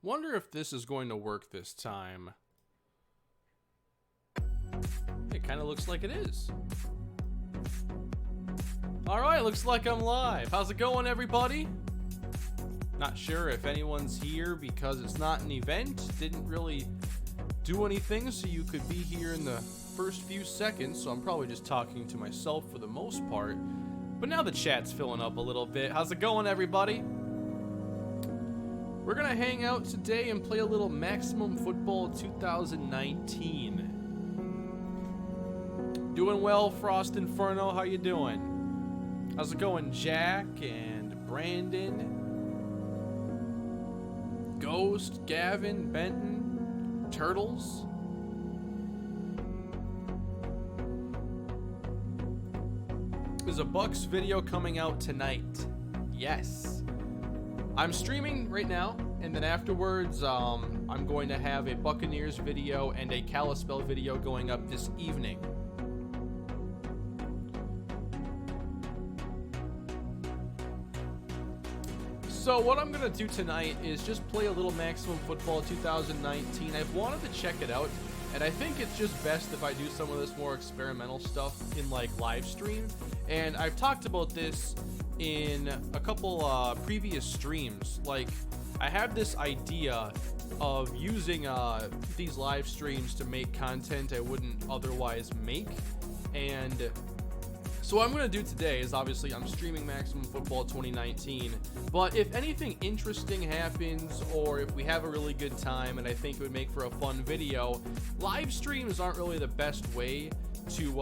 Wonder if this is going to work this time. It kind of looks like it is. Alright, looks like I'm live. How's it going, everybody? Not sure if anyone's here because it's not an event. Didn't really do anything, so you could be here in the first few seconds, so I'm probably just talking to myself for the most part. But now the chat's filling up a little bit. How's it going, everybody? We're gonna hang out today and play a little Maximum Football 2019. Doing well, Frost Inferno. How you doing? How's it going, Jack and Brandon? Ghost, Gavin, Benton, Turtles. There's a Bucks video coming out tonight. Yes. I'm streaming right now, and then afterwards, I'm going to have a Buccaneers video and a Kalispell video going up this evening. So what I'm going to do tonight is just play a little Maximum Football 2019. I've wanted to check it out, and I think it's just best if I do some of this more experimental stuff in like live stream. And I've talked about this in a couple previous streams. Like, I have this idea of using these live streams to make content I wouldn't otherwise make. And so what I'm going to do today is, obviously, I'm streaming Maximum Football 2019, but if anything interesting happens, or if we have a really good time and I think it would make for a fun video, live streams aren't really the best way to,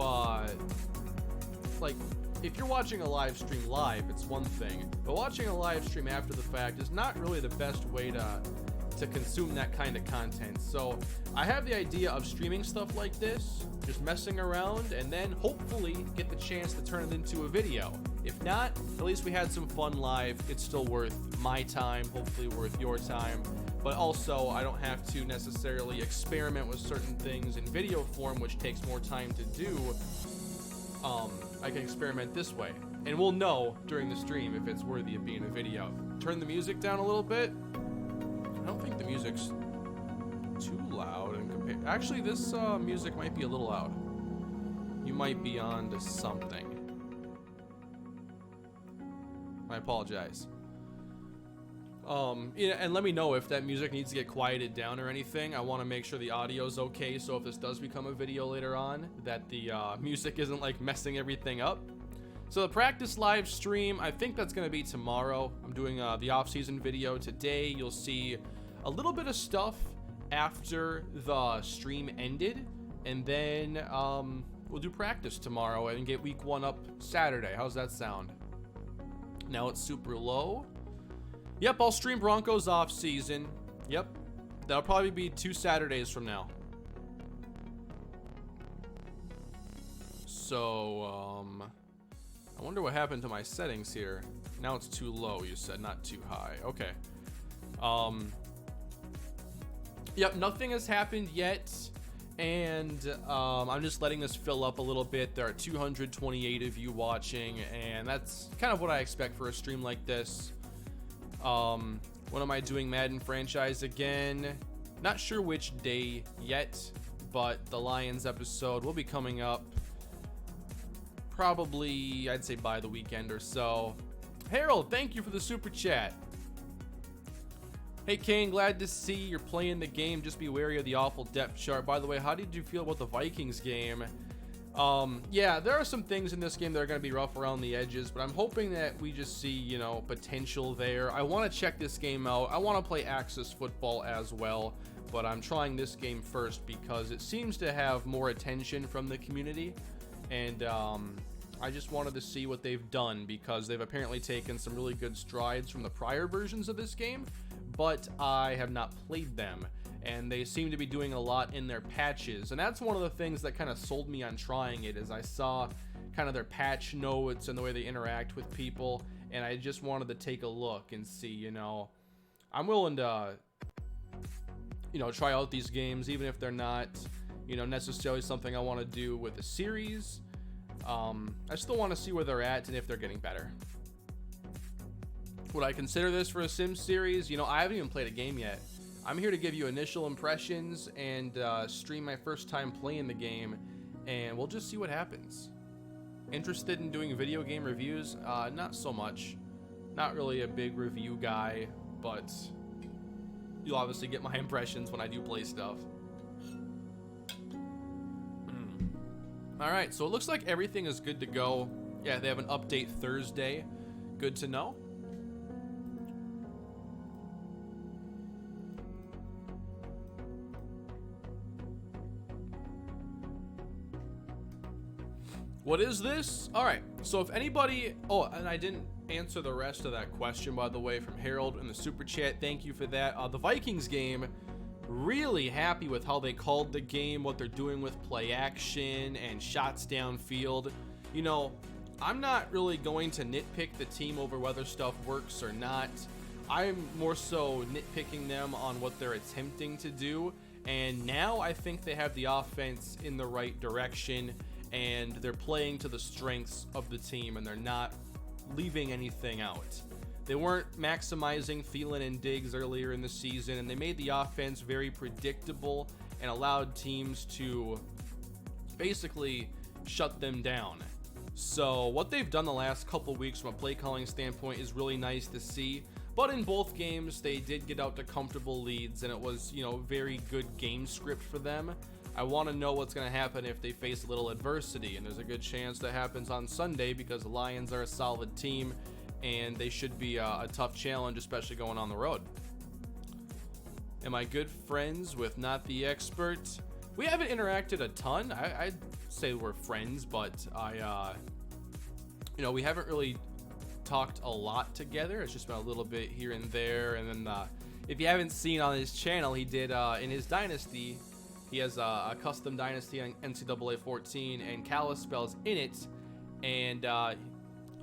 like, if you're watching a live stream live, it's one thing, but watching a live stream after the fact is not really the best way to consume that kind of content. So I have the idea of streaming stuff like this, just messing around, and then hopefully get the chance to turn it into a video. If not, at least we had some fun live. It's still worth my time, hopefully worth your time, but also I don't have to necessarily experiment with certain things in video form, which takes more time to do. I can experiment this way, and we'll know during the stream if it's worthy of being a video. Turn the music down a little bit. I don't think the music's too loud. Actually, this music might be a little loud. You might be on to something. I apologize. Yeah, and let me know if that music needs to get quieted down or anything. I want to make sure the audio's okay, so if this does become a video later on, that the music isn't like messing everything up. So the practice live stream, I think that's going to be tomorrow. I'm doing the off-season video today. You'll see a little bit of stuff after the stream ended, and then we'll do practice tomorrow and get week 1 up Saturday. How's that sound? Now it's super low. Yep, I'll stream Broncos off season. Yep, that'll probably be 2 Saturdays from now. So, I wonder what happened to my settings here. Now it's too low, you said, not too high. Okay. Yep, nothing has happened yet. And I'm just letting this fill up a little bit. There are 228 of you watching, and that's kind of what I expect for a stream like this. When am I doing Madden franchise again? Not sure which day yet, but the Lions episode will be coming up probably, I'd say, by the weekend or so. Harold, thank you for the super chat. Hey Kane, glad to see you're playing the game. Just be wary of the awful depth chart. By the way, how did you feel about the Vikings game? Yeah, there are some things in this game that are going to be rough around the edges, but I'm hoping that we just see, you know, potential there. I want to check this game out. I want to play Axis Football as well, but I'm trying this game first because it seems to have more attention from the community, and I just wanted to see what they've done because they've apparently taken some really good strides from the prior versions of this game, but I have not played them. And they seem to be doing a lot in their patches, and that's one of the things that kind of sold me on trying it, is I saw kind of their patch notes and the way they interact with people, and I just wanted to take a look and see, you know, I'm willing to, you know, try out these games even if they're not, you know, necessarily something I want to do with the series. I still want to see where they're at and if they're getting better. Would I consider this for a Sims series? You know, I haven't even played a game yet. I'm here to give you initial impressions and stream my first time playing the game, and we'll just see what happens. Interested in doing video game reviews? Not so much. Not really a big review guy, but you'll obviously get my impressions when I do play stuff. Alright, so it looks like everything is good to go. Yeah, they have an update Thursday. Good to know. What is this? Alright, so if anybody... Oh, and I didn't answer the rest of that question, by the way, from Harold in the Super Chat. Thank you for that. The Vikings game, really happy with how they called the game, what they're doing with play action and shots downfield. You know, I'm not really going to nitpick the team over whether stuff works or not. I'm more so nitpicking them on what they're attempting to do. And now I think they have the offense in the right direction, and they're playing to the strengths of the team, and they're not leaving anything out. They weren't maximizing Thielen and Diggs earlier in the season, and they made the offense very predictable and allowed teams to basically shut them down. So what they've done the last couple weeks from a play calling standpoint is really nice to see. But in both games, they did get out to comfortable leads, and it was, you know, very good game script for them. I want to know what's going to happen if they face a little adversity, and there's a good chance that happens on Sunday because the Lions are a solid team, and they should be a tough challenge, especially going on the road. Am I good friends with Not the Expert? We haven't interacted a ton. I'd say we're friends, but you know, we haven't really talked a lot together. It's just been a little bit here and there. And then if you haven't seen on his channel, he did in his Dynasty, he has a custom Dynasty on NCAA 14 and Kalispell's in it, and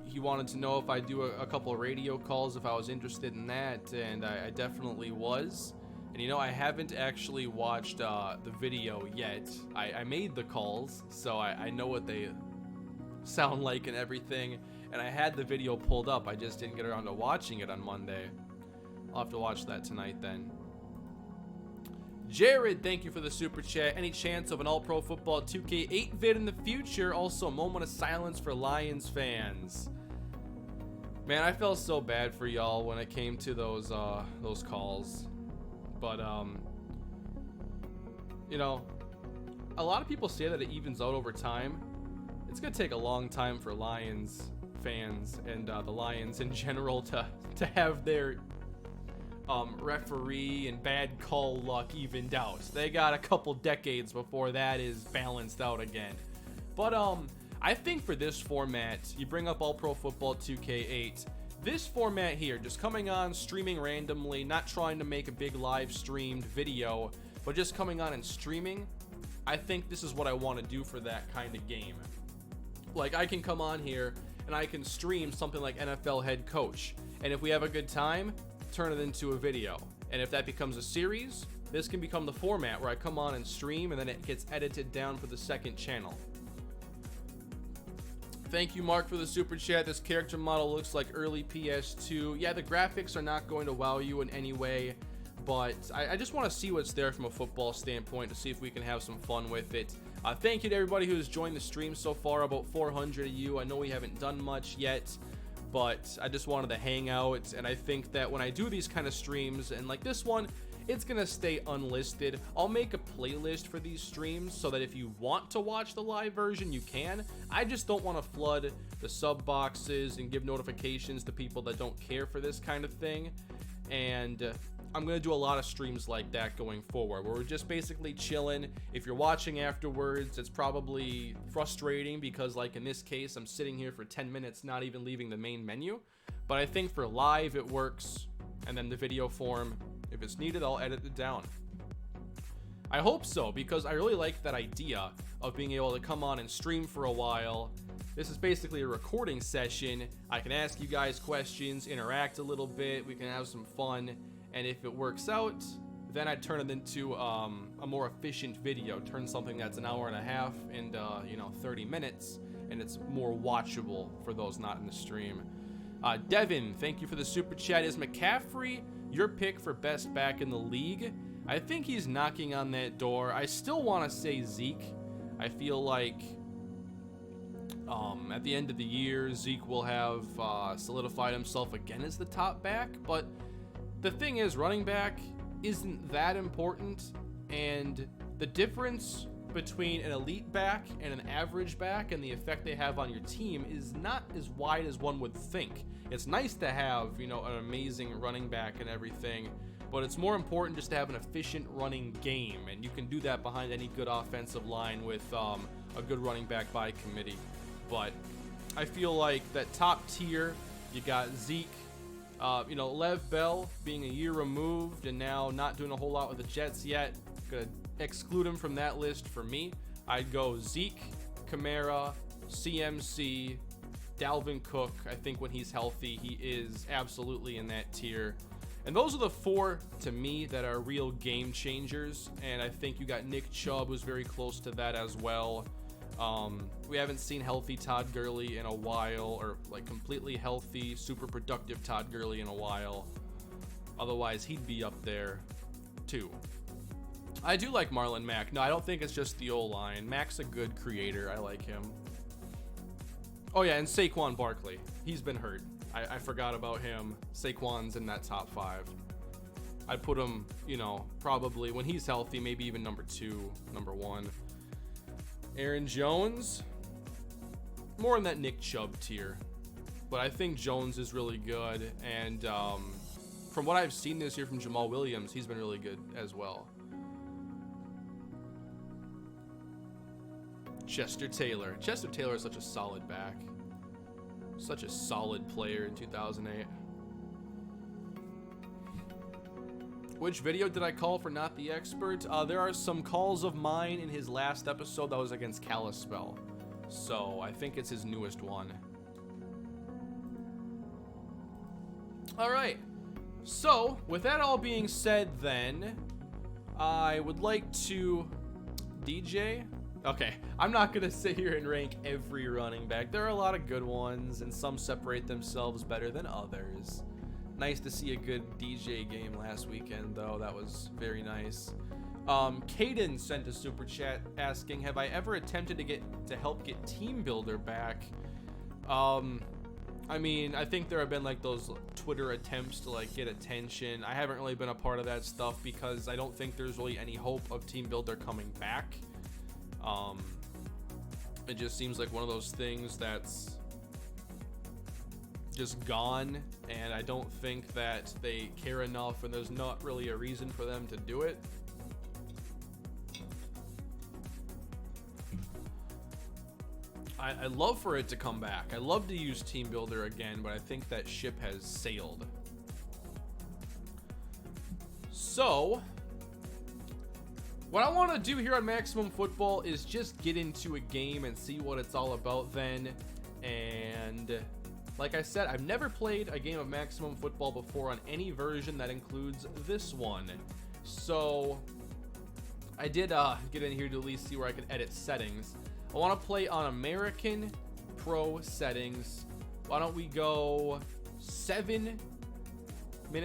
he wanted to know if I do a couple of radio calls, if I was interested in that, and I definitely was. And you know, I haven't actually watched the video yet. I made the calls, so I know what they sound like and everything, and I had the video pulled up. I just didn't get around to watching it on Monday. I'll have to watch that tonight then. Jared, thank you for the super chat. Any chance of an All-Pro Football 2K8 vid in the future? Also, a moment of silence for Lions fans. Man, I felt so bad for y'all when it came to those calls. But you know, a lot of people say that it evens out over time. It's gonna take a long time for Lions fans and the Lions in general to have their referee and bad call luck evened out. They got a couple decades before that is balanced out again. But I think for this format, you bring up All Pro Football 2K8. This format here, just coming on, streaming randomly, not trying to make a big live streamed video, but just coming on and streaming, I think this is what I want to do for that kind of game. Like, I can come on here and I can stream something like NFL Head Coach, and if we have a good time, turn it into a video. And if that becomes a series, this can become the format where I come on and stream, and then it gets edited down for the second channel. Thank you, Mark, for the super chat. This character model looks like early PS2. Yeah, the graphics are not going to wow you in any way, but I just want to see what's there from a football standpoint to see if we can have some fun with it. Thank you to everybody who's joined the stream so far, about 400 of you. I know we haven't done much yet, but I just wanted to hang out, and I think that when I do these kind of streams, and like this one, it's gonna stay unlisted. I'll make a playlist for these streams so that if you want to watch the live version, you can. I just don't want to flood the sub boxes and give notifications to people that don't care for this kind of thing. And I'm gonna do a lot of streams like that going forward, where we're just basically chilling. If you're watching afterwards, it's probably frustrating because, like in this case, I'm sitting here for 10 minutes not even leaving the main menu. But I think for live it works, and then the video form, if it's needed, I'll edit it down. I hope so, because I really like that idea of being able to come on and stream for a while. This is basically a recording session. I can ask you guys questions, interact a little bit, we can have some fun, and if it works out, then I turn it into a more efficient video. Turn something that's an hour and a half into 30 minutes, and it's more watchable for those not in the stream. Devin, thank you for the super chat. Is McCaffrey your pick for best back in the league, I think he's knocking on that door. I still want to say Zeke. I feel like at the end of the year, Zeke will have solidified himself again as the top back. But the thing is, running back isn't that important. And the difference between an elite back and an average back and the effect they have on your team is not as wide as one would think. It's nice to have, you know, an amazing running back and everything, but it's more important just to have an efficient running game, and you can do that behind any good offensive line with a good running back by committee. But I feel like that top tier, you got Zeke, you know, Lev Bell being a year removed and now not doing a whole lot with the Jets yet. Gonna exclude him from that list for me. I'd go Zeke, Kamara, CMC, Dalvin Cook. I think when he's healthy, he is absolutely in that tier. And those are the four, to me, that are real game changers. And I think you got Nick Chubb, who's very close to that as well. We haven't seen healthy Todd Gurley in a while, or like completely healthy, super productive Todd Gurley in a while. Otherwise, he'd be up there too. I do like Marlon Mack. No, I don't think it's just the O-line. Mack's a good creator. I like him. Oh yeah, and Saquon Barkley. He's been hurt. I forgot about him. Saquon's in that top 5. I'd put him, you know, probably when he's healthy, maybe even number 2, number 1. Aaron Jones, more in that Nick Chubb tier. But I think Jones is really good. And from what I've seen this year from Jamal Williams, he's been really good as well. Chester Taylor. Chester Taylor is such a solid back. Such a solid player in 2008. Which video did I call for Not the Expert? There are some calls of mine in his last episode that was against Kalispell. So I think it's his newest one. Alright. So, with that all being said then, I would like to... DJ? Okay, I'm not going to sit here and rank every running back. There are a lot of good ones, and some separate themselves better than others. Nice to see a good DJ game last weekend, though. That was very nice. Caden sent a super chat asking, have I ever attempted to help get Team Builder back? I mean, I think there have been like those Twitter attempts to like get attention. I haven't really been a part of that stuff because I don't think there's really any hope of Team Builder coming back. It just seems like one of those things that's just gone, and I don't think that they care enough, and there's not really a reason for them to do it. I'd love for it to come back. I love to use Team Builder again, but I think that ship has sailed. So what I want to do here on Maximum Football is just get into a game and see what it's all about then. And like I said, I've never played a game of Maximum Football before on any version that includes this one. So I did get in here to at least see where I could edit settings. I want to play on American Pro settings. Why don't we go 7-minute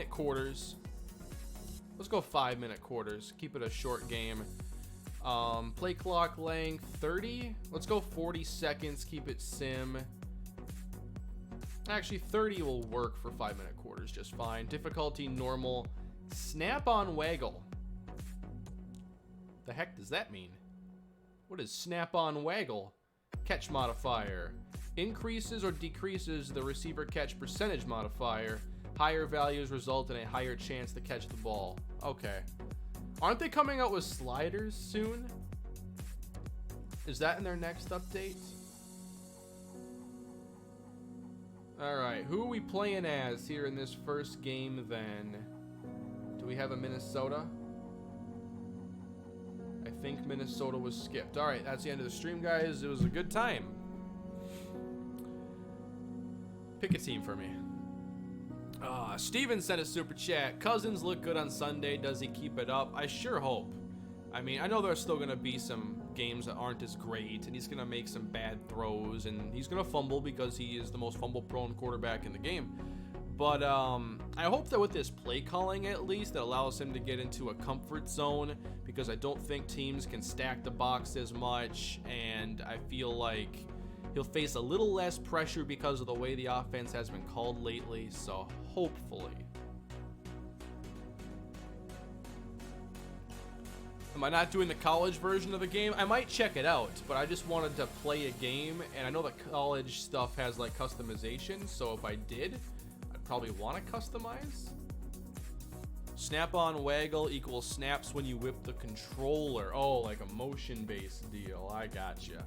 quarters? Let's go 5-minute quarters. Keep it a short game. Play clock length 30. Let's go 40 seconds. Keep it sim. Actually, 30 will work for 5-minute quarters just fine. Difficulty normal. Snap on waggle. The heck does that mean? What is snap on waggle? Catch modifier. Increases or decreases the receiver catch percentage modifier. Higher values result in a higher chance to catch the ball. Okay. Aren't they coming out with sliders soon? Is that in their next update? Alright, who are we playing as here in this first game then? Do we have a Minnesota? I think Minnesota was skipped. Alright, that's the end of the stream, guys. It was a good time. Pick a team for me. Steven sent a super chat. Cousins look good on Sunday. Does he keep it up? I sure hope. I mean, I know there's still going to be some games that aren't as great, and he's going to make some bad throws, and he's going to fumble because he is the most fumble-prone quarterback in the game. But I hope that with this play calling, at least, it allows him to get into a comfort zone, because I don't think teams can stack the box as much, and I feel like he'll face a little less pressure because of the way the offense has been called lately. So hopefully. Am I not doing the college version of the game? I might check it out, but I just wanted to play a game, and I know the college stuff has like customization, so if I did, I'd probably want to customize. Snap-on waggle equals snaps when you whip the controller. Oh, like a motion-based deal. I gotcha.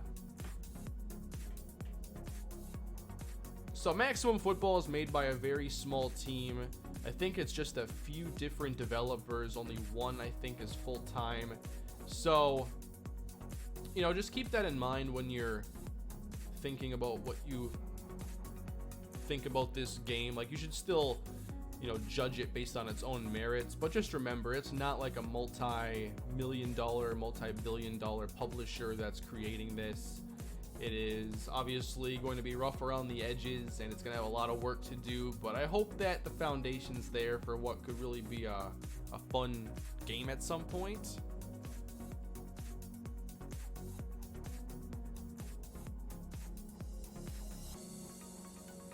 So Maximum Football is made by a very small team. I think it's just a few different developers. Only one, I think, is full-time. So, you know, just keep that in mind when you're thinking about what you think about this game. Like, you should still, you know, judge it based on its own merits. But just remember, it's not like a multi-million-dollar, multi-billion-dollar publisher that's creating this. It is obviously going to be rough around the edges, and it's going to have a lot of work to do, but I hope that the foundation's there for what could really be a fun game at some point.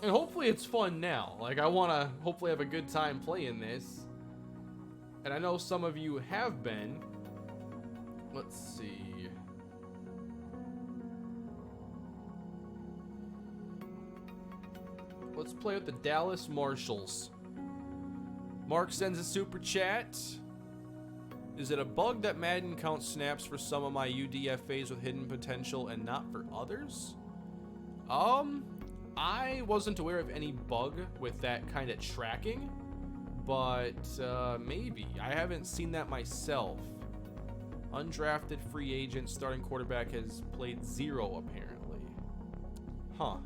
And hopefully it's fun now. Like, I want to hopefully have a good time playing this. And I know some of you have been. Let's see. Let's play with the Dallas Marshalls. Mark sends a super chat. Is it a bug that Madden counts snaps for some of my UDFAs with hidden potential and not for others? I wasn't aware of any bug with that kind of tracking, but maybe. I haven't seen that myself. Undrafted free agent starting quarterback has played 0 apparently. Huh.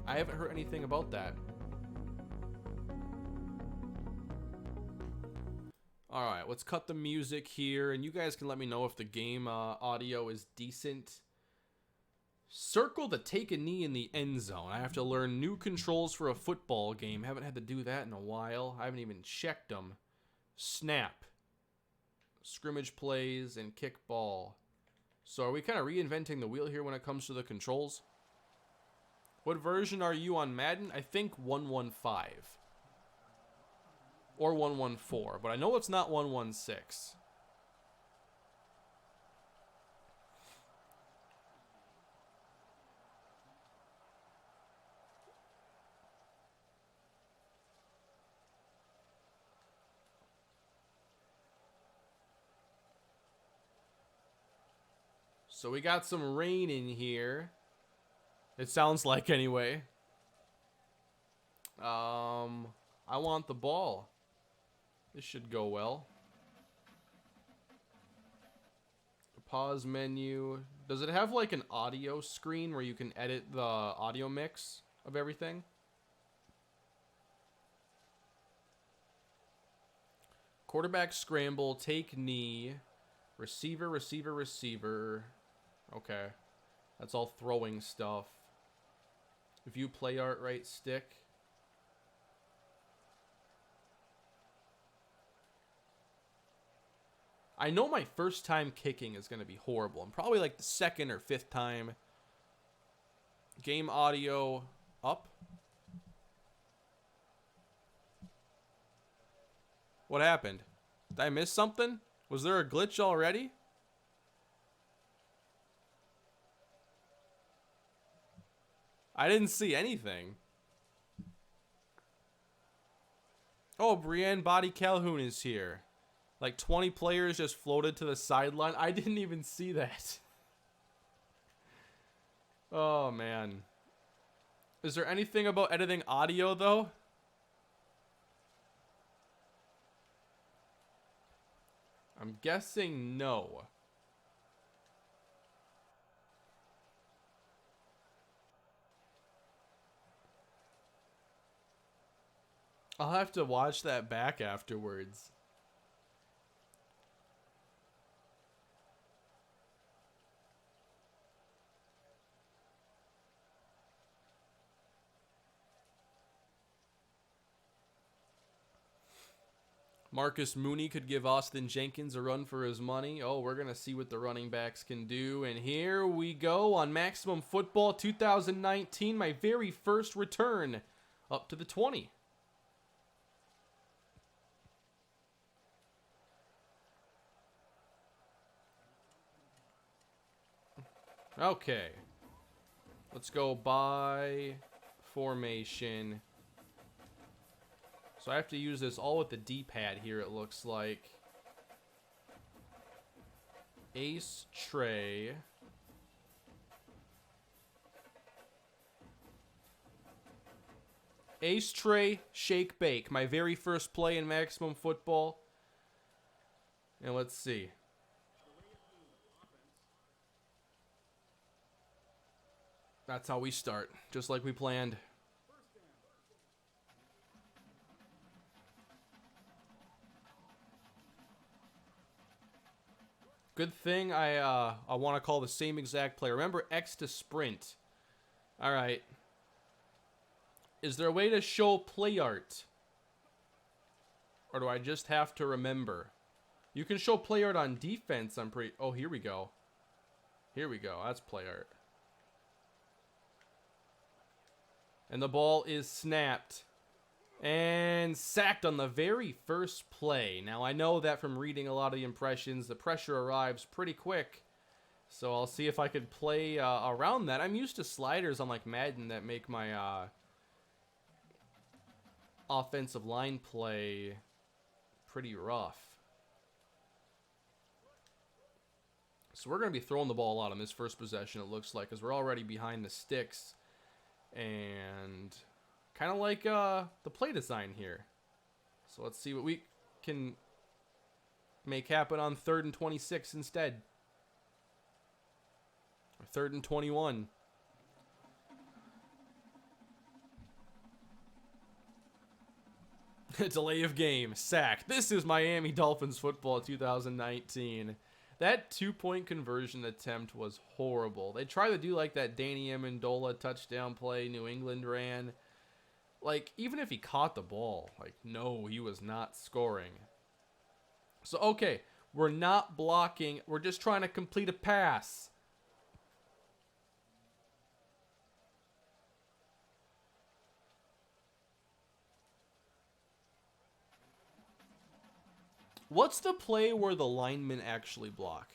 I haven't heard anything about that. Alright, let's cut the music here, and you guys can let me know if the game audio is decent. Circle to take a knee in the end zone. I have to learn new controls for a football game. Haven't had to do that in a while. I haven't even checked them. Snap. Scrimmage plays and kick ball. So are we kind of reinventing the wheel here when it comes to the controls? What version are you on Madden? I think 115. Or 114, but I know it's not 116. So we got some rain in here. It sounds like anyway. I want the ball. This should go well. The pause menu. Does it have like an audio screen where you can edit the audio mix of everything? Quarterback scramble, take knee, receiver, receiver, receiver. Okay. That's all throwing stuff. View play art, right stick. I know my first time kicking is going to be horrible. I'm probably like the second or fifth time. Game audio up. What happened? Did I miss something? Was there a glitch already? I didn't see anything. Oh, Brienne Body Calhoun is here. Like 20 players just floated to the sideline. I didn't even see that. Oh, man. Is there anything about editing audio, though? I'm guessing no. I'll have to watch that back afterwards. Marcus Mooney could give Austin Jenkins a run for his money. Oh, we're going to see what the running backs can do. And here we go on Maximum Football 2019, my very first return up to the 20. Okay. Let's go by formation. So I have to use this all with the D-pad here, it looks like. Ace, Trey. Ace, Trey, Shake, Bake. My very first play in Maximum Football. And let's see. That's how we start, just like we planned. Good thing I want to call the same exact play. Remember X to sprint. All right. Is there a way to show play art? Or do I just have to remember? You can show play art on defense, I'm pretty... Oh, here we go. Here we go. That's play art. And the ball is snapped. And sacked on the very first play. Now, I know that from reading a lot of the impressions, the pressure arrives pretty quick. So I'll see if I could play around that. I'm used to sliders on like Madden that make my offensive line play pretty rough. So we're going to be throwing the ball a lot on this first possession, it looks like, because we're already behind the sticks. And kind of like the play design here. So let's see what we can make happen on 3rd and 26 instead. Or 3rd and 21. Delay of game. Sack. This is Miami Dolphins football 2019. That 2-point conversion attempt was horrible. They tried to do like that Danny Amendola touchdown play New England ran. Like, even if he caught the ball, like, no, he was not scoring. So, okay, we're not blocking. We're just trying to complete a pass. What's the play where the linemen actually block?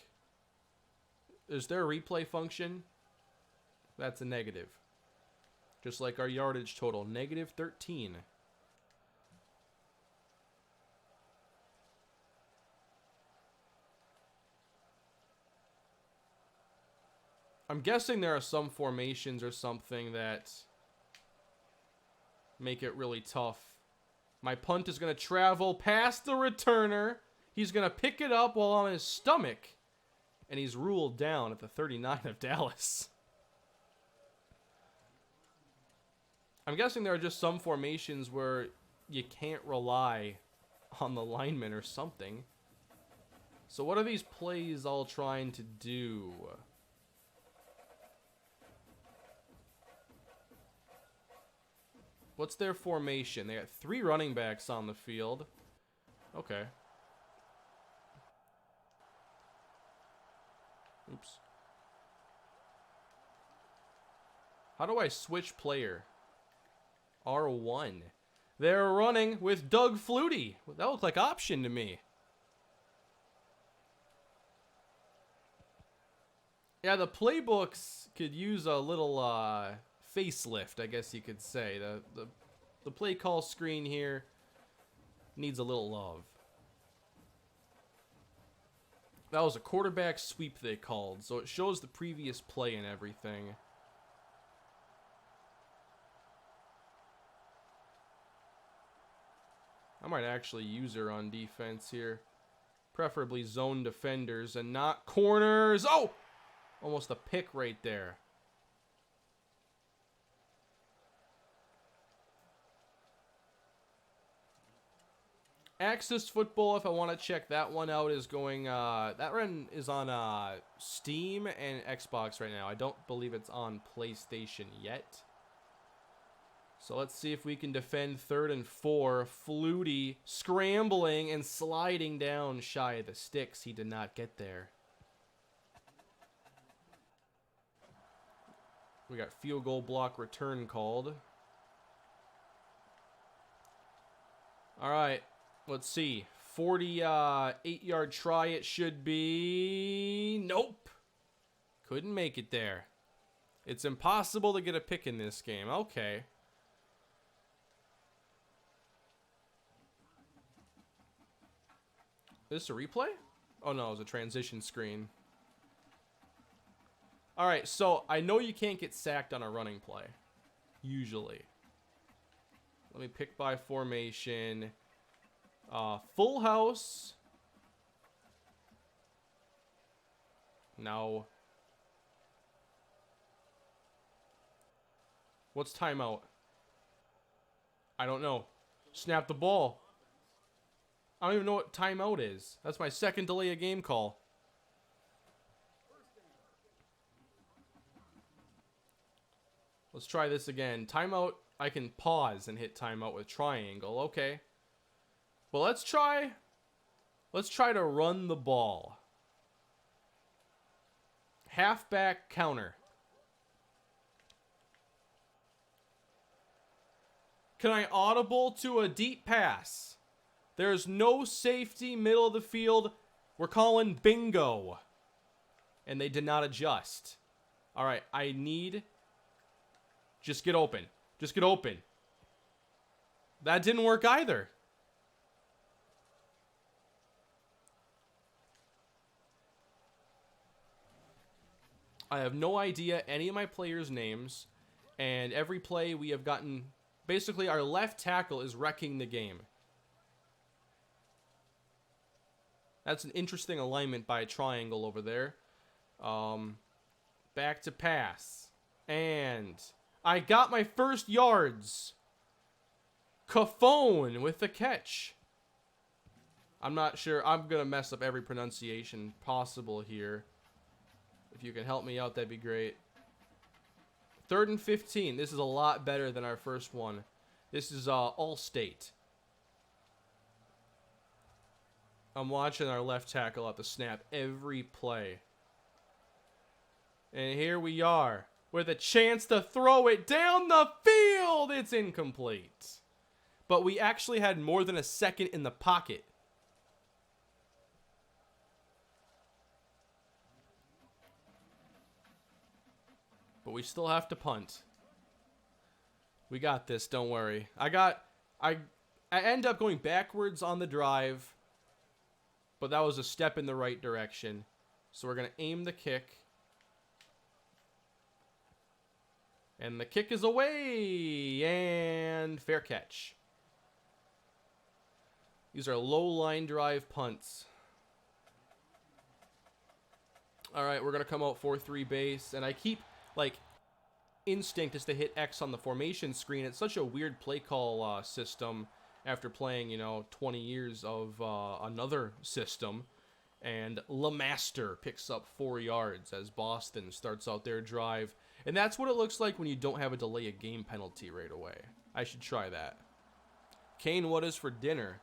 Is there a replay function? That's a negative. Just like our yardage total, negative 13. I'm guessing there are some formations or something that make it really tough. My punt is going to travel past the returner. He's going to pick it up while on his stomach. And he's ruled down at the 39 of Dallas. I'm guessing there are just some formations where you can't rely on the lineman or something. So what are these plays all trying to do? What's their formation? They got 3 running backs on the field. Okay. Oops. How do I switch player? R1. They're running with Doug Flutie. That looked like option to me. Yeah, the playbooks could use a little facelift, I guess you could say. The play call screen here needs a little love. That was a quarterback sweep they called, so it shows the previous play and everything. I might actually use her on defense here. Preferably zone defenders and not corners. Oh! Almost a pick right there. Axis Football, if I want to check that one out, is going... that run is on Steam and Xbox right now. I don't believe it's on PlayStation yet. So let's see if we can defend 3rd and 4. Flutie scrambling and sliding down shy of the sticks. He did not get there. We got field goal block return called. All right, let's see. 48-yard try it should be. Nope. Couldn't make it there. It's impossible to get a pick in this game. Okay. Is this a replay? Oh no, it was a transition screen. Alright, so I know you can't get sacked on a running play. Usually. Let me pick by formation. Full house. No. What's timeout? I don't know. Snap the ball. I don't even know what timeout is. That's my second delay of game call. Let's try this again. Timeout, I can pause and hit timeout with triangle. Okay. Well, let's try to run the ball. Halfback counter. Can I audible to a deep pass? There's no safety, middle of the field. We're calling bingo. And they did not adjust. All right, I need... Just get open. Just get open. That didn't work either. I have no idea any of my players' names. And every play we have gotten... Basically, our left tackle is wrecking the game. That's an interesting alignment by a triangle over there. Back to pass. And I got my first yards. Cafone with the catch. I'm not sure. I'm going to mess up every pronunciation possible here. If you can help me out, that'd be great. 3rd and 15. This is a lot better than our first one. This is All-State. I'm watching our left tackle at the snap every play. And here we are with a chance to throw it down the field. It's incomplete. But we actually had more than a second in the pocket. But we still have to punt. We got this, don't worry. I end up going backwards on the drive. But that was a step in the right direction. So we're going to aim the kick. And the kick is away. And fair catch. These are low line drive punts. All right, we're going to come out 4-3 base. And I keep, like, instinct is to hit X on the formation screen. It's such a weird play call system after playing, 20 years of another system. And LeMaster picks up 4 yards as Boston starts out their drive. And that's what it looks like when you don't have a delay of game penalty right away. I should try that. Kane, what is for dinner?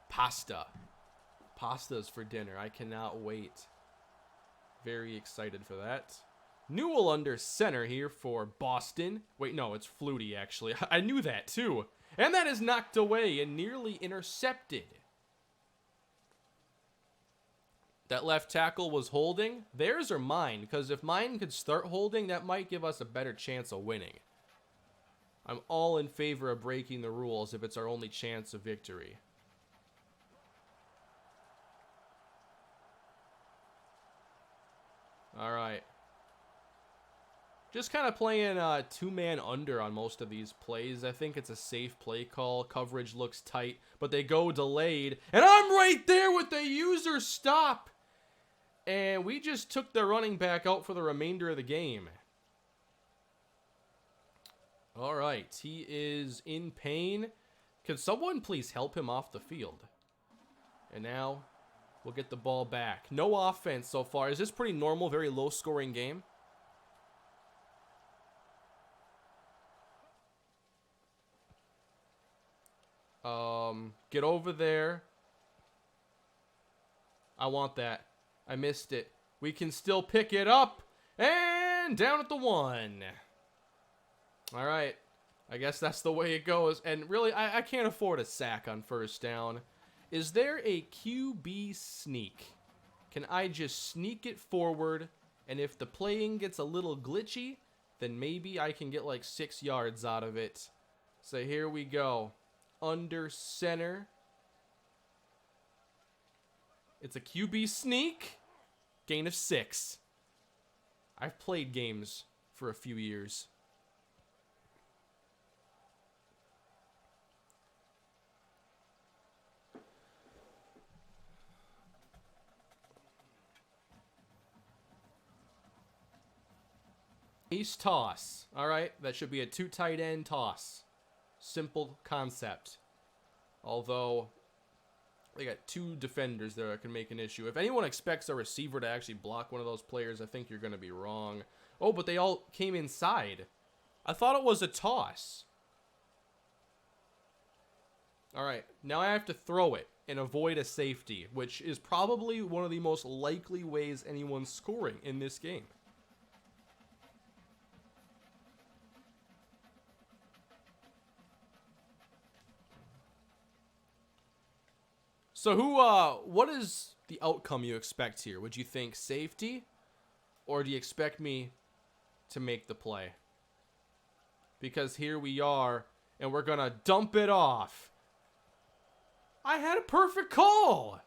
Pasta. Pasta's for dinner. I cannot wait. Very excited for that. Newell under center here for Boston. Wait, no, it's Flutie, actually. I knew that, too. And that is knocked away and nearly intercepted. That left tackle was holding. Theirs or mine? Because if mine could start holding, that might give us a better chance of winning. I'm all in favor of breaking the rules if it's our only chance of victory. All right. Just kind of playing two-man under on most of these plays. I think it's a safe play call. Coverage looks tight, but they go delayed. And I'm right there with the user stop. And we just took the running back out for the remainder of the game. All right, he is in pain. Can someone please help him off the field? And now we'll get the ball back. No offense so far. Is this pretty normal, very low-scoring game? Get over there. I want that. I missed it. We can still pick it up. And down at the 1. All right. I guess that's the way it goes. And really, I can't afford a sack on first down. Is there a QB sneak? Can I just sneak it forward? And if the playing gets a little glitchy, then maybe I can get like 6 yards out of it. So here we go. Under center. It's a QB sneak. Gain of 6. I've played games for a few years. Ace toss. All right, that should be a 2 tight end toss. Simple concept. Although they got 2 defenders there that can make an issue. If anyone expects a receiver to actually block one of those players, I think you're going to be wrong. Oh, but they all came inside. I thought it was a toss. All right, now I have to throw it and avoid a safety, which is probably one of the most likely ways anyone's scoring in this game. So what is the outcome you expect here? Would you think safety, or do you expect me to make the play? Because here we are, and we're gonna dump it off. I had a perfect call.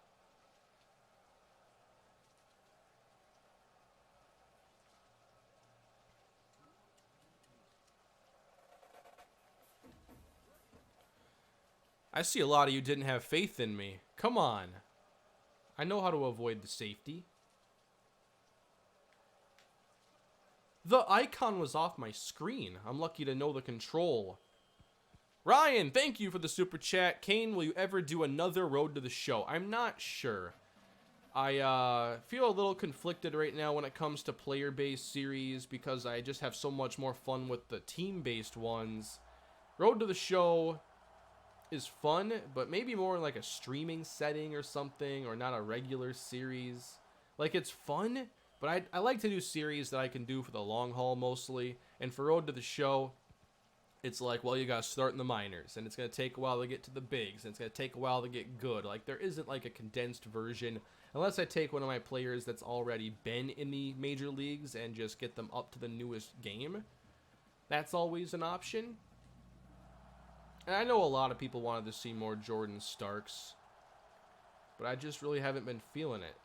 I see a lot of you didn't have faith in me. Come on. I know how to avoid the safety. The icon was off my screen. I'm lucky to know the control. Ryan, thank you for the super chat. Kane, will you ever do another Road to the Show? I'm not sure. I feel a little conflicted right now when it comes to player-based series because I just have so much more fun with the team-based ones. Road to the Show is fun, but maybe more in like a streaming setting or something, or not a regular series. Like, it's fun, but I like to do series that I can do for the long haul mostly. And for Road to the Show, it's like, well, you gotta start in the minors, and it's gonna take a while to get to the bigs, and it's gonna take a while to get good. Like, there isn't like a condensed version, unless I take one of my players that's already been in the major leagues and just get them up to the newest game. That's always an option. And I know a lot of people wanted to see more Jordan Starks, but I just really haven't been feeling it.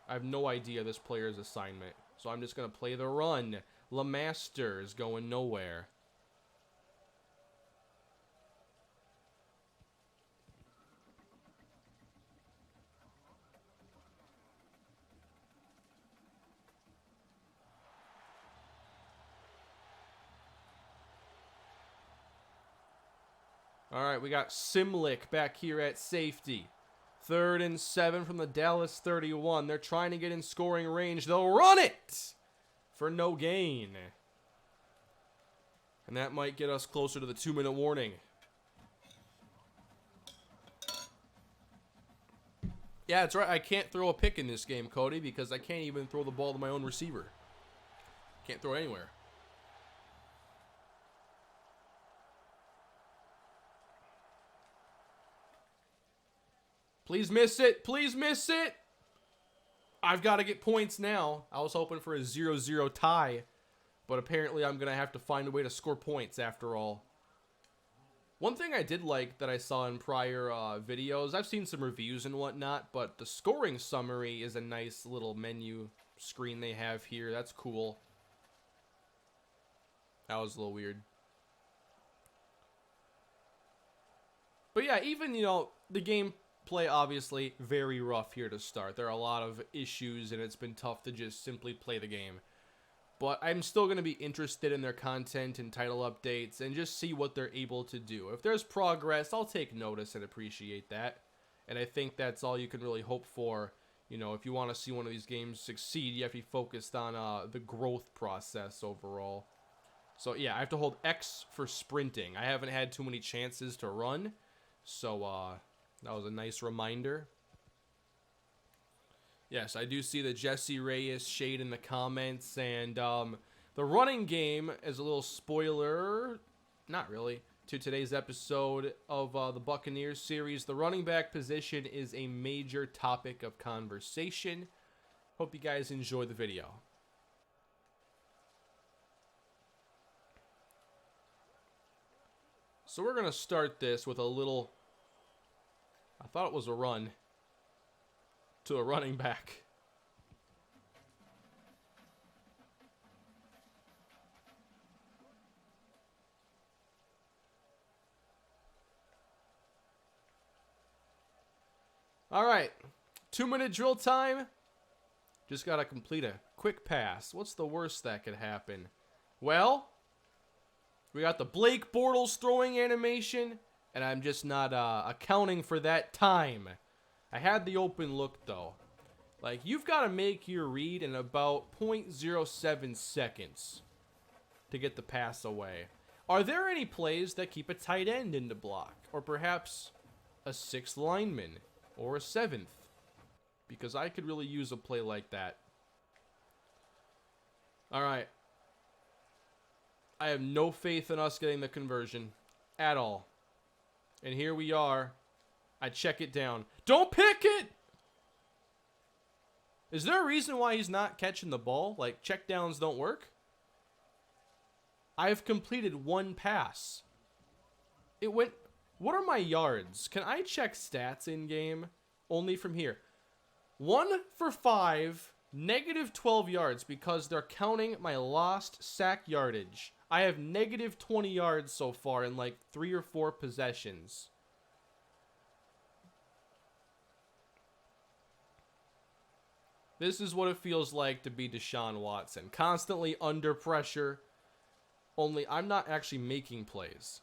I have no idea this player's assignment, so I'm just going to play the run. LeMaster is going nowhere. All right, we got Simlick back here at safety. 3rd and 7 from the Dallas 31. They're trying to get in scoring range. They'll run it for no gain. And that might get us closer to the 2-minute warning. Yeah, that's right. I can't throw a pick in this game, Cody, because I can't even throw the ball to my own receiver. Can't throw anywhere. Please miss it. Please miss it. I've got to get points now. I was hoping for a 0-0 tie, but apparently I'm going to have to find a way to score points after all. One thing I did like that I saw in prior videos, I've seen some reviews and whatnot, but the scoring summary is a nice little menu screen they have here. That's cool. That was a little weird. But yeah, even, you know, the gameplay obviously very rough here to start. There are a lot of issues, and it's been tough to just simply play the game. But I'm still going to be interested in their content and title updates and just see what they're able to do. If there's progress, I'll take notice and appreciate that. And I think that's all you can really hope for. You know, if you want to see one of these games succeed, you have to be focused on the growth process overall. So yeah, I have to hold X for sprinting. I haven't had too many chances to run, So, that was a nice reminder. Yes, I do see the Jesse Reyes shade in the comments. And the running game, as a little spoiler, not really, to today's episode of the Buccaneers series, the running back position is a major topic of conversation. Hope you guys enjoy the video. So we're going to start this with a little, I thought it was a run to a running back. All right, 2-minute drill time. Just got to complete a quick pass. What's the worst that could happen? Well, we got the Blake Bortles throwing animation, and I'm just not accounting for that time. I had the open look, though. Like, you've got to make your read in about 0.07 seconds to get the pass away. Are there any plays that keep a tight end in the block? Or perhaps a 6th lineman? Or a 7th? Because I could really use a play like that. Alright. I have no faith in us getting the conversion. At all. And here we are. I check it down. Don't pick it! Is there a reason why he's not catching the ball? Like, checkdowns don't work? I have completed 1 pass. It went... What are my yards? Can I check stats in game? Only from here. 1 for 5, negative 12 yards because they're counting my lost sack yardage. I have negative 20 yards so far in like 3 or 4 possessions. This is what it feels like to be Deshaun Watson. Constantly under pressure. Only I'm not actually making plays.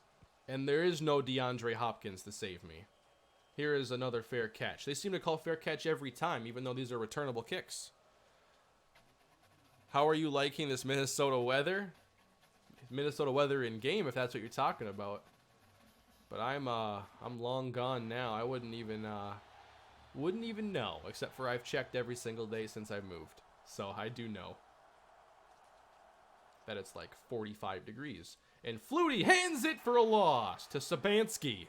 And there is no DeAndre Hopkins to save me. Here is another fair catch. They seem to call fair catch every time, even though these are returnable kicks. How are you liking this Minnesota weather? Minnesota weather in game, if that's what you're talking about. But I'm long gone now. I wouldn't even know, except for I've checked every single day since I've moved. So I do know that it's like 45 degrees. And Flutie hands it for a loss to Sabansky.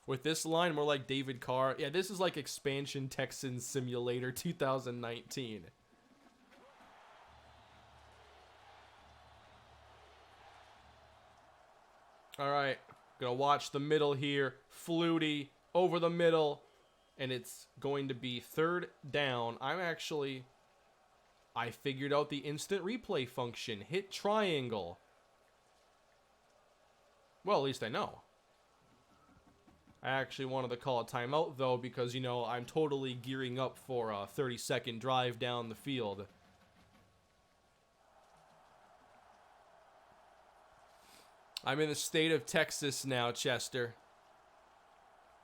With this line, more like David Carr. Yeah, this is like Expansion Texans Simulator 2019. All right, gonna watch the middle here. Flutie over the middle, and it's going to be 3rd down. I figured out the instant replay function. Hit triangle. Well, at least I know. I actually wanted to call a timeout, though, because, you know, I'm totally gearing up for a 30-second drive down the field. I'm in the state of Texas now, Chester.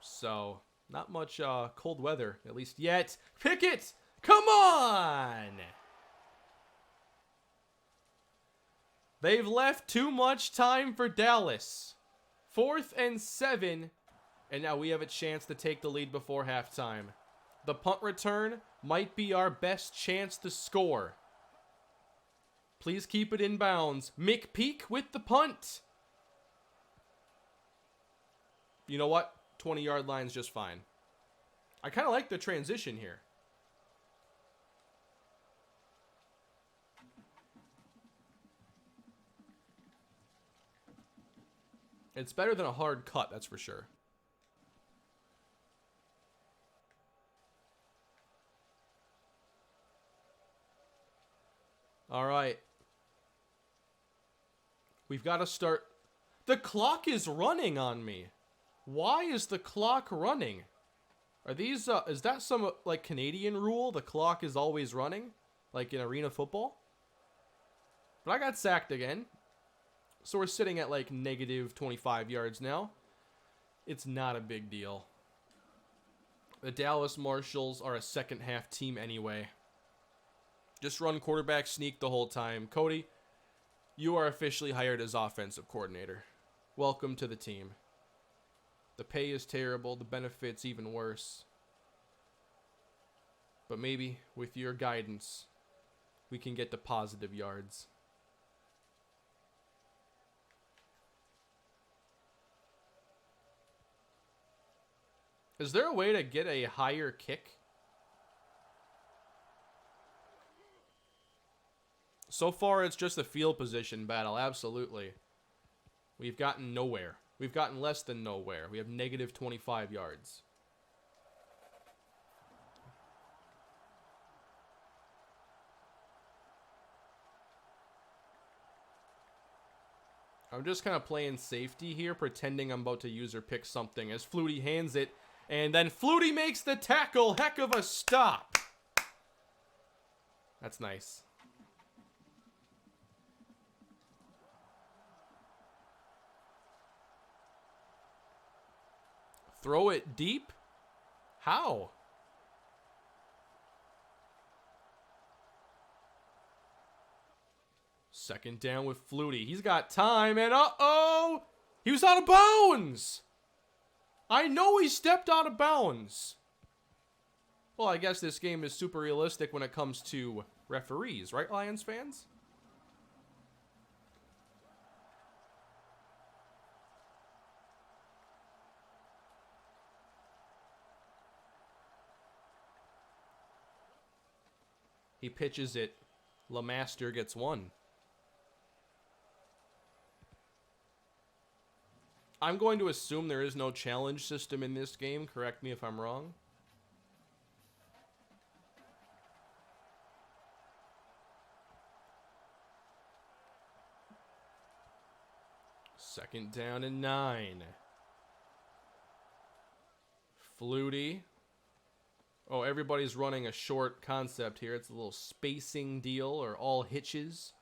So, not much cold weather, at least yet. Pickett! Come on! They've left too much time for Dallas. 4th and 7. And now we have a chance to take the lead before halftime. The punt return might be our best chance to score. Please keep it in bounds. McPeak with the punt. You know what? 20-yard line's just fine. I kind of like the transition here. It's better than a hard cut, that's for sure. All right. We've got to start. The clock is running on me. Why is the clock running? Are these, is that some, like, Canadian rule? The clock is always running? Like in arena football? But I got sacked again. So we're sitting at, like, negative 25 yards now. It's not a big deal. The Dallas Marshals are a second-half team anyway. Just run quarterback sneak the whole time. Cody, you are officially hired as offensive coordinator. Welcome to the team. The pay is terrible. The benefits even worse. But maybe with your guidance, we can get to positive yards. Is there a way to get a higher kick? So far, it's just a field position battle, absolutely. We've gotten nowhere. We've gotten less than nowhere. We have negative 25 yards. I'm just kind of playing safety here, pretending I'm about to user pick something as Flutie hands it. And then Flutie makes the tackle. Heck of a stop. That's nice. Throw it deep? How? Second down with Flutie. He's got time, and uh-oh! He was out of bounds! I know he stepped out of bounds. Well, I guess this game is super realistic when it comes to referees, right, Lions fans? He pitches it. LeMaster gets one. I'm going to assume there is no challenge system in this game. Correct me if I'm wrong. Second down and 9. Flutie. Oh, everybody's running a short concept here. It's a little spacing deal, or all hitches.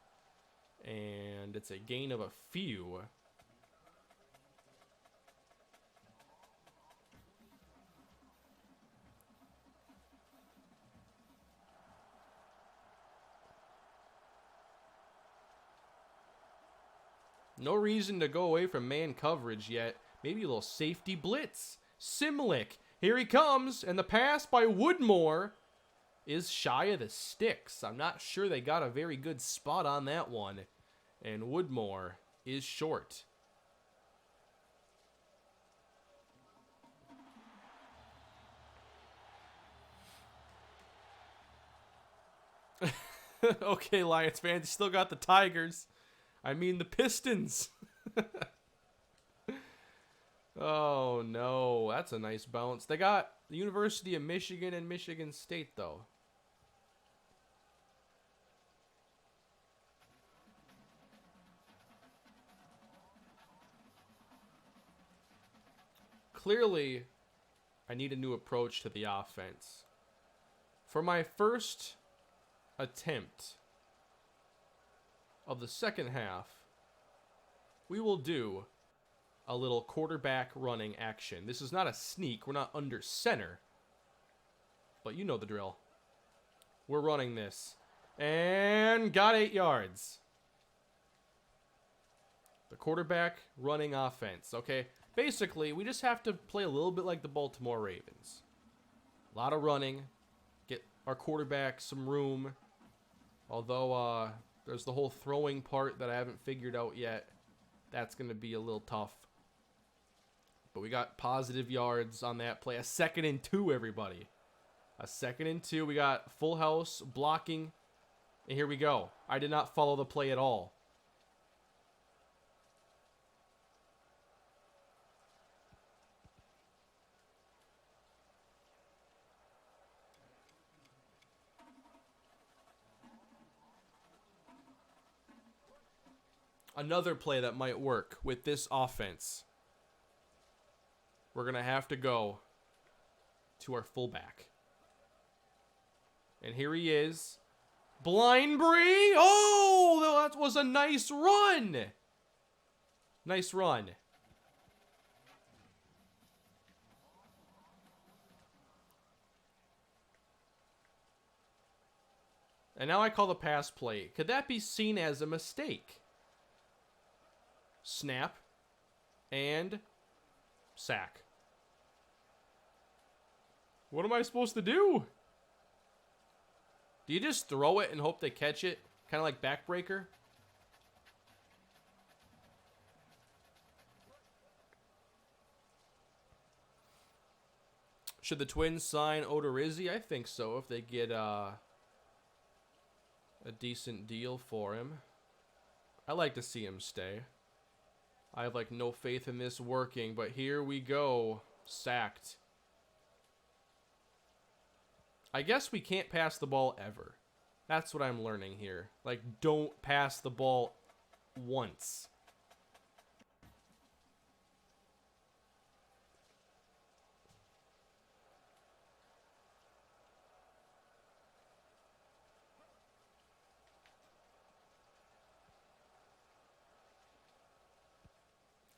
And it's a gain of a few. No reason to go away from man coverage yet. Maybe a little safety blitz. Simlick. Here he comes. And the pass by Woodmore is shy of the sticks. I'm not sure they got a very good spot on that one. And Woodmore is short. Okay, Lions fans, you still got the Tigers. I mean the Pistons. Oh, no. That's a nice bounce. They got the University of Michigan and Michigan State, though. Clearly, I need a new approach to the offense. For my first attempt of the second half, we will do a little quarterback running action. This is not a sneak. We're not under center. But you know the drill. We're running this. And got 8 yards. The quarterback running offense. Okay, basically, we just have to play a little bit like the Baltimore Ravens. A lot of running. Get our quarterback some room. Although, there's the whole throwing part that I haven't figured out yet. That's going to be a little tough. But we got positive yards on that play. A 2nd and 2, everybody. A 2nd and 2. We got full house blocking. And here we go. I did not follow the play at all. Another play that might work with this offense. We're going to have to go to our fullback. And here he is. Blindbury. Oh, that was a nice run. Nice run. And now I call the pass play. Could that be seen as a mistake? Snap. And Sack. What am I supposed to do? Do you just throw it and hope they catch it? Kind of like backbreaker? Should the Twins sign Odorizzi? I think so, if they get a decent deal for him. I like to see him stay. I have, like, no faith in this working, but here we go. Sacked. I guess we can't pass the ball ever. That's what I'm learning here. Like, don't pass the ball once.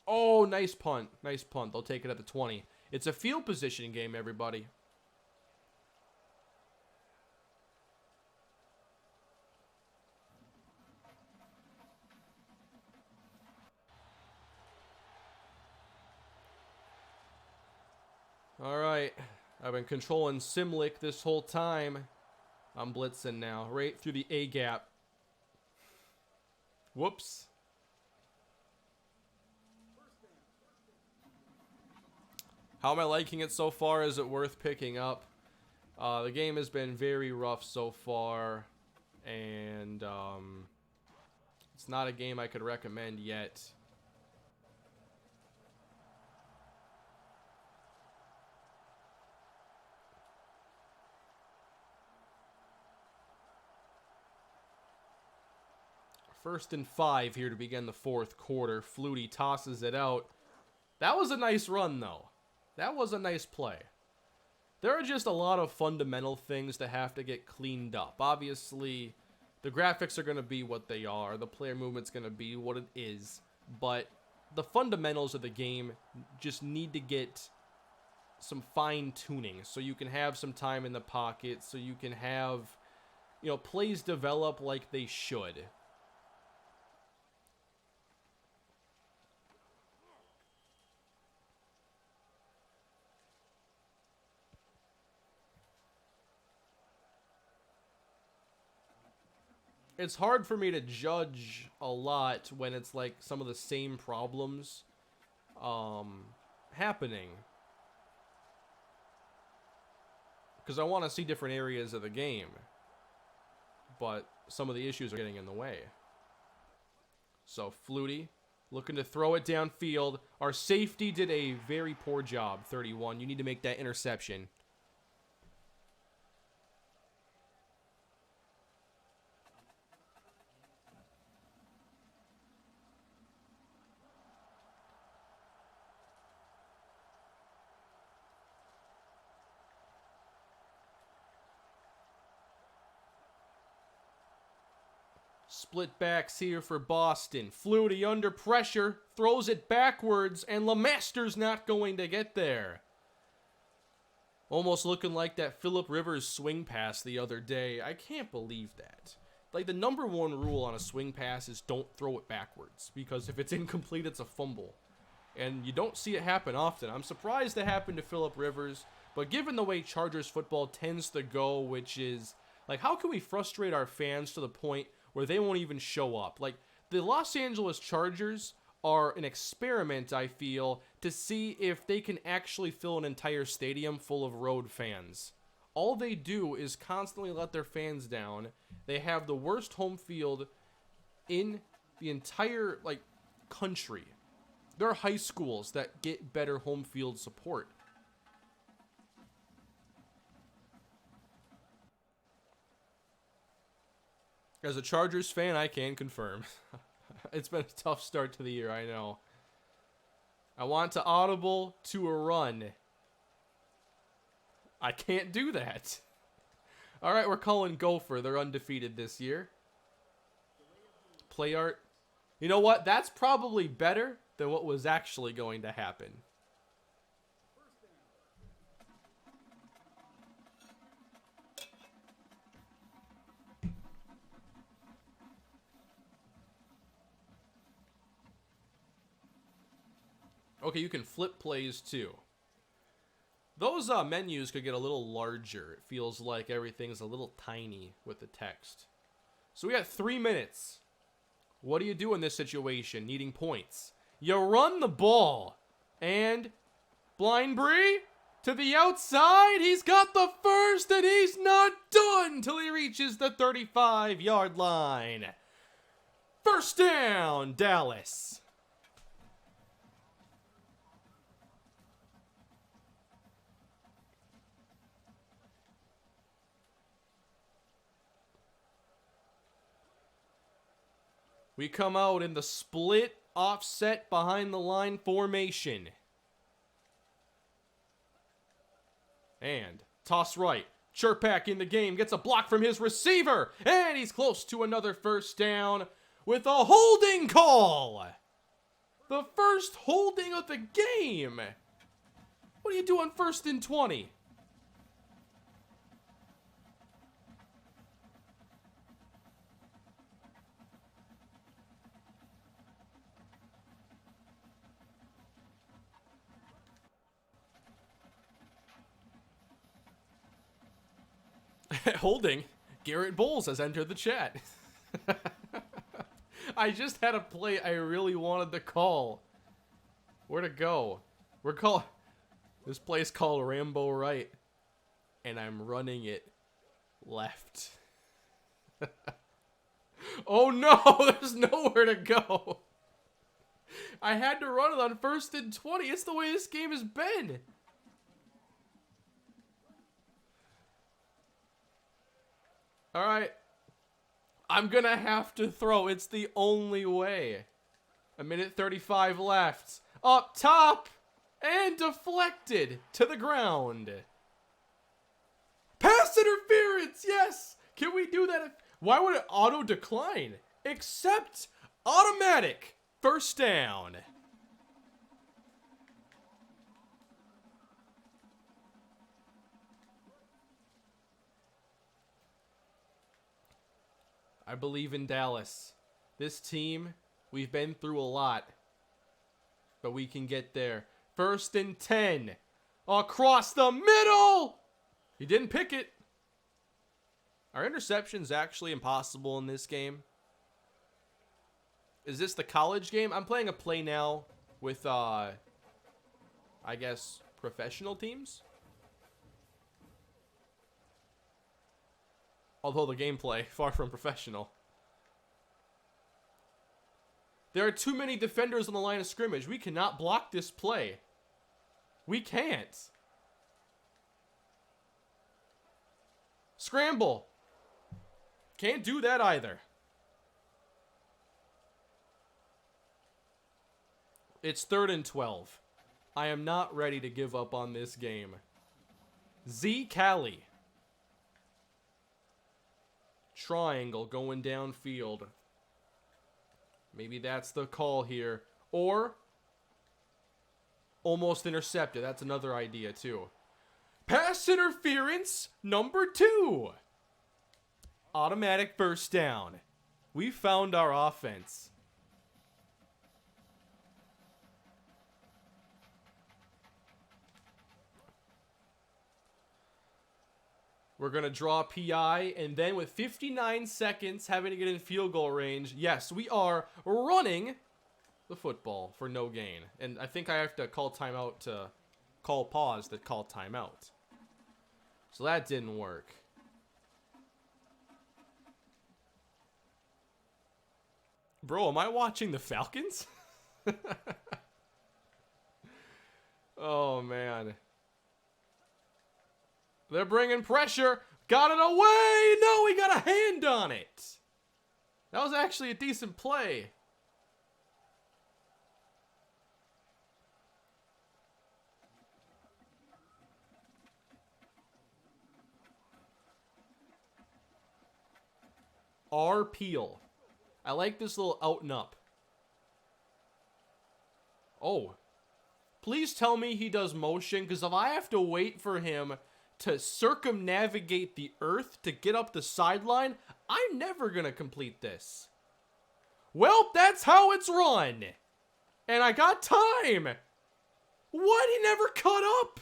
Oh, nice punt. Nice punt. They'll take it at the 20. It's a field position game, everybody. All right. I've been controlling Simlick this whole time. I'm blitzing now. Right through the A gap. Whoops. How am I liking it so far? Is it worth picking up? The game has been very rough so far. And it's not a game I could recommend yet. First and 5 here to begin the fourth quarter. Flutie tosses it out. That was a nice run, though. That was a nice play. There are just a lot of fundamental things that have to get cleaned up. Obviously, the graphics are going to be what they are. The player movement's going to be what it is. But the fundamentals of the game just need to get some fine-tuning so you can have some time in the pocket, so you can have, you know, plays develop like they should. It's hard for me to judge a lot when it's like some of the same problems happening. Because I want to see different areas of the game. But some of the issues are getting in the way. So Flutie looking to throw it downfield. Our safety did a very poor job, 31. You need to make that interception. Split backs here for Boston. Flutie under pressure, throws it backwards, and LeMaster's not going to get there. Almost looking like that Phillip Rivers swing pass the other day. I can't believe that. Like, the number one rule on a swing pass is don't throw it backwards, because if it's incomplete, it's a fumble. And you don't see it happen often. I'm surprised it happened to Phillip Rivers, but given the way Chargers football tends to go, which is, like, how can we frustrate our fans to the point where they won't even show up? Like, the Los Angeles Chargers are an experiment, I feel, to see if they can actually fill an entire stadium full of road fans. All they do is constantly let their fans down. They have the worst home field in the entire, like, country. There are high schools that get better home field support. As a Chargers fan, I can confirm. It's been a tough start to the year, I know. I want to audible to a run. I can't do that. All right, we're calling Gopher. They're undefeated this year. Play art. You know what? That's probably better than what was actually going to happen. Okay, you can flip plays too. Those menus could get a little larger. It feels like everything's a little tiny with the text. So we got 3 minutes. What do you do in this situation, needing points? You run the ball. And Blind Bree to the outside. He's got the first, and he's not done till he reaches the 35-yard line. First down, Dallas. We come out in the split offset behind the line formation. And toss right. Cherpak in the game gets a block from his receiver. And he's close to another first down with a holding call. The first holding of the game. What do you do on 1st and 20? Holding. Garrett Bowles has entered the chat. I just had a play I really wanted to call. Where to go? This play's called Rambo Right. And I'm running it left. Oh no, there's nowhere to go. I had to run it on 1st and 20. It's the way this game has been. All right. I'm going to have to throw. It's the only way. 1:35 left. Up top. And deflected to the ground. Pass interference. Yes. Can we do that? Why would it auto decline? Except automatic. First down. I believe in Dallas. This team, we've been through a lot. But we can get there. 1st and 10. Across the middle! He didn't pick it. Are interceptions actually impossible in this game? Is this the college game? I'm playing a play now with, I guess, professional teams? Although the gameplay, far from professional. There are too many defenders on the line of scrimmage. We cannot block this play. We can't. Scramble. Can't do that either. It's 3rd and 12. I am not ready to give up on this game. Z Cali. Triangle going downfield. Maybe that's the call here. Or almost intercepted. That's another idea too. Pass interference number 2. Automatic first down. We found our offense. We're going to draw PI, and then with 59 seconds, having to get in field goal range, yes, we are running the football for no gain. And I think I have to call timeout to call pause to call timeout. So that didn't work. Bro, am I watching the Falcons? Oh, man. They're bringing pressure. Got it away. No, we got a hand on it. That was actually a decent play. R. Peel. I like this little out and up. Oh. Please tell me he does motion, because if I have to wait for him to circumnavigate the earth to get up the sideline, I'm never going to complete this. Well, that's how it's run. And I got time. What? He never caught up?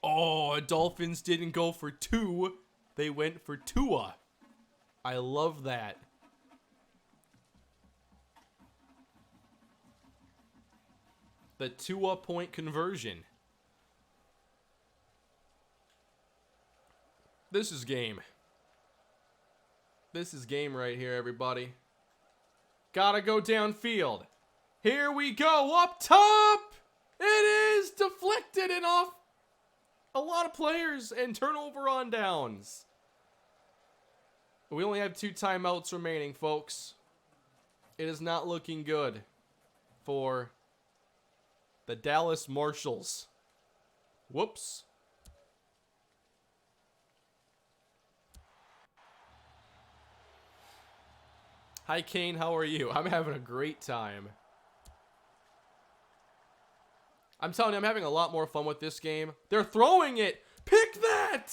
Oh, Dolphins didn't go for 2. They went for Tua. I love that. The Tua point conversion. This is game. This is game right here, everybody. Gotta go downfield. Here we go, up top! It is deflected and off a lot of players and turnover on downs. We only have 2 timeouts remaining, folks. It is not looking good for the Dallas Marshals. Whoops. Hi, Kane. How are you? I'm having a great time. I'm telling you, I'm having a lot more fun with this game. They're throwing it. Pick that!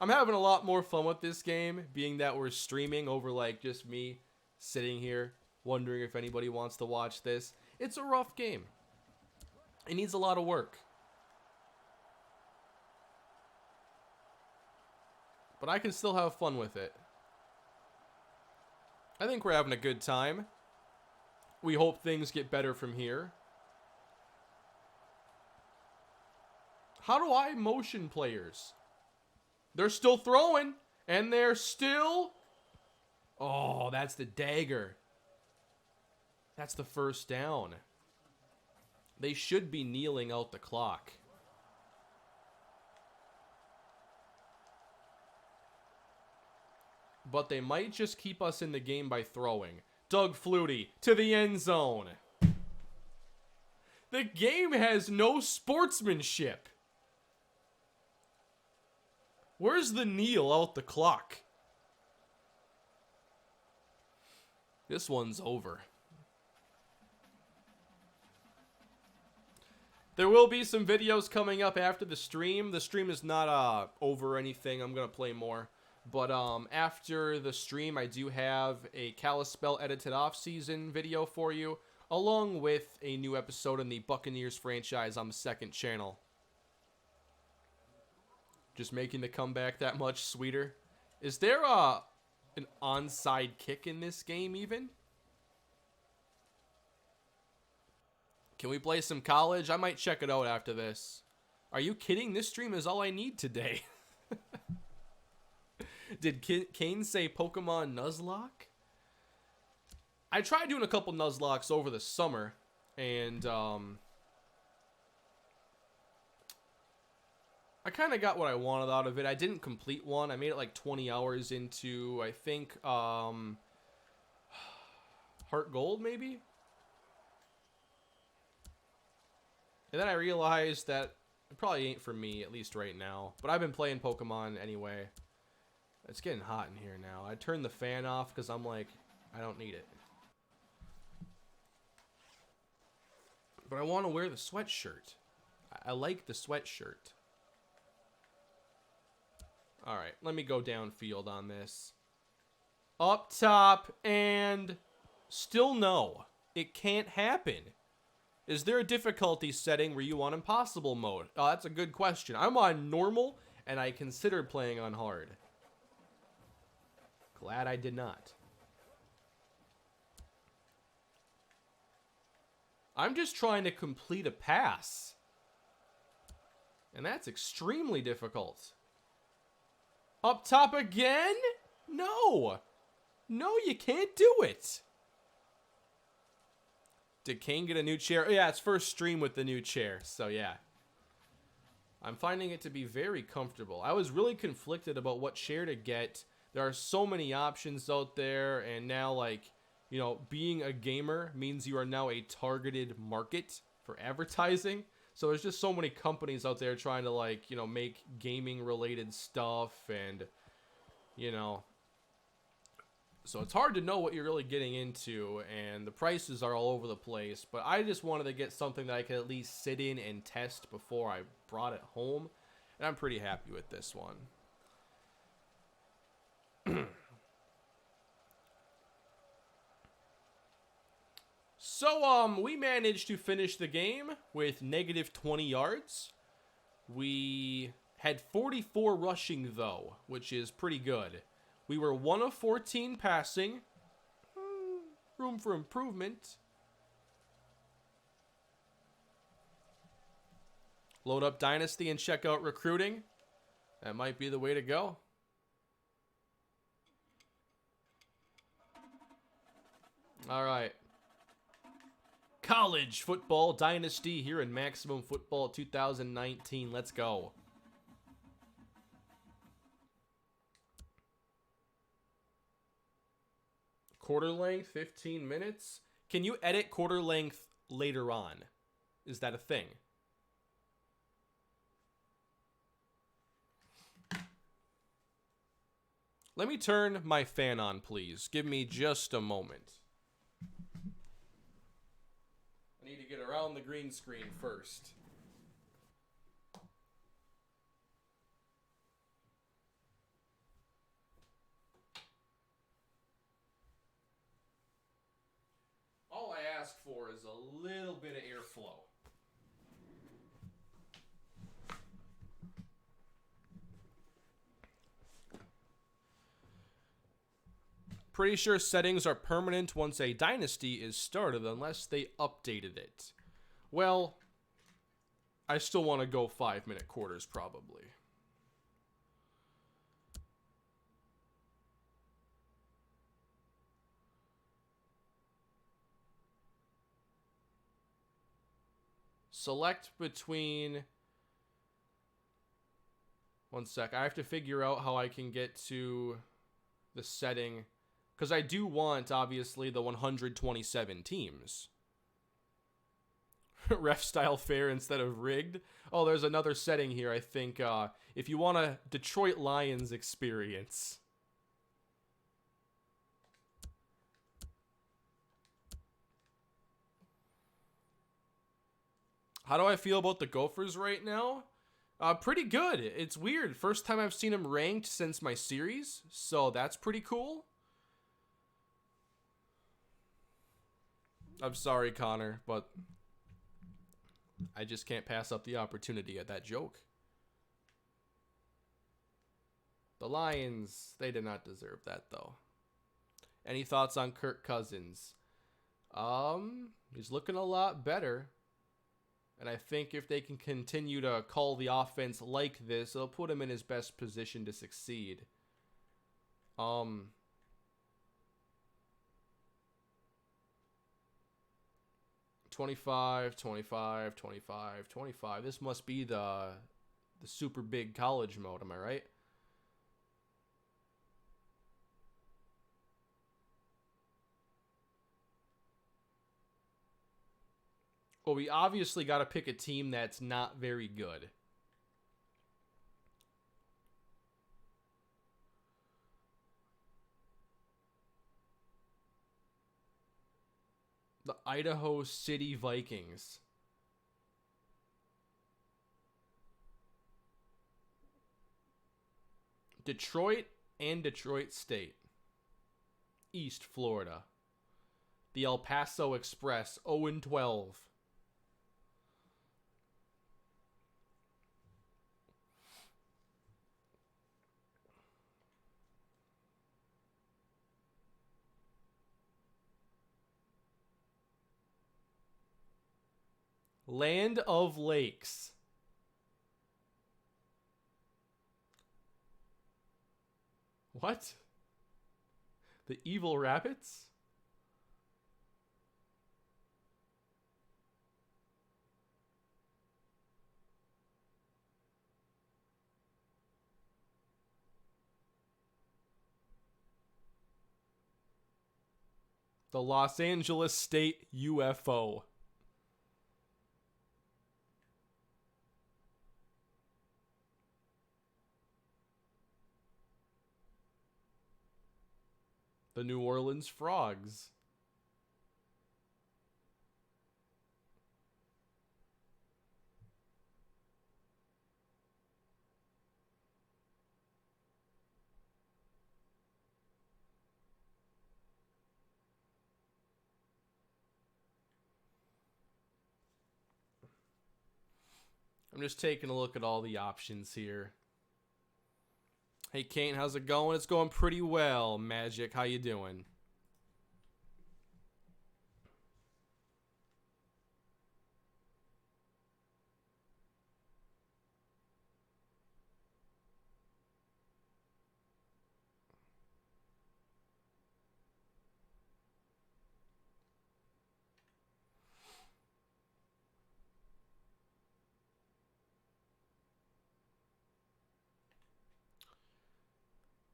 I'm having a lot more fun with this game, being that we're streaming over, like, just me sitting here wondering if anybody wants to watch this. It's a rough game. It needs a lot of work. But I can still have fun with it. I think we're having a good time. We hope things get better from here. How do I motion players? They're still throwing, and they're still... Oh, that's the dagger. That's the first down. They should be kneeling out the clock. But they might just keep us in the game by throwing. Doug Flutie to the end zone. The game has no sportsmanship. Where's the kneel out the clock? This one's over. There will be some videos coming up after the stream. The stream is not over or anything. I'm going to play more. But after the stream, I do have a Kalispell edited off-season video for you, along with a new episode in the Buccaneers franchise on the second channel. Just making the comeback that much sweeter. Is there an onside kick in this game even? Can we play some college? I might check it out after this. Are you kidding? This stream is all I need today. Did Kane say Pokemon Nuzlocke? I tried doing a couple Nuzlocks over the summer, and I kind of got what I wanted out of it. I didn't complete one. I made it like 20 hours into, I think, Heart Gold, maybe? And then I realized that it probably ain't for me, at least right now. But I've been playing Pokemon anyway. It's getting hot in here now. I turned the fan off because I'm like, I don't need it. But I want to wear the sweatshirt. I like the sweatshirt. Alright, let me go downfield on this. Up top, and still no. It can't happen. Is there a difficulty setting where you on impossible mode? Oh, that's a good question. I'm on normal, and I considered playing on hard. Glad I did not. I'm just trying to complete a pass. And that's extremely difficult. Up top again? No. No, you can't do it. Did Kane get a new chair? Yeah, it's first stream with the new chair. So, yeah. I'm finding it to be very comfortable. I was really conflicted about what chair to get. There are so many options out there. And now, like, you know, being a gamer means you are now a targeted market for advertising. So there's just so many companies out there trying to, like, you know, make gaming related stuff and, you know, so it's hard to know what you're really getting into, and the prices are all over the place. But I just wanted to get something that I could at least sit in and test before I brought it home, and I'm pretty happy with this one. So, we managed to finish the game with negative 20 yards. We had 44 rushing, though, which is pretty good. We were 1 of 14 passing. Room for improvement. Load up Dynasty and check out recruiting. That might be the way to go. All right. College Football Dynasty here in Maximum Football 2019. Let's go. Quarter length, 15 minutes. Can you edit quarter length later on? Is that a thing? Let me turn my fan on, please. Give me just a moment. I need to get around the green screen first. All I ask for is a little bit of airflow. Pretty sure settings are permanent once a dynasty is started unless they updated it. Well, I still want to go 5-minute quarters probably. Select between... One sec. I have to figure out how I can get to the setting. Because I do want, obviously, the 127 teams. Ref style fair instead of rigged. Oh, there's another setting here, I think. If you want a Detroit Lions experience. How do I feel about the Gophers right now? Pretty good. It's weird. First time I've seen them ranked since my series. So that's pretty cool. I'm sorry, Connor, but I just can't pass up the opportunity at that joke. The Lions, they did not deserve that, though. Any thoughts on Kirk Cousins? He's looking a lot better. And I think if they can continue to call the offense like this, it'll put him in his best position to succeed. 25, 25, 25, 25. This must be the super big college mode, am I right? Well, we obviously got to pick a team that's not very good. The Idaho City Vikings. Detroit and Detroit State. East Florida. The El Paso Express, 0-12. Land of Lakes. What? The Evil Rabbits? The Los Angeles State UFO. The New Orleans Frogs. I'm just taking a look at all the options here. Hey, Kane, how's it going? It's going pretty well. Magic, how you doing?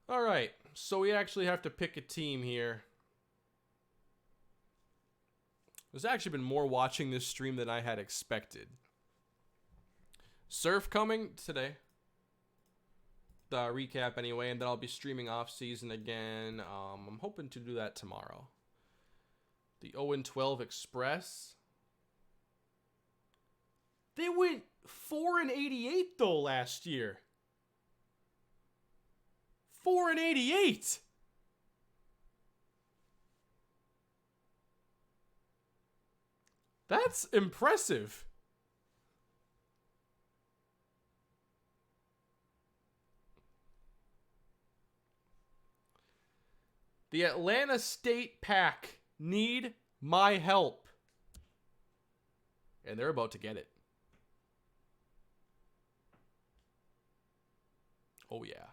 All right, so we actually have to pick a team here. There's actually been more watching this stream than I had expected. Surf coming today. The recap anyway, and then I'll be streaming off season again. I'm hoping to do that tomorrow. The 0-12 Express. They went 4-88 though last year. 4-88. That's impressive. The Atlanta State Pack need my help. And they're about to get it. Oh, yeah.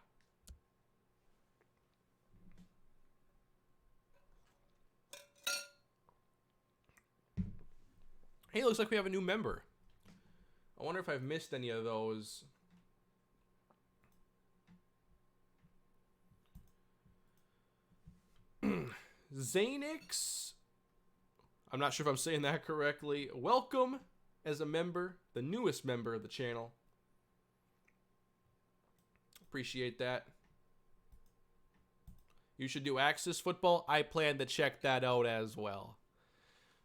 Hey, looks like we have a new member. I wonder if I've missed any of those. Zanix. I'm not sure if I'm saying that correctly. Welcome as a member, the newest member of the channel. Appreciate that. You should do Axis football. I plan to check that out as well.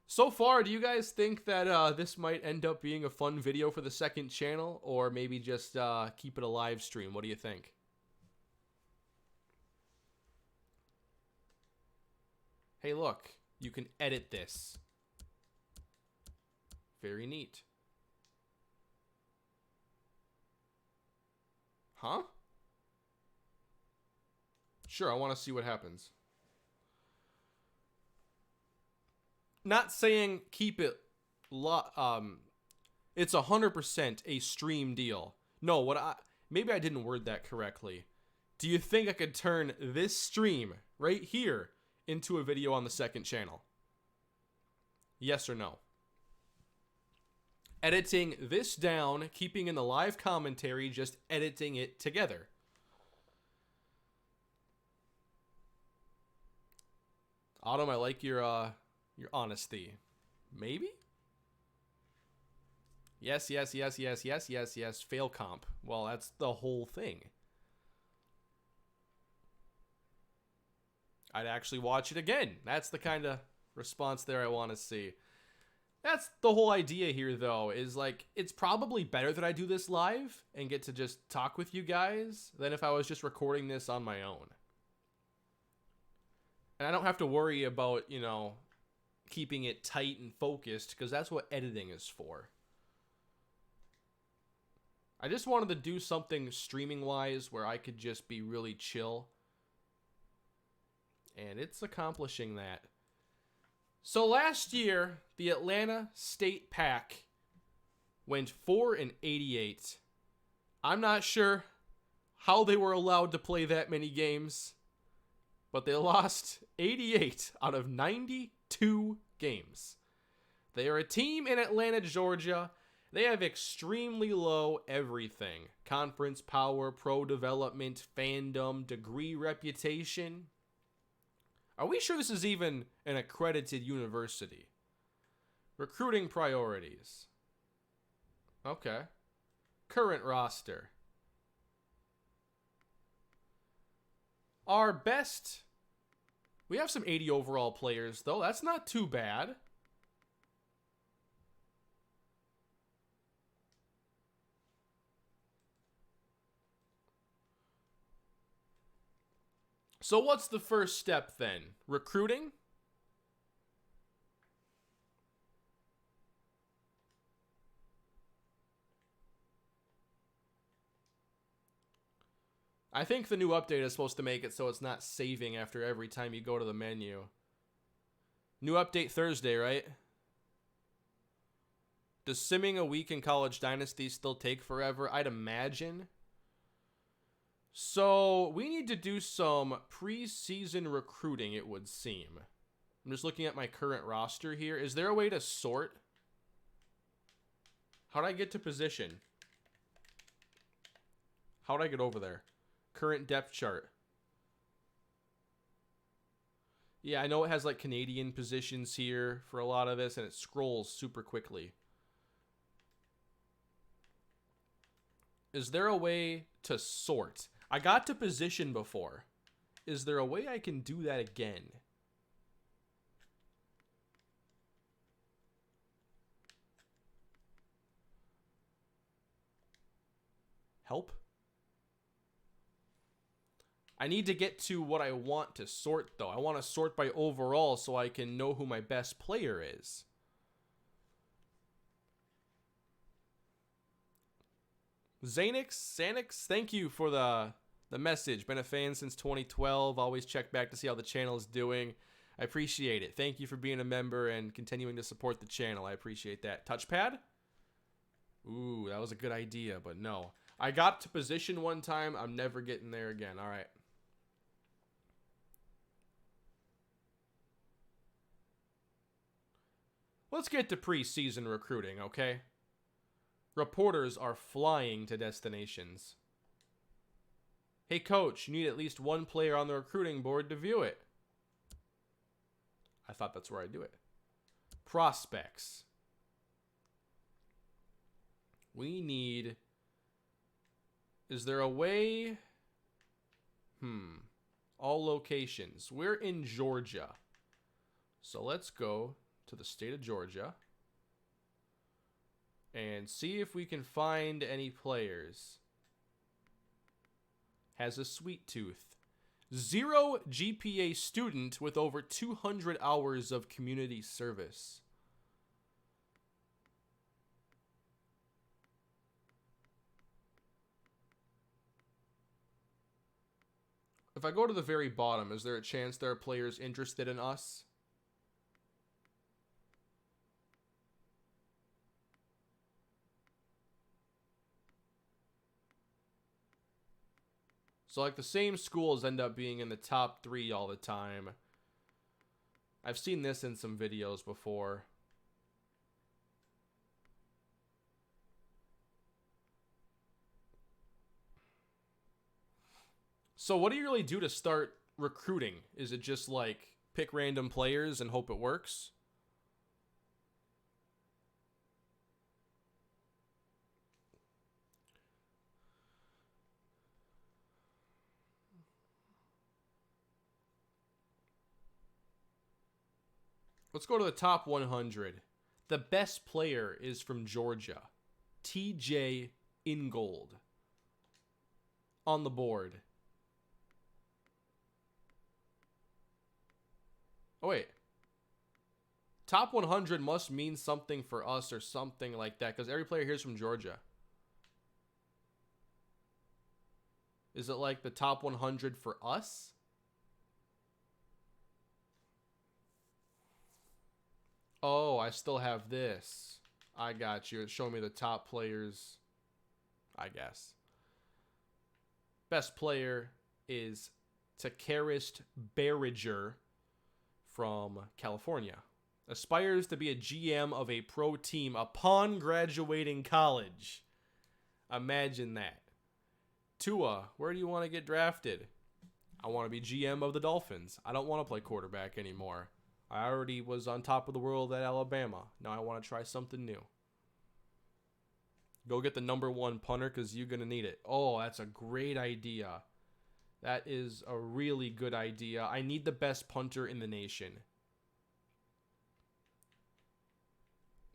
So far, do you guys think that this might end up being a fun video for the second channel, or maybe just keep it a live stream? What do you think? Hey, look, you can edit this. Very neat. Huh? Sure, I want to see what happens. Not saying keep it, it's 100% a stream deal. No, maybe I didn't word that correctly. Do you think I could turn this stream right here into a video on the second channel? Yes or no? Editing this down, keeping in the live commentary, just editing it together. Autumn, I like your honesty. Maybe? Yes. Fail comp. Well, that's the whole thing. I'd actually watch it again. That's the kind of response there I want to see. That's the whole idea here, though, is like, it's probably better that I do this live and get to just talk with you guys than if I was just recording this on my own. And I don't have to worry about, you know, keeping it tight and focused, because that's what editing is for. I just wanted to do something streaming-wise where I could just be really chill. And it's accomplishing that. So last year, the Atlanta State Pack went 4-88. I'm not sure how they were allowed to play that many games, but they lost 88 out of 92 games. They are a team in Atlanta, Georgia. They have extremely low everything. Conference power, pro development, fandom, degree reputation. Are we sure this is even an accredited university? Recruiting priorities. Okay. Current roster. Our best... We have some 80 overall players, though. That's not too bad. So what's the first step then? Recruiting? I think the new update is supposed to make it so it's not saving after every time you go to the menu. New update Thursday, right? Does simming a week in College Dynasty still take forever? I'd imagine. So, we need to do some preseason recruiting, it would seem. I'm just looking at my current roster here. Is there a way to sort? How'd I get to position? How'd I get over there? Current depth chart. Yeah, I know it has like Canadian positions here for a lot of this, and it scrolls super quickly. Is there a way to sort? I got to position before. Is there a way I can do that again? Help? I need to get to what I want to sort, though. I want to sort by overall so I can know who my best player is. Xanix, thank you for the message. Been a fan since 2012. Always check back to see how the channel is doing. I appreciate it. Thank you for being a member and continuing to support the channel. I appreciate that. Touchpad? Ooh, that was a good idea, but no. I got to position one time. I'm never getting there again. All right. Let's get to preseason recruiting, okay? Reporters are flying to destinations. Hey, coach, you need at least one player on the recruiting board to view it. I thought that's where I do it. Prospects. We need... Is there a way... All locations. We're in Georgia. So let's go to the state of Georgia and see if we can find any players. Has a sweet tooth. 0 GPA student with over 200 hours of community service. If I go to the very bottom, is there a chance there are players interested in us? So, like, the same schools end up being in the top 3 all the time. I've seen this in some videos before. So, what do you really do to start recruiting? Is it just, like, pick random players and hope it works? Let's go to the top 100. The best player is from Georgia. TJ Ingold. On the board. Oh, wait. Top 100 must mean something for us or something like that, because every player here is from Georgia. Is it like the top 100 for us? Oh, I still have this. I got you. It's showing me the top players, I guess. Best player is Takarist Barriger from California. Aspires to be a GM of a pro team upon graduating college. Imagine that. Tua, where do you want to get drafted? I want to be GM of the Dolphins. I don't want to play quarterback anymore. I already was on top of the world at Alabama. Now I want to try something new. Go get the #1 punter because you're going to need it. Oh, that's a great idea. That is a really good idea. I need the best punter in the nation.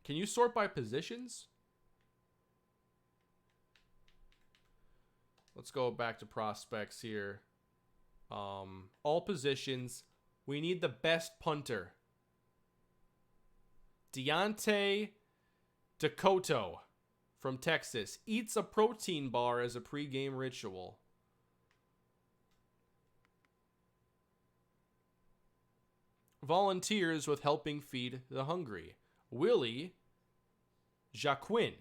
Can you sort by positions? Let's go back to prospects here. All positions. We need the best punter. Deontay Dakota from Texas eats a protein bar as a pregame ritual. volunteers with helping feed the hungry. Willie Jacquin.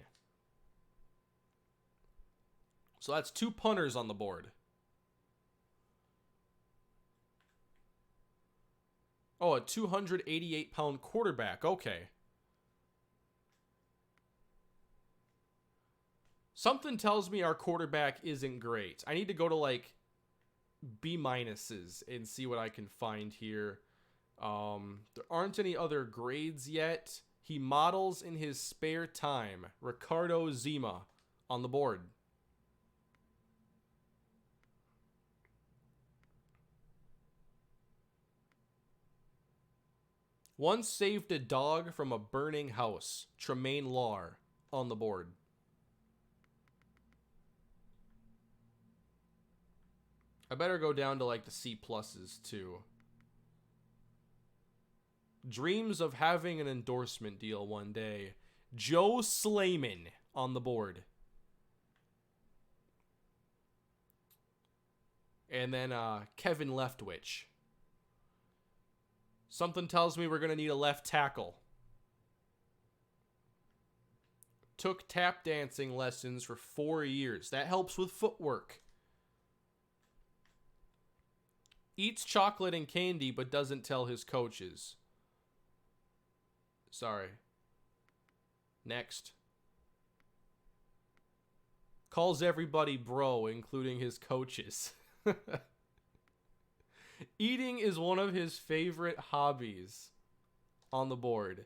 So that's 2 punters on the board. Oh, a 288-pound quarterback. Okay. Something tells me our quarterback isn't great. I need to go to like B minuses and see what I can find here. There aren't any other grades yet. He models in his spare time. Ricardo Zima on the board. Once saved a dog from a burning house. Tremaine Lahr on the board. I better go down to like the C pluses too. Dreams of having an endorsement deal one day. Joe Slayman on the board. And then Kevin Leftwich. Something tells me we're going to need a left tackle. Took tap dancing lessons for 4 years. That helps with footwork. Eats chocolate and candy but doesn't tell his coaches. Sorry. Next. Calls everybody bro, including his coaches. Eating is one of his favorite hobbies on the board.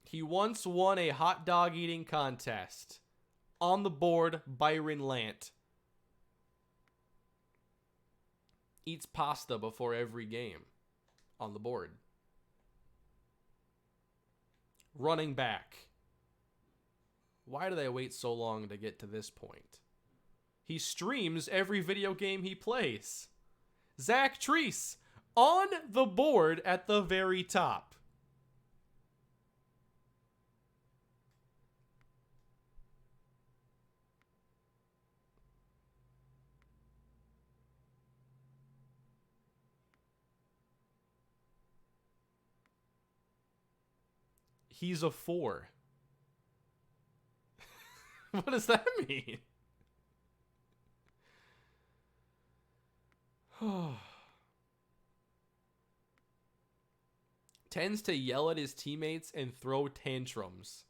He once won a hot dog eating contest. On the board, Byron Lant. Eats pasta before every game. On the board. Running back. Why do they wait so long to get to this point? He streams every video game he plays. Zach Treese on the board at the very top. He's a 4. What does that mean? Tends to yell at his teammates and throw tantrums.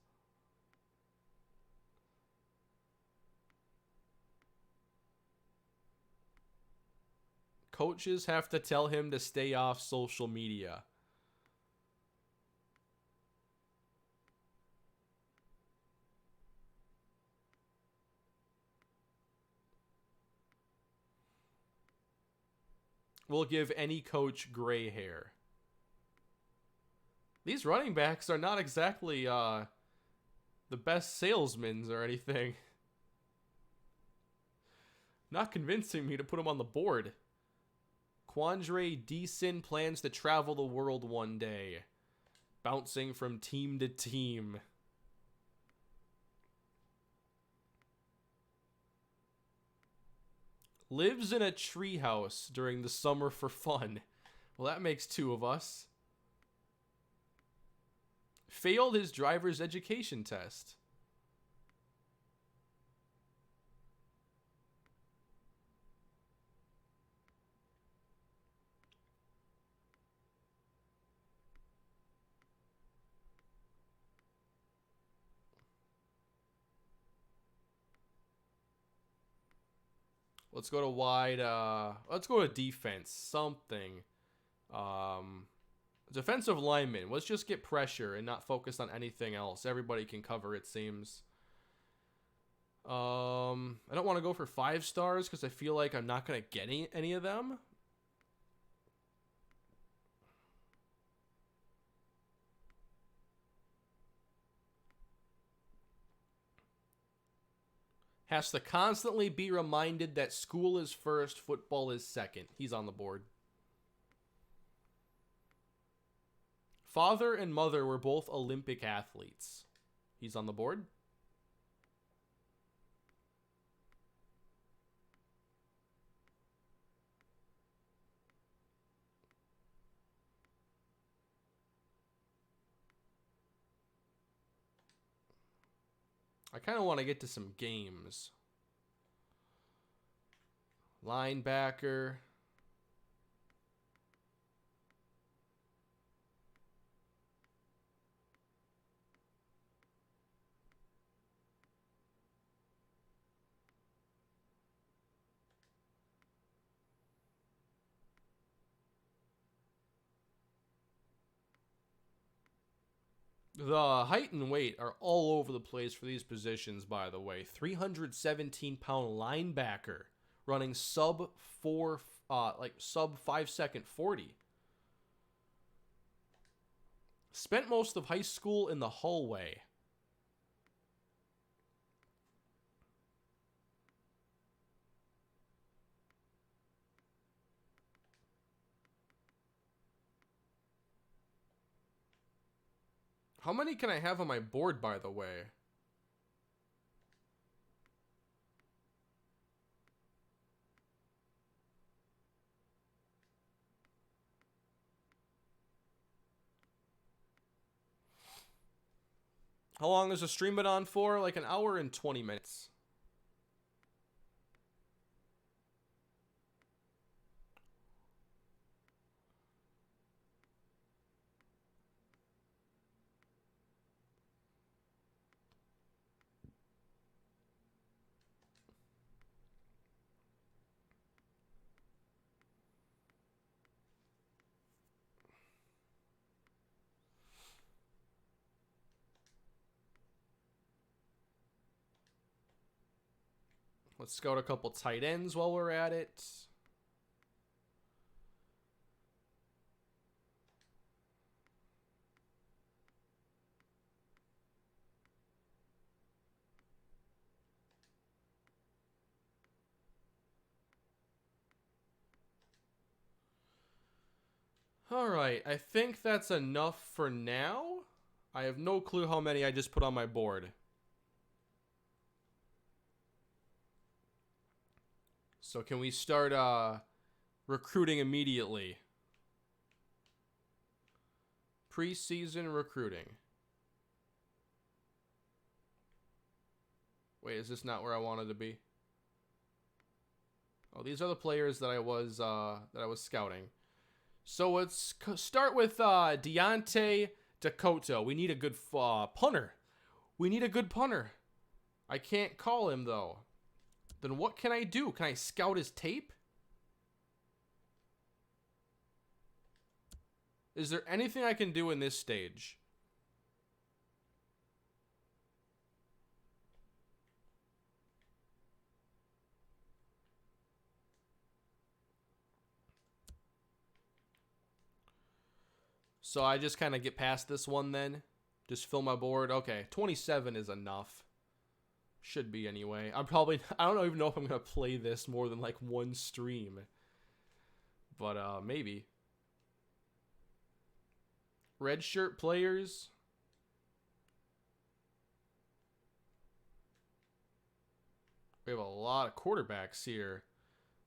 Coaches have to tell him to stay off social media. Will give any coach gray hair. These running backs are not exactly the best salesmen or anything. Not convincing me to put him on the board. Quandre Deason plans to travel the world one day. Bouncing from team to team. Lives in a treehouse during the summer for fun. Well, that makes 2 of us. Failed his driver's education test. Let's go to wide. Let's go to defense. Something. Defensive lineman. Let's just get pressure and not focus on anything else. Everybody can cover, it seems. I don't want to go for 5 stars because I feel like I'm not going to get any of them. Has to constantly be reminded that school is first, football is second. He's on the board. Father and mother were both Olympic athletes. He's on the board. I kind of want to get to some games. Linebacker. The height and weight are all over the place for these positions, by the way. 317-pound linebacker running sub 5-second 40. Spent most of high school in the hallway. How many can I have on my board, by the way? How long is the stream been on for? Like an hour and 20 minutes. Let's scout a couple tight ends while we're at it. Alright, I think that's enough for now. I have no clue how many I just put on my board. So can we start recruiting immediately? Preseason recruiting. Wait, is this not where I wanted to be? Oh, these are the players that I was scouting. So let's start with Deontay Dakota. We need a good punter. We need a good punter. I can't call him, though. Then what can I do? Can I scout his tape? Is there anything I can do in this stage? So I just kind of get past this one then? Just fill my board? Okay, 27 is enough. Should be anyway. I don't even know if I'm going to play this more than like one stream. But maybe. Red shirt players. We have a lot of quarterbacks here.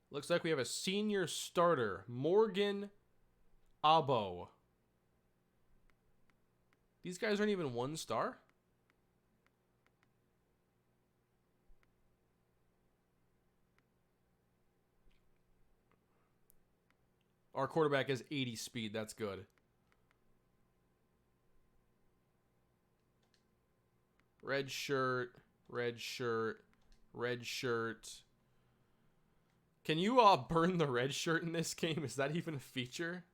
Looks like we have a senior starter, Morgan Abo. These guys aren't even 1-star? Our quarterback has 80 speed. That's good. Red shirt, red shirt, red shirt. Can you burn the red shirt in this game? Is that even a feature?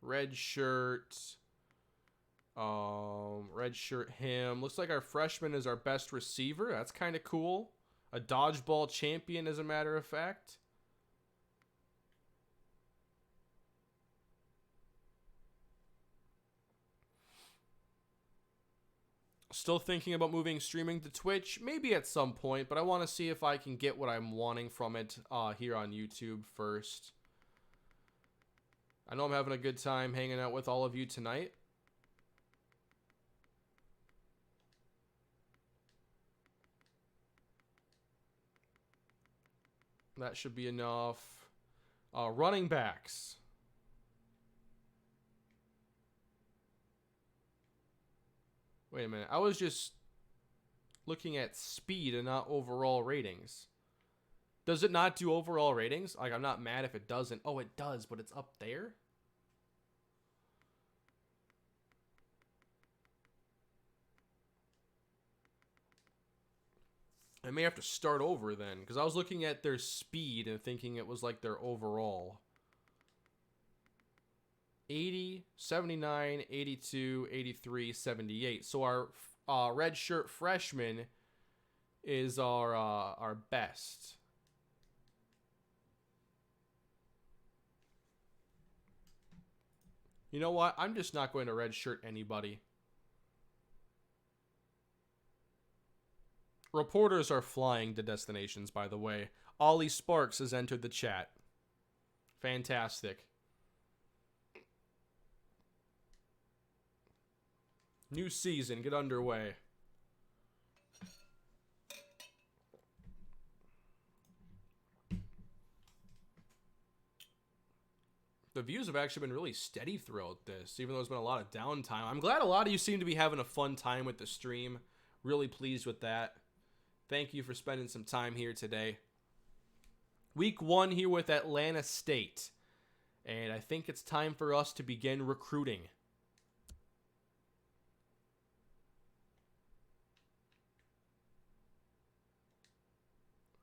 Red shirt. Red shirt him. Looks like our freshman is our best receiver. That's kind of cool. A dodgeball champion, as a matter of fact. Still thinking about moving streaming to Twitch. Maybe at some point, but I want to see if I can get what I'm wanting from it here on YouTube first. I know I'm having a good time hanging out with all of you tonight. That should be enough. Running backs. Wait a minute. I was just looking at speed and not overall ratings. Does it not do overall ratings? Like, I'm not mad if it doesn't. Oh, it does, but it's up there? I may have to start over then, because I was looking at their speed and thinking it was like their overall. 80, 79, 82, 83, 78. So our red shirt freshman is our best. You know what? I'm just not going to red shirt anybody. Reporters are flying to destinations, by the way. Ollie Sparks has entered the chat. Fantastic. New season, get underway. The views have actually been really steady throughout this, even though there's been a lot of downtime. I'm glad a lot of you seem to be having a fun time with the stream. Really pleased with that. Thank you for spending some time here today. Week 1 here with Atlanta State. And I think it's time for us to begin recruiting.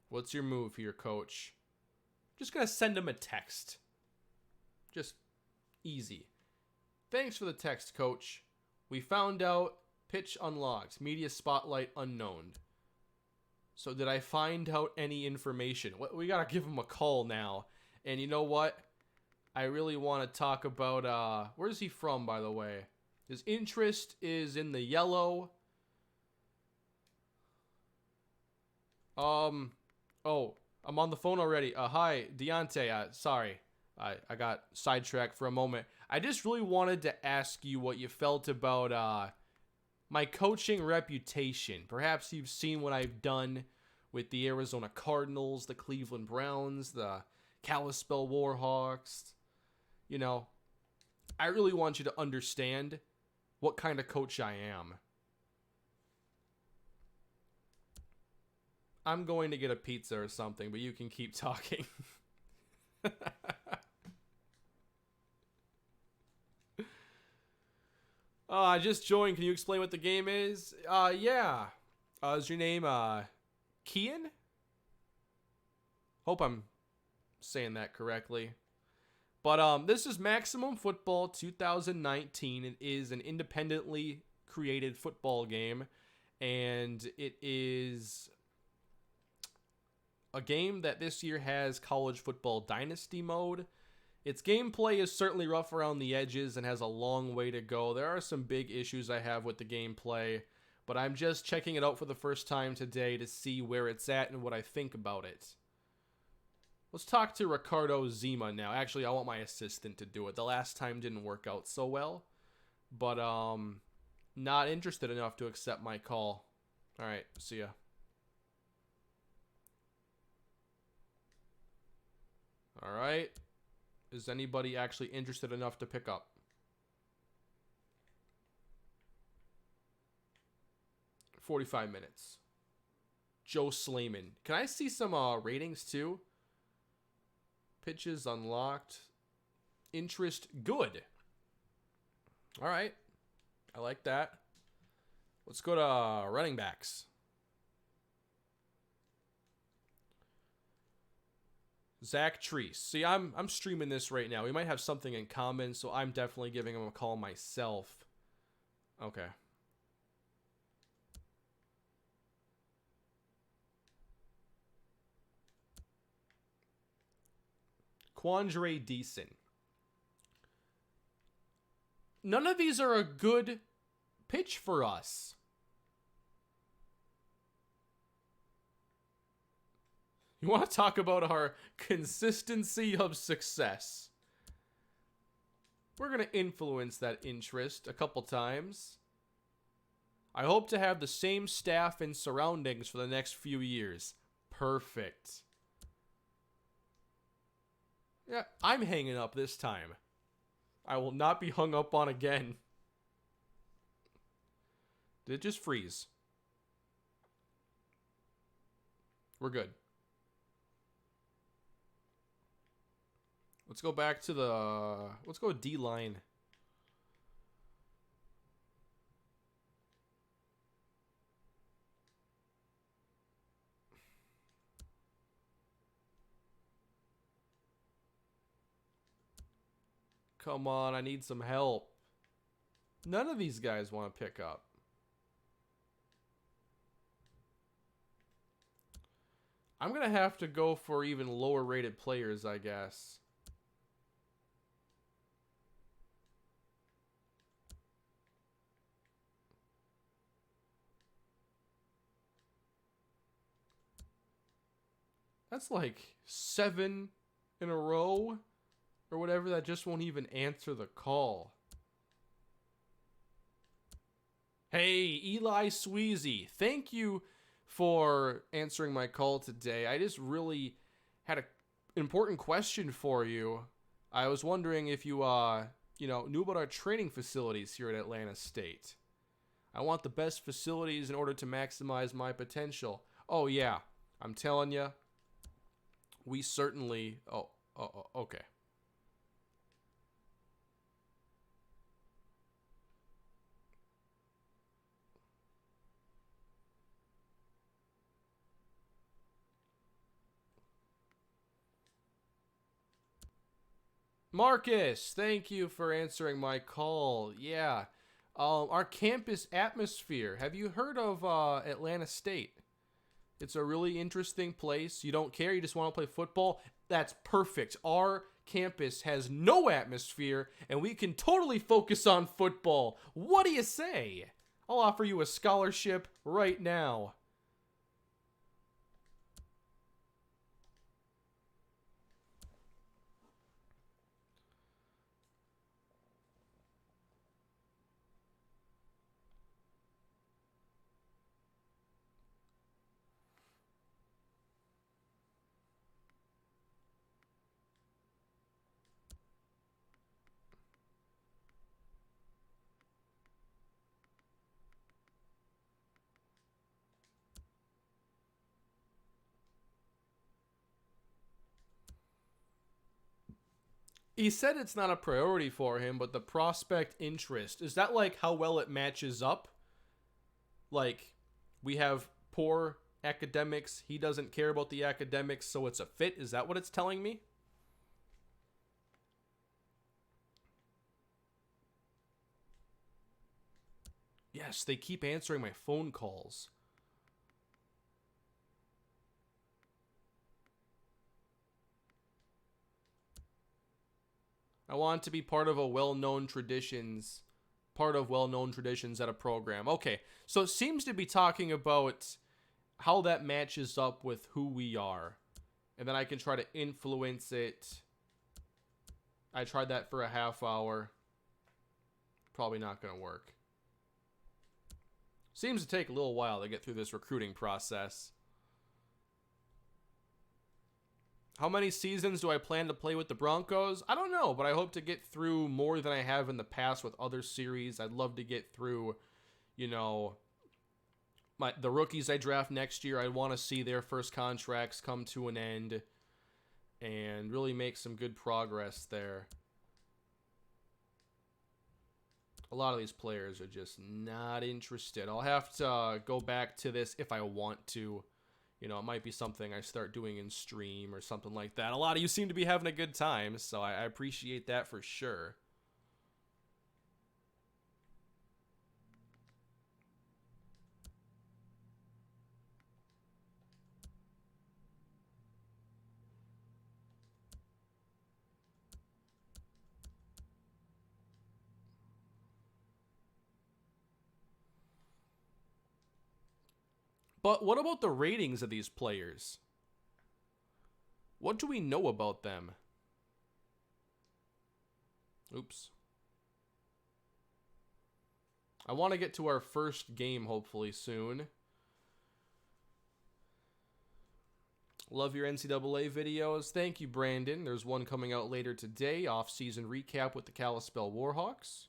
What's your move here, coach? Just gonna send him a text. Just easy. Thanks for the text, coach. We found out pitch unlocked. Media spotlight unknown. So did I find out any information? We gotta give him a call now. And you know what? I really want to talk about, where's he from, by the way? His interest is in the yellow. Oh, I'm on the phone already. Hi, Deontay. Sorry. I got sidetracked for a moment. I just really wanted to ask you what you felt about my coaching reputation. Perhaps you've seen what I've done with the Arizona Cardinals, the Cleveland Browns, the Kalispell Warhawks. You know, I really want you to understand what kind of coach I am. I'm going to get a pizza or something, but you can keep talking. I just joined. Can you explain what the game is? Yeah. Is your name, Kian? Hope I'm saying that correctly. But, this is Maximum Football 2019. It is an independently created football game. And it is a game that this year has College Football Dynasty mode. Its gameplay is certainly rough around the edges and has a long way to go. There are some big issues I have with the gameplay, but I'm just checking it out for the first time today to see where it's at and what I think about it. Let's talk to Ricardo Zima now. Actually, I want my assistant to do it. The last time didn't work out so well, but not interested enough to accept my call. All right, see ya. All right. Is anybody actually interested enough to pick up? $45 minutes. Joe Slayman. Can I see some ratings too? Pitches unlocked. Interest good. All right. I like that. Let's go to running backs. Zach Treese. See, I'm streaming this right now. We might have something in common, so I'm definitely giving him a call myself. Okay. Quandre Deason. None of these are a good pitch for us. You want to talk about our consistency of success? We're going to influence that interest a couple times. I hope to have the same staff and surroundings for the next few years. Perfect. Yeah, I'm hanging up this time. I will not be hung up on again. Did it just freeze? We're good. Let's go back to the... Let's go D-line. Come on, I need some help. None of these guys want to pick up. I'm going to have to go for even lower rated players, I guess. That's like 7 in a row or whatever that just won't even answer the call. Hey, Eli Sweezy, thank you for answering my call today. I just really had an important question for you. I was wondering if you, knew about our training facilities here at Atlanta State. I want the best facilities in order to maximize my potential. Oh, yeah, I'm telling you, we certainly... okay. Marcus, thank you for answering my call. Yeah. Our campus atmosphere. Have you heard of Atlanta State? It's a really interesting place. You don't care, you just want to play football. That's perfect. Our campus has no atmosphere, and we can totally focus on football. What do you say? I'll offer you a scholarship right now. He said it's not a priority for him, but the prospect interest, is that like how well it matches up? Like, we have poor academics, he doesn't care about the academics, so it's a fit? Is that what it's telling me? Yes, they keep answering my phone calls. I want to be part of well-known traditions at a program. Okay, so it seems to be talking about how that matches up with who we are. And then I can try to influence it. I tried that for a half hour. Probably not going to work. Seems to take a little while to get through this recruiting process. How many seasons do I plan to play with the Broncos? I don't know, but I hope to get through more than I have in the past with other series. I'd love to get through, the rookies I draft next year. I want to see their first contracts come to an end and really make some good progress there. A lot of these players are just not interested. I'll have to go back to this if I want to. It might be something I start doing in stream or something like that. A lot of you seem to be having a good time, so I appreciate that for sure. But what about the ratings of these players? What do we know about them? Oops. I want to get to our first game hopefully soon. Love your NCAA videos. Thank you, Brandon. There's one coming out later today. Off-season recap with the Kalispell Warhawks.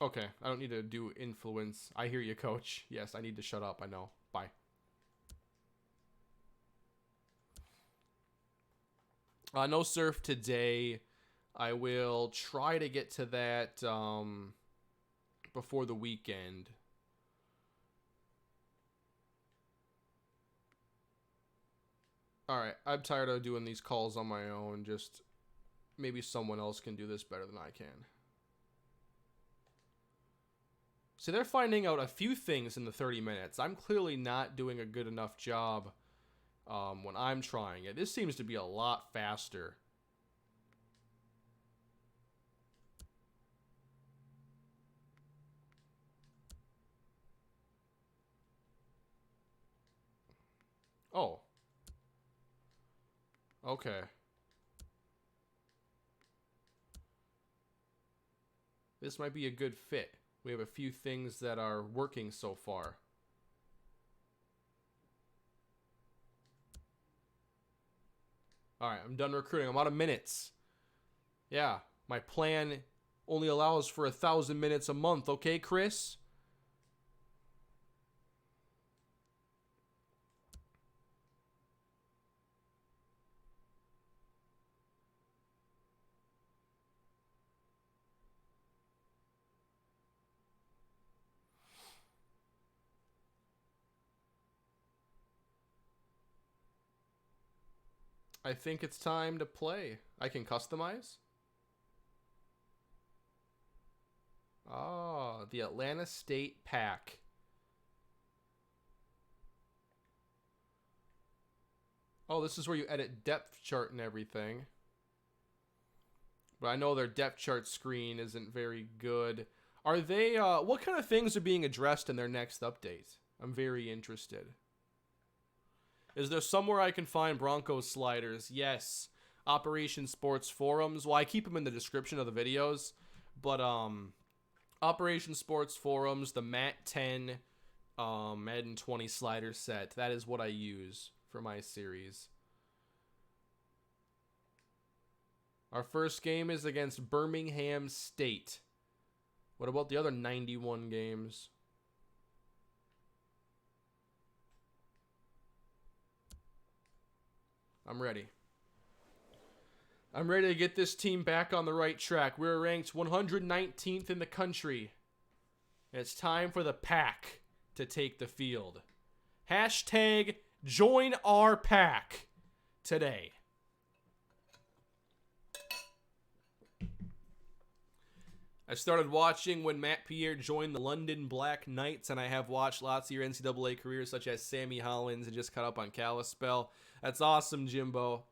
Okay, I don't need to do influence. I hear you, coach. Yes, I need to shut up. I know. Bye. No surf today. I will try to get to that before the weekend. Alright, I'm tired of doing these calls on my own. Just maybe someone else can do this better than I can. See, they're finding out a few things in the 30 minutes. I'm clearly not doing a good enough job when I'm trying it. This seems to be a lot faster. Oh. Okay. This might be a good fit. We have a few things that are working so far. Alright, I'm done recruiting. I'm out of minutes. Yeah, my plan only allows for 1,000 minutes a month, okay, Chris? I think it's time to play. I can customize? Ah, the Atlanta State Pack. Oh, this is where you edit depth chart and everything. But I know their depth chart screen isn't very good. Are they, what kind of things are being addressed in their next update? I'm very interested. Is there somewhere I can find Broncos sliders? Yes. Operation Sports Forums. Well, I keep them in the description of the videos. But, Operation Sports Forums, the MAT 10, Madden 20 slider set. That is what I use for my series. Our first game is against Birmingham State. What about the other 91 games? I'm ready. I'm ready to get this team back on the right track. We're ranked 119th in the country. And it's time for the pack to take the field. Hashtag join our pack today. I started watching when Matt Pierre joined the London Black Knights, and I have watched lots of your NCAA careers, such as Sammy Hollins, and just caught up on Kalispell. That's awesome, Jimbo.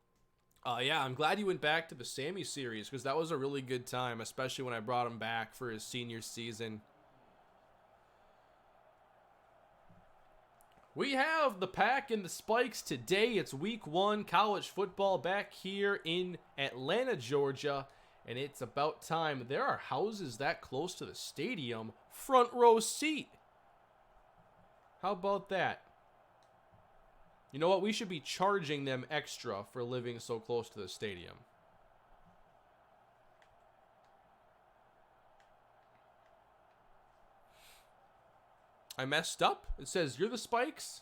Yeah, I'm glad you went back to the Sammy series, because that was a really good time, especially when I brought him back for his senior season. We have the pack and the spikes today. It's week 1 college football back here in Atlanta, Georgia. And it's about time. There are houses that close to the stadium. Front row seat. How about that? You know what? We should be charging them extra for living so close to the stadium. I messed up? It says, you're the spikes?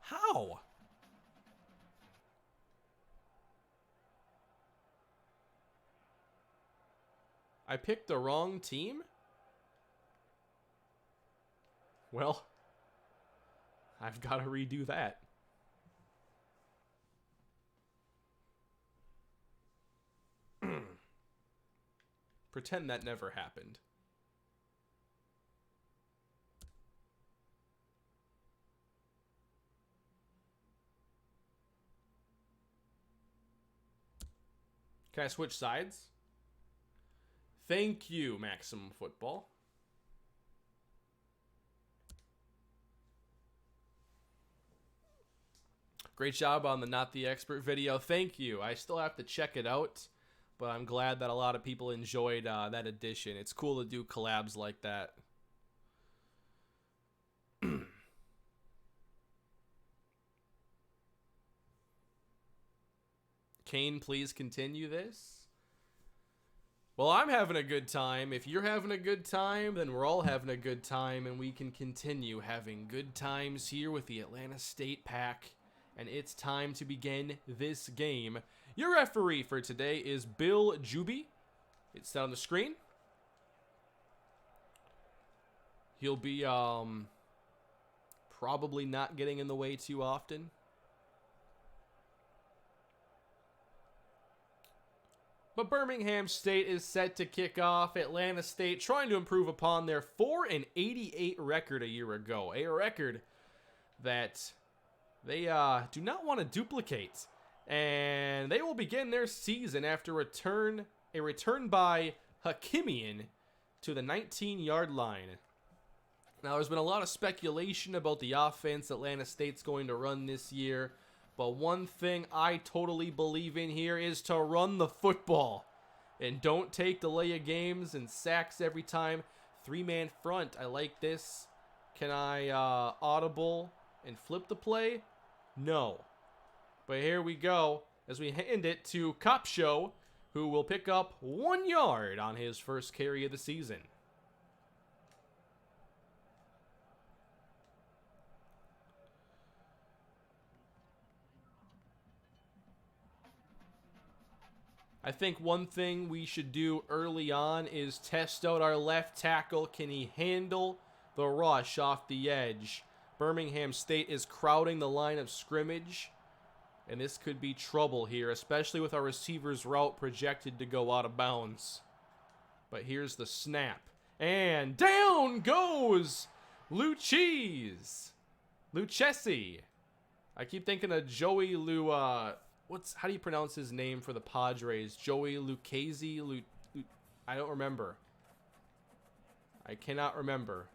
How? I picked the wrong team? Well, I've got to redo that. Pretend that never happened. Can I switch sides? Thank you, Maximum Football. Great job on the Not the Expert video. Thank you. I still have to check it out, but I'm glad that a lot of people enjoyed that edition. It's cool to do collabs like that. Kane, please continue this. Well, I'm having a good time. If you're having a good time, then we're all having a good time, and we can continue having good times here with the Atlanta State Pack. And it's time to begin this game. Your referee for today is Bill Juby. It's down on the screen. He'll be probably not getting in the way too often. But Birmingham State is set to kick off. Atlanta State trying to improve upon their 4-88 record a year ago. A record that they do not want to duplicate. And they will begin their season after a return by Hakimian to the 19-yard line. Now, there's been a lot of speculation about the offense Atlanta State's going to run this year. But one thing I totally believe in here is to run the football. And don't take delay of games and sacks every time. 3-man front. I like this. Can I audible and flip the play? No. But here we go as we hand it to Kopcho, who will pick up 1 yard on his first carry of the season. I think one thing we should do early on is test out our left tackle. Can he handle the rush off the edge? Birmingham State is crowding the line of scrimmage, and this could be trouble here, especially with our receiver's route projected to go out of bounds. But here's the snap. And down goes Lucchesi. I keep thinking of Joey how do you pronounce his name for the Padres? Joey Lucchesi? I don't remember. I cannot remember.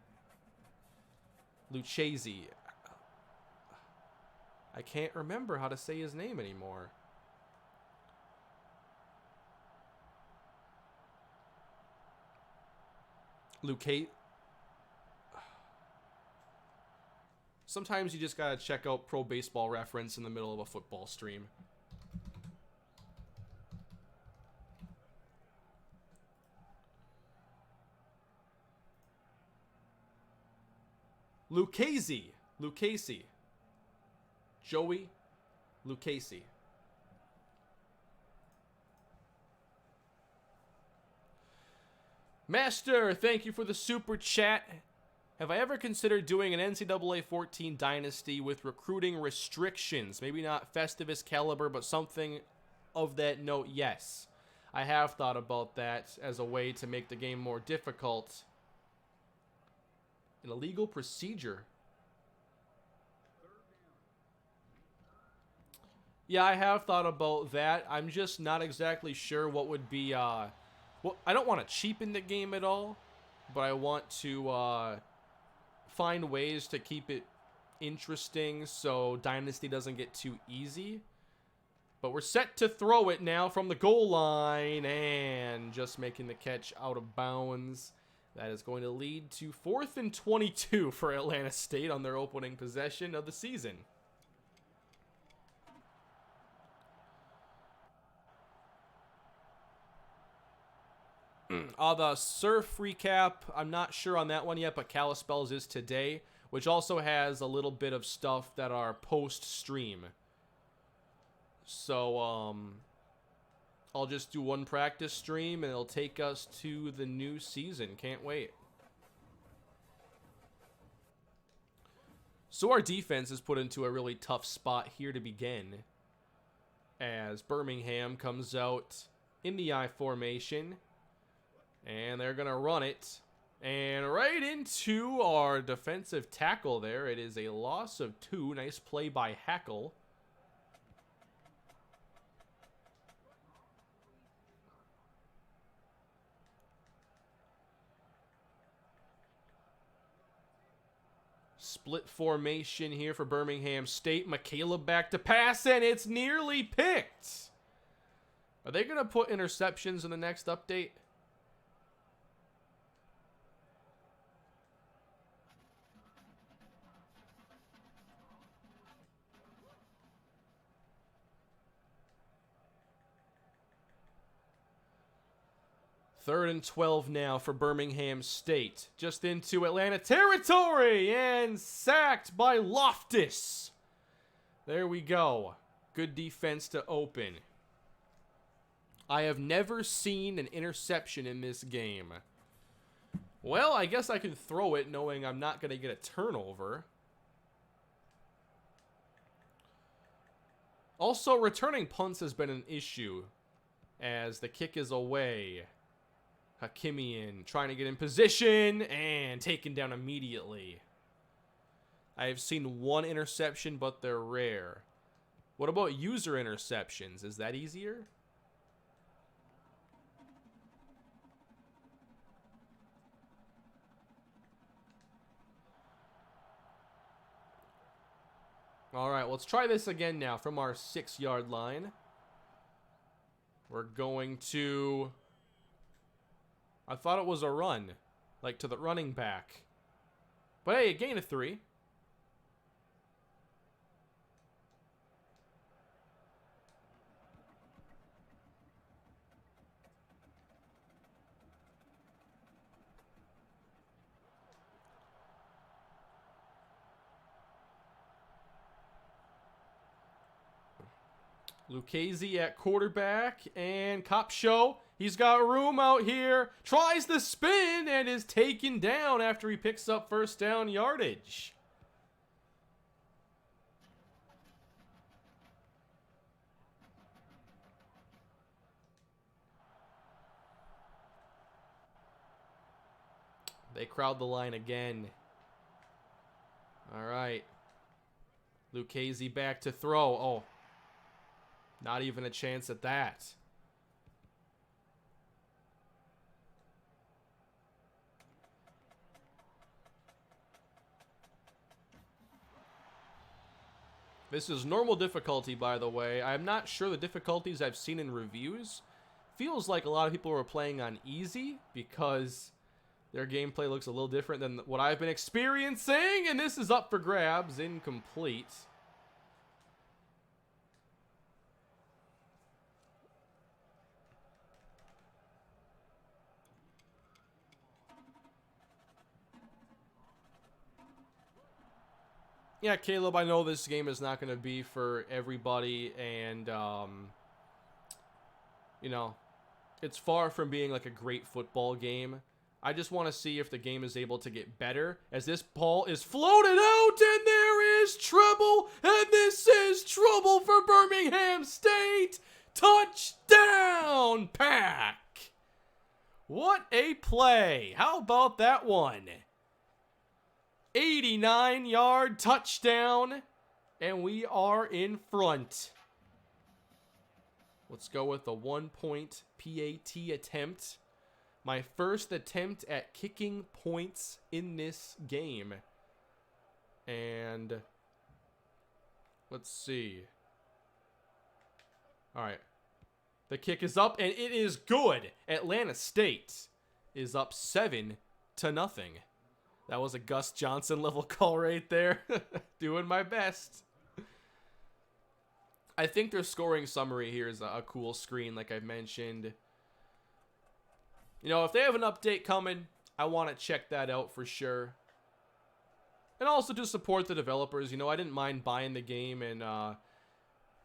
Lucchesi. I can't remember how to say his name anymore. Sometimes you just gotta check out Pro Baseball Reference in the middle of a football stream. Lucchesi. Joey Lucchesi. Master, thank you for the super chat. Have I ever considered doing an NCAA 14 Dynasty with recruiting restrictions? Maybe not Festivus caliber, but something of that note, yes. I have thought about that as a way to make the game more difficult. An illegal procedure. Yeah, I have thought about that. I'm just not exactly sure what would be, I don't want to cheapen the game at all, but I want to, find ways to keep it interesting so Dynasty doesn't get too easy. But we're set to throw it now from the goal line, and just making the catch out of bounds. That is going to lead to 4th and 22 for Atlanta State on their opening possession of the season. The surf recap, I'm not sure on that one yet, but Kalispell's is today, which also has a little bit of stuff that are post-stream. So, I'll just do one practice stream, and it'll take us to the new season. Can't wait. So our defense is put into a really tough spot here to begin, as Birmingham comes out in the I formation, and they're going to run it. And right into our defensive tackle there. It is a loss of 2. Nice play by Hackle. Split formation here for Birmingham State. McCaleb back to pass, and it's nearly picked. Are they going to put interceptions in the next update? Third and 12 now for Birmingham State. Just into Atlanta territory and sacked by Loftus. There we go. Good defense to open. I have never seen an interception in this game. Well, I guess I can throw it knowing I'm not going to get a turnover. Also, returning punts has been an issue as the kick is away. Hakimian trying to get in position and taken down immediately. I have seen one interception, but they're rare. What about user interceptions? Is that easier? All right, let's try this again now from our 6-yard line. We're going to... I thought it was a run, like to the running back. But hey, a gain of 3. Lucchese at quarterback, and Kopcho, he's got room out here, tries the spin, and is taken down after he picks up first down yardage. They crowd the line again. All right. Lucchese back to throw. Oh. Not even a chance at that. This is normal difficulty, by the way. I'm not sure the difficulties I've seen in reviews. Feels like a lot of people were playing on easy because their gameplay looks a little different than what I've been experiencing. And this is up for grabs. Incomplete. Yeah, Caleb, I know this game is not going to be for everybody, and, you know, it's far from being like a great football game. I just want to see if the game is able to get better, as this ball is floated out, and there is trouble, and this is trouble for Birmingham State. Touchdown, Pack! What a play. How about that one? 89-yard touchdown, and we are in front. Let's go with a 1-point PAT attempt. My first attempt at kicking points in this game. And let's see. All right. The kick is up, and it is good. Atlanta State is up 7-0. That was a Gus Johnson level call right there. Doing my best. I think their scoring summary here is a cool screen, like I mentioned. You know, if they have an update coming, I want to check that out for sure. And also to support the developers. You know, I didn't mind buying the game and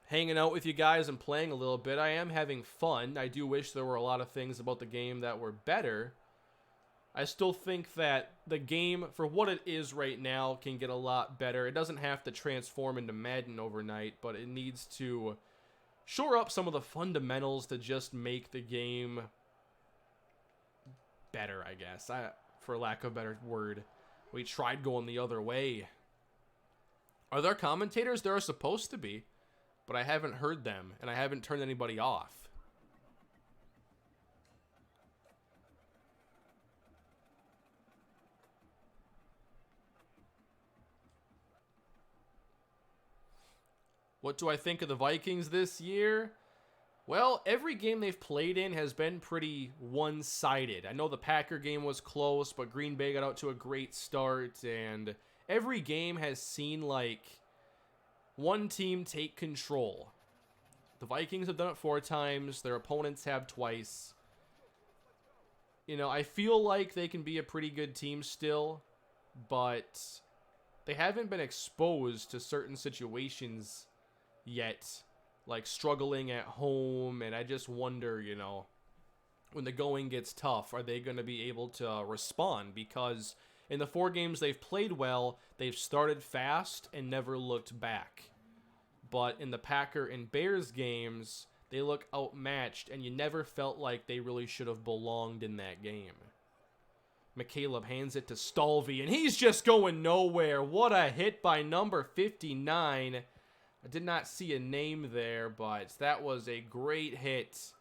hanging out with you guys and playing a little bit. I am having fun. I do wish there were a lot of things about the game that were better. I still think that the game, for what it is right now, can get a lot better. It doesn't have to transform into Madden overnight, but it needs to shore up some of the fundamentals to just make the game better, I guess. For lack of a better word. We tried going the other way. Are there commentators? There are supposed to be, but I haven't heard them, and I haven't turned anybody off. What do I think of the Vikings this year? Well, every game they've played in has been pretty one-sided. I know the Packer game was close, but Green Bay got out to a great start, and every game has seen, like, one team take control. The Vikings have done it 4 times. Their opponents have twice. You know, I feel like they can be a pretty good team still, but they haven't been exposed to certain situations yet, like struggling at home, and I just wonder, you know, when the going gets tough, are they going to be able to respond? Because in the 4 games they've played well, they've started fast and never looked back. But in the Packer and Bears games, they look outmatched, and you never felt like they really should have belonged in that game. McCaleb hands it to Stalvey, and he's just going nowhere. What a hit by number 59. I did not see a name there, but that was a great hit.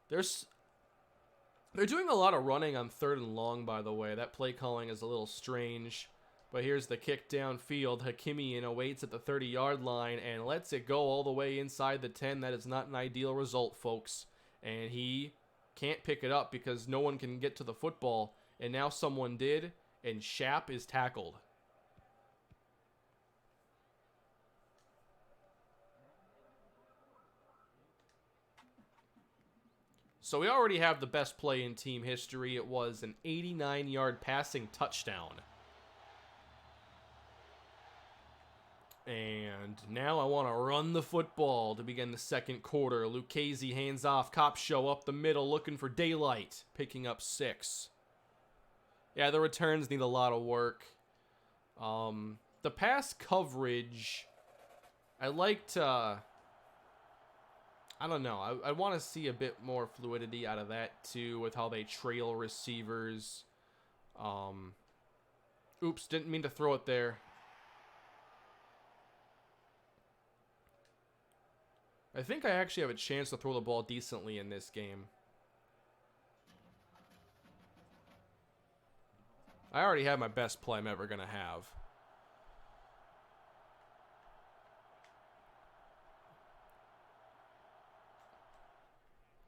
They're doing a lot of running on 3rd and long, by the way. That play calling is a little strange. But here's the kick downfield. Hakimian awaits at the 30-yard line and lets it go all the way inside the 10. That is not an ideal result, folks. And he can't pick it up because no one can get to the football. And now someone did, and Schaap is tackled. So we already have the best play in team history. It was an 89-yard passing touchdown. And now I want to run the football to begin the second quarter. Lucchese hands off. Cop show up the middle looking for daylight. Picking up 6. Yeah, the returns need a lot of work. The pass coverage, I like to... I don't know. I want to see a bit more fluidity out of that too, with how they trail receivers. Oops, didn't mean to throw it there. I think I actually have a chance to throw the ball decently in this game. I already have my best play I'm ever going to have.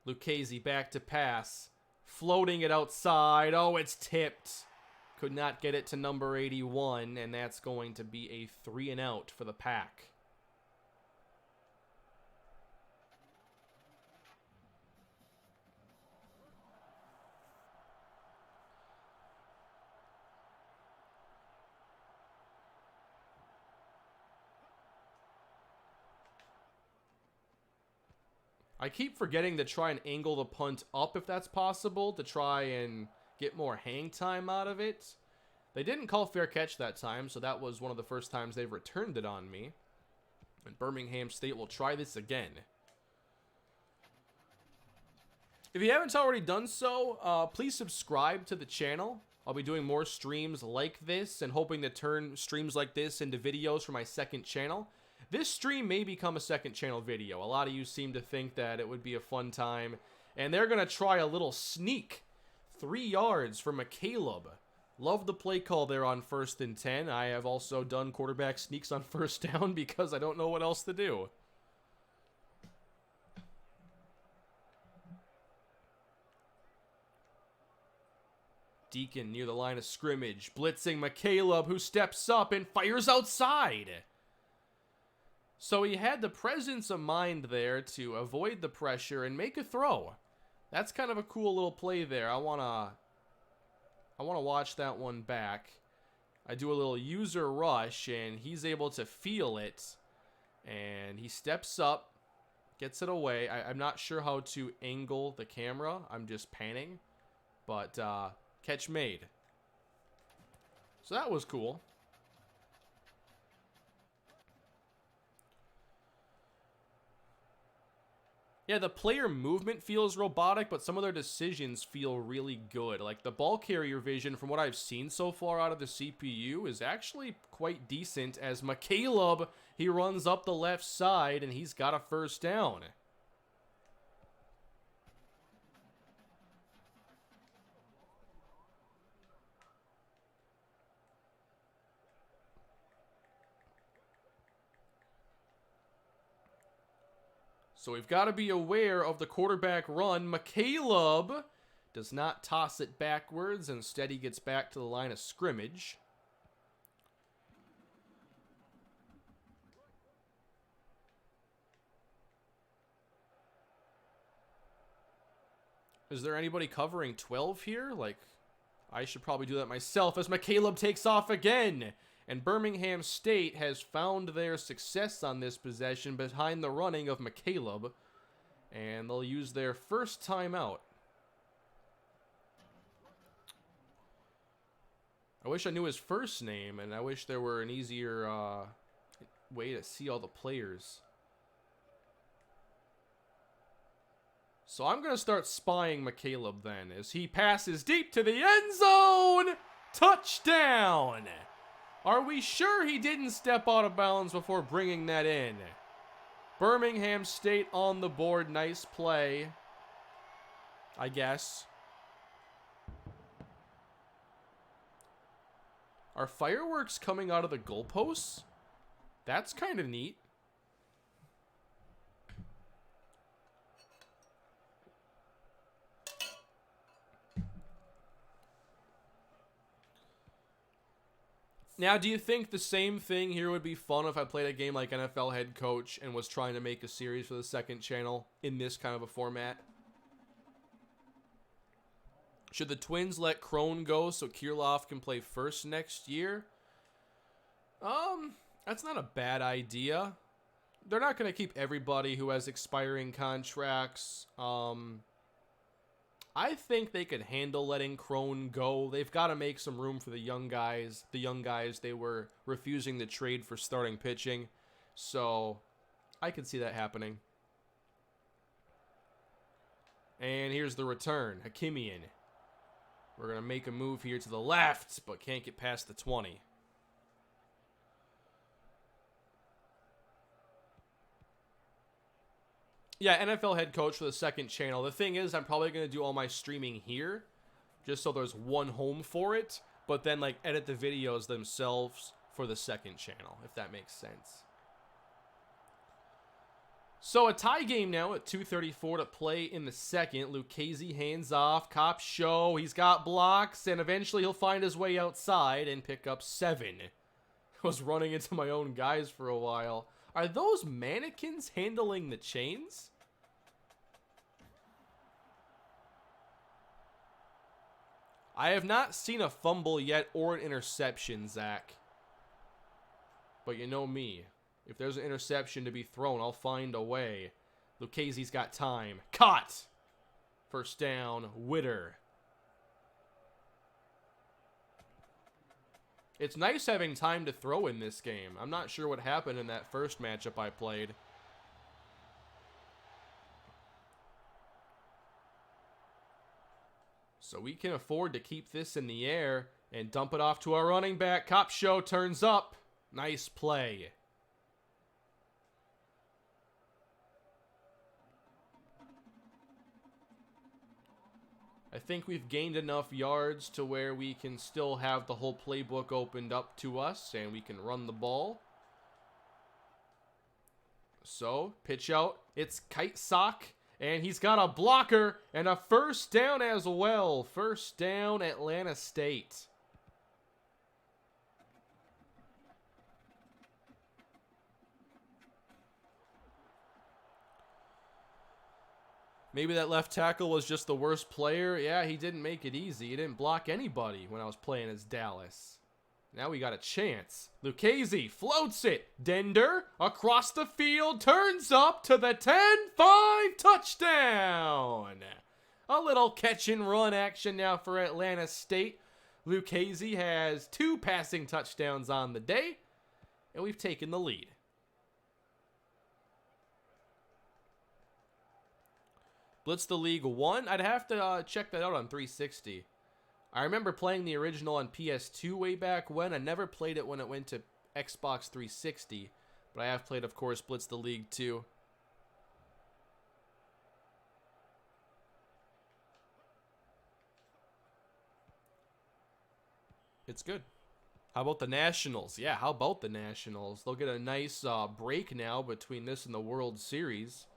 Lucchese back to pass. Floating it outside. Oh, it's tipped. Could not get it to number 81, and that's going to be a 3-and-out for the Pack. I keep forgetting to try and angle the punt up if that's possible, to try and get more hang time out of it. They didn't call fair catch that time, so that was one of the first times they've returned it on me. And Birmingham State will try this again. If you haven't already done so, please subscribe to the channel. I'll be doing more streams like this and hoping to turn streams like this into videos for my second channel. This stream may become a second channel video. A lot of you seem to think that it would be a fun time. And they're going to try a little sneak. 3 yards for McCaleb. Love the play call there on 1st and 10. I have also done quarterback sneaks on 1st down because I don't know what else to do. Deacon near the line of scrimmage. Blitzing McCaleb, who steps up and fires outside. So he had the presence of mind there to avoid the pressure and make a throw. That's kind of a cool little play there. I wanna watch that one back. I do a little user rush, and he's able to feel it. And he steps up, gets it away. I'm not sure how to angle the camera. I'm just panning. But catch made. So that was cool. Yeah, the player movement feels robotic, but some of their decisions feel really good. Like, the ball carrier vision, from what I've seen so far out of the CPU, is actually quite decent, as McCaleb, he runs up the left side, and he's got a 1st down. So we've got to be aware of the quarterback run. McCaleb does not toss it backwards. Instead, he gets back to the line of scrimmage. Is there anybody covering 12 here? Like, I should probably do that myself as McCaleb takes off again. And Birmingham State has found their success on this possession behind the running of McCaleb. And they'll use their first timeout. I wish I knew his first name, and I wish there were an easier way to see all the players. So I'm going to start spying McCaleb then, as he passes deep to the end zone. Touchdown! Are we sure he didn't step out of bounds before bringing that in? Birmingham State on the board. Nice play, I guess. Are fireworks coming out of the goalposts? That's kind of neat. Now, do you think the same thing here would be fun if I played a game like NFL Head Coach and was trying to make a series for the second channel in this kind of a format? Should the Twins let Crone go so Kirilloff can play first next year? That's not a bad idea. They're not going to keep everybody who has expiring contracts. I think they could handle letting Crone go. They've got to make some room for the young guys. The young guys they were refusing to trade for starting pitching. So, I could see that happening. And here's the return. Hakimian. We're going to make a move here to the left, but can't get past the 20. Yeah, NFL Head Coach for the second channel. The thing is, I'm probably going to do all my streaming here, just so there's one home for it, but then like edit the videos themselves for the second channel, if that makes sense. So a tie game now at 2:34 to play in the second. Lucchesi hands off. Cop show. He's got blocks, and eventually he'll find his way outside and pick up 7. I was running into my own guys for a while. Are those mannequins handling the chains? I have not seen a fumble yet or an interception, Zach. But you know me. If there's an interception to be thrown, I'll find a way. Lucchesi's got time. Caught! First down, Witter. It's nice having time to throw in this game. I'm not sure what happened in that first matchup I played. So we can afford to keep this in the air and dump it off to our running back. Cop show turns up. Nice play. I think we've gained enough yards to where we can still have the whole playbook opened up to us and we can run the ball. So, pitch out. It's Kite Sock, and he's got a blocker and a first down as well. First down, Atlanta State. Maybe that left tackle was just the worst player. Yeah, he didn't make it easy. He didn't block anybody when I was playing as Dallas. Now we got a chance. Lucchesi floats it. Dender across the field, turns up to the 10-5 touchdown. A little catch and run action now for Atlanta State. Lucchesi has 2 passing touchdowns on the day, and we've taken the lead. Blitz the League 1. I'd have to check that out on 360. I remember playing the original on PS2 way back when. I never played it when it went to Xbox 360. But I have played, of course, Blitz the League 2. It's good. How about the Nationals? Yeah, how about the Nationals? They'll get a nice break now between this and the World Series.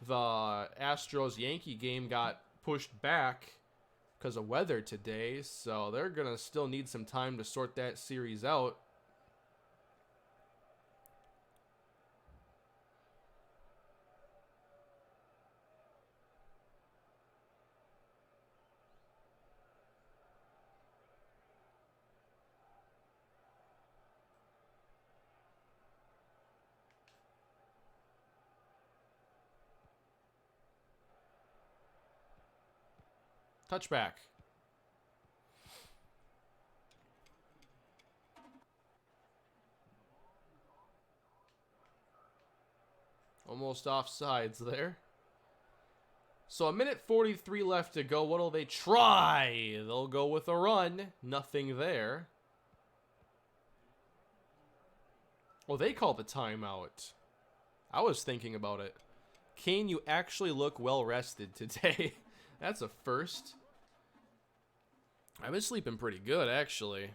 The Astros-Yankee game got pushed back because of weather today, so they're going to still need some time to sort that series out. Touchback. Almost offsides there. So a minute 43 left to go. What'll they try? They'll go with a run. Nothing there. Well, they called the timeout. I was thinking about it. Kane, you actually look well rested today. That's a first. I've been sleeping pretty good, actually.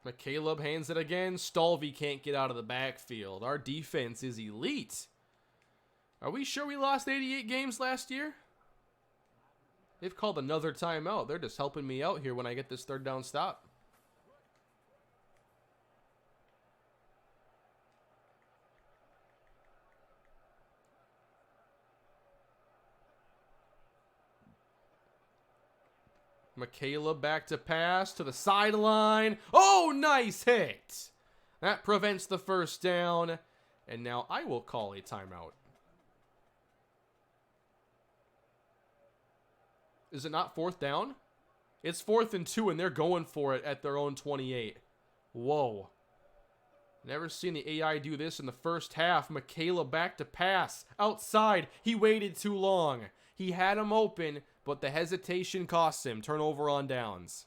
McCaleb hands it again. Stalvey can't get out of the backfield. Our defense is elite. Are we sure we lost 88 games last year? They've called another timeout. They're just helping me out here when I get this third down stop. McCaleb back to pass to the sideline. Oh, nice hit. That prevents the first down. And now I will call a timeout. Is it not fourth down? It's 4th and 2, and they're going for it at their own 28. Whoa. Never seen the AI do this in the first half. McCaleb back to pass. Outside. He waited too long. He had him open, but the hesitation costs him. Turnover on downs.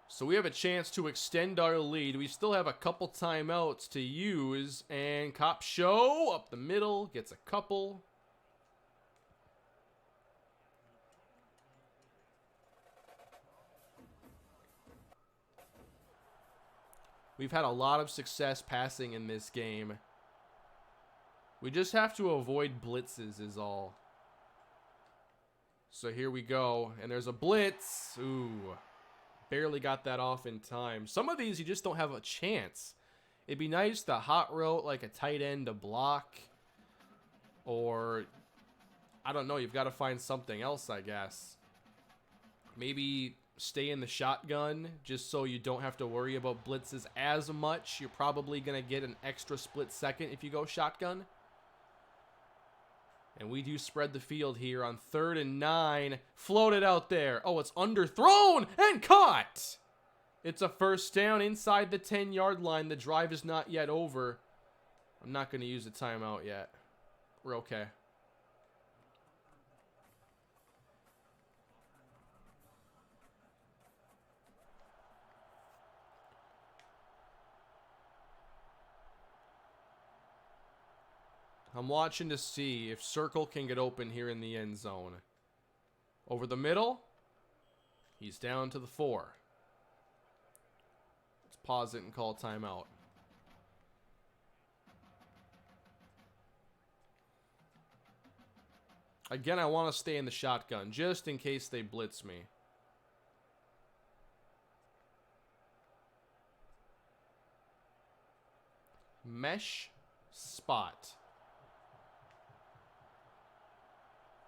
So we have a chance to extend our lead. We still have a couple timeouts to use. And Cop Show up the middle. Gets a couple. We've had a lot of success passing in this game. We just have to avoid blitzes is all. So here we go. And there's a blitz. Ooh. Barely got that off in time. Some of these you just don't have a chance. It'd be nice to hot route like a tight end to block. Or, I don't know, you've got to find something else, I guess. Maybe stay in the shotgun just so you don't have to worry about blitzes as much. You're probably going to get an extra split second if you go shotgun. And we do spread the field here on 3rd and 9. Floated out there. Oh, it's underthrown and caught. It's a first down inside the 10-yard line. The drive is not yet over. I'm not going to use a timeout yet. We're okay. I'm watching to see if Circle can get open here in the end zone. Over the middle. He's down to the 4. Let's pause it and call timeout. Again, I want to stay in the shotgun just in case they blitz me. Mesh spot.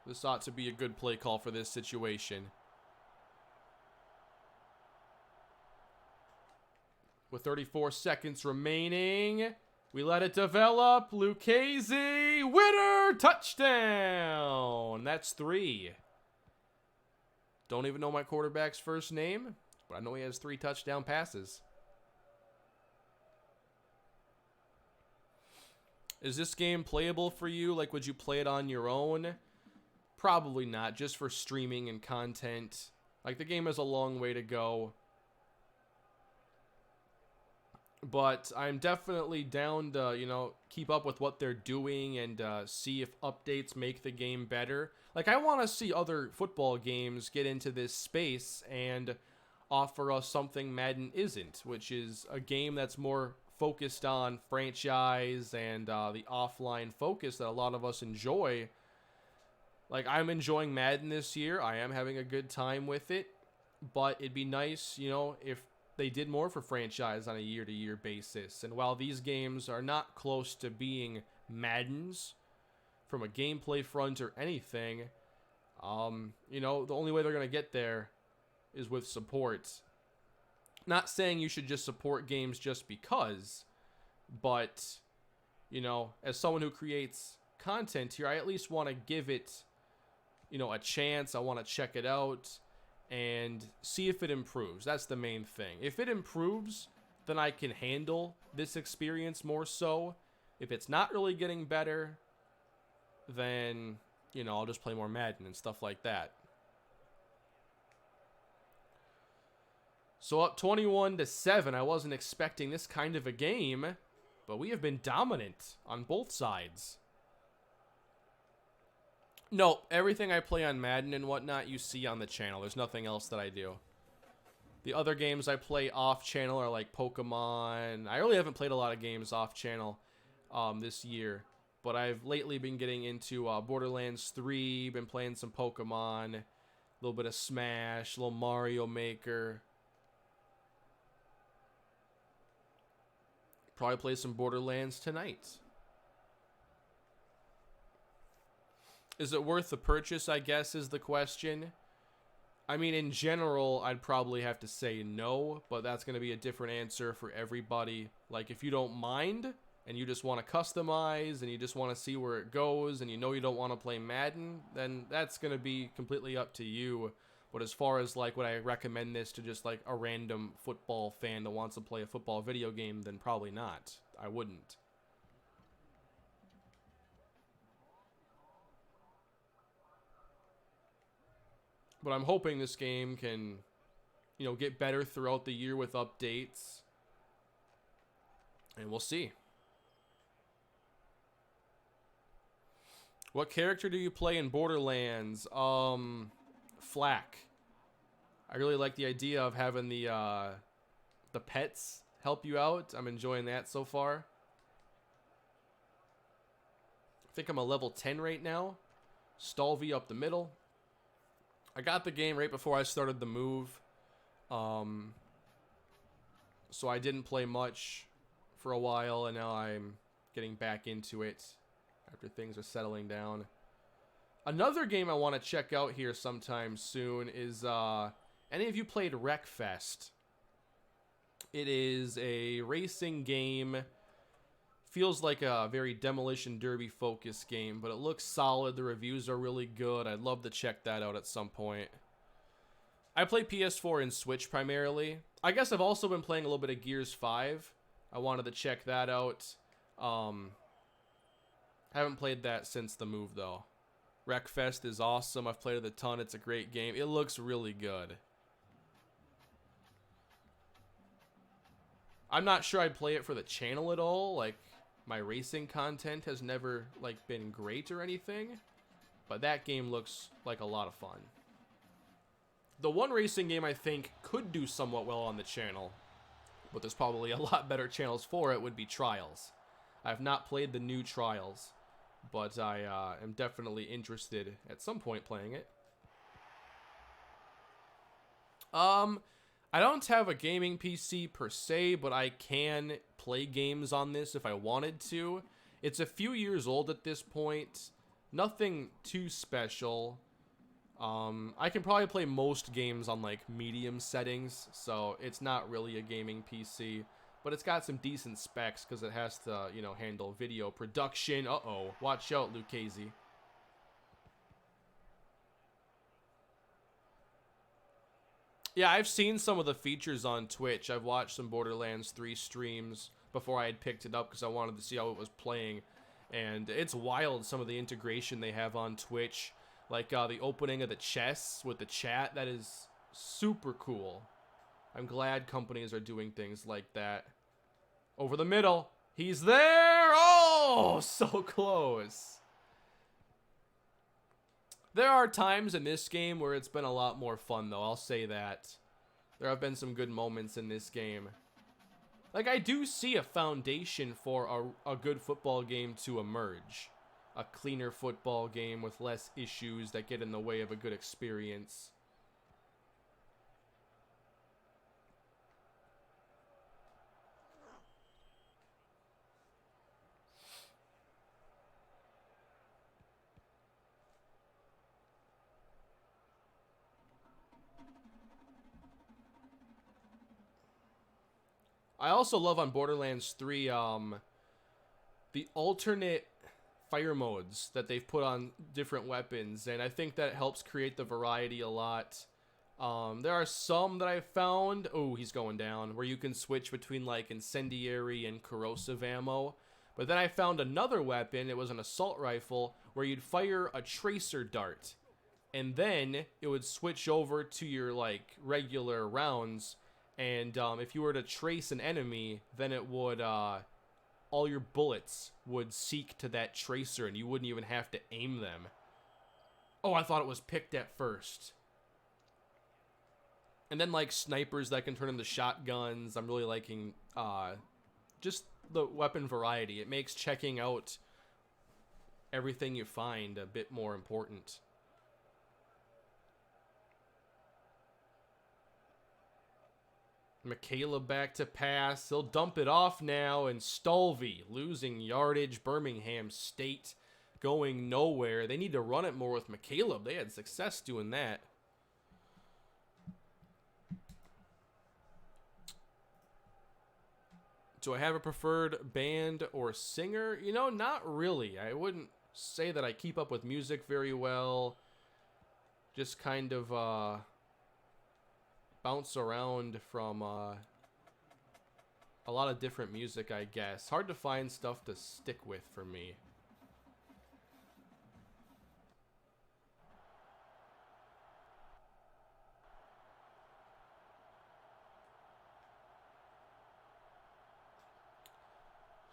This ought to be a good play call for this situation. With 34 seconds remaining, we let it develop. Lucchese, winner, touchdown. That's 3. Don't even know my quarterback's first name, but I know he has 3 touchdown passes. Is this game playable for you? Like, would you play it on your own? Probably not, just for streaming and content. Like, the game has a long way to go. But I'm definitely down to, you know, keep up with what they're doing and see if updates make the game better. Like, I want to see other football games get into this space and offer us something Madden isn't, which is a game that's more focused on franchise and the offline focus that a lot of us enjoy. Like, I'm enjoying Madden this year. I am having a good time with it. But it'd be nice, you know, if they did more for franchise on a year-to-year basis. And while these games are not close to being Maddens from a gameplay front or anything, You know, the only way they're going to get there is with support. Not saying you should just support games just because, but, you know, as someone who creates content here, I at least want to give it, you know, a chance. I want to check it out and see if it improves. That's the main thing. If it improves, then I can handle this experience more so. If it's not really getting better, then, you know, I'll just play more Madden and stuff like that. So up 21-7. I wasn't expecting this kind of a game, but we have been dominant on both sides. No, everything I play on Madden and whatnot you see on the channel. There's nothing else that I do. The other games I play off channel are like Pokemon. I really haven't played a lot of games off channel this year, but I've lately been getting into Borderlands 3, been playing some Pokemon, a little bit of Smash, a little Mario Maker. Probably play some Borderlands tonight. Is it worth the purchase, I guess, is the question. I mean, in general, I'd probably have to say no, but that's going to be a different answer for everybody. Like, if you don't mind, and you just want to customize, and you just want to see where it goes, and you know you don't want to play Madden, then that's going to be completely up to you. But as far as, like, would I recommend this to just, like, a random football fan that wants to play a football video game, then probably not. I wouldn't. But I'm hoping this game can, you know, get better throughout the year with updates. And we'll see. What character do you play in Borderlands? Flak. I really like the idea of having the pets help you out. I'm enjoying that so far. I think I'm a level 10 right now. Stalvey up the middle. I got the game right before I started the move. So I didn't play much for a while, and now I'm getting back into it after things are settling down. Another game I want to check out here sometime soon is, any of you played Wreckfest? It is a racing game. Feels like a very Demolition Derby focused game, but it looks solid. The reviews are really good. I'd love to check that out at some point. I play PS4 and Switch primarily. I guess I've also been playing a little bit of Gears 5. I wanted to check that out. Haven't played that since the move, though. Wreckfest is awesome. I've played it a ton. It's a great game. It looks really good. I'm not sure I'd play it for the channel at all. Like, my racing content has never, like, been great or anything. But that game looks like a lot of fun. The one racing game I think could do somewhat well on the channel, but there's probably a lot better channels for it, would be Trials. I have not played the new Trials, but I am definitely interested at some point playing it. I don't have a gaming PC per se, but I can play games on this if I wanted to. It's a few years old at this point. Nothing too special. I can probably play most games on like medium settings, so it's not really a gaming PC. But it's got some decent specs because it has to, you know, handle video production. Uh-oh. Watch out, Lucchese. Yeah, I've seen some of the features on Twitch. I've watched some Borderlands 3 streams before I had picked it up because I wanted to see how it was playing. And it's wild, some of the integration they have on Twitch. Like the opening of the chests with the chat. That is super cool. I'm glad companies are doing things like that. Over the middle. He's there! Oh, so close. There are times in this game where it's been a lot more fun, though. I'll say that. There have been some good moments in this game. Like, I do see a foundation for a good football game to emerge. A cleaner football game with less issues that get in the way of a good experience. I also love on Borderlands 3 the alternate fire modes that they've put on different weapons, and I think that helps create the variety a lot. There are some that I found, oh, he's going down, where you can switch between like incendiary and corrosive ammo. But then I found another weapon, it was an assault rifle, where you'd fire a tracer dart. And then it would switch over to your like regular rounds, and if you were to trace an enemy, then it would all your bullets would seek to that tracer and you wouldn't even have to aim them. Oh, I thought it was picked at first. And then like snipers that can turn into shotguns. I'm really liking just the weapon variety. It makes checking out everything you find a bit more important. Michaela back to pass. He'll dump it off now, and Stalvey losing yardage. Birmingham State going nowhere. They need to run it more with McCaleb. They had success doing that. Do I have a preferred band or singer? You know, not really. I wouldn't say that I keep up with music very well. Just kind of bounce around from a lot of different music, I guess. Hard to find stuff to stick with for me.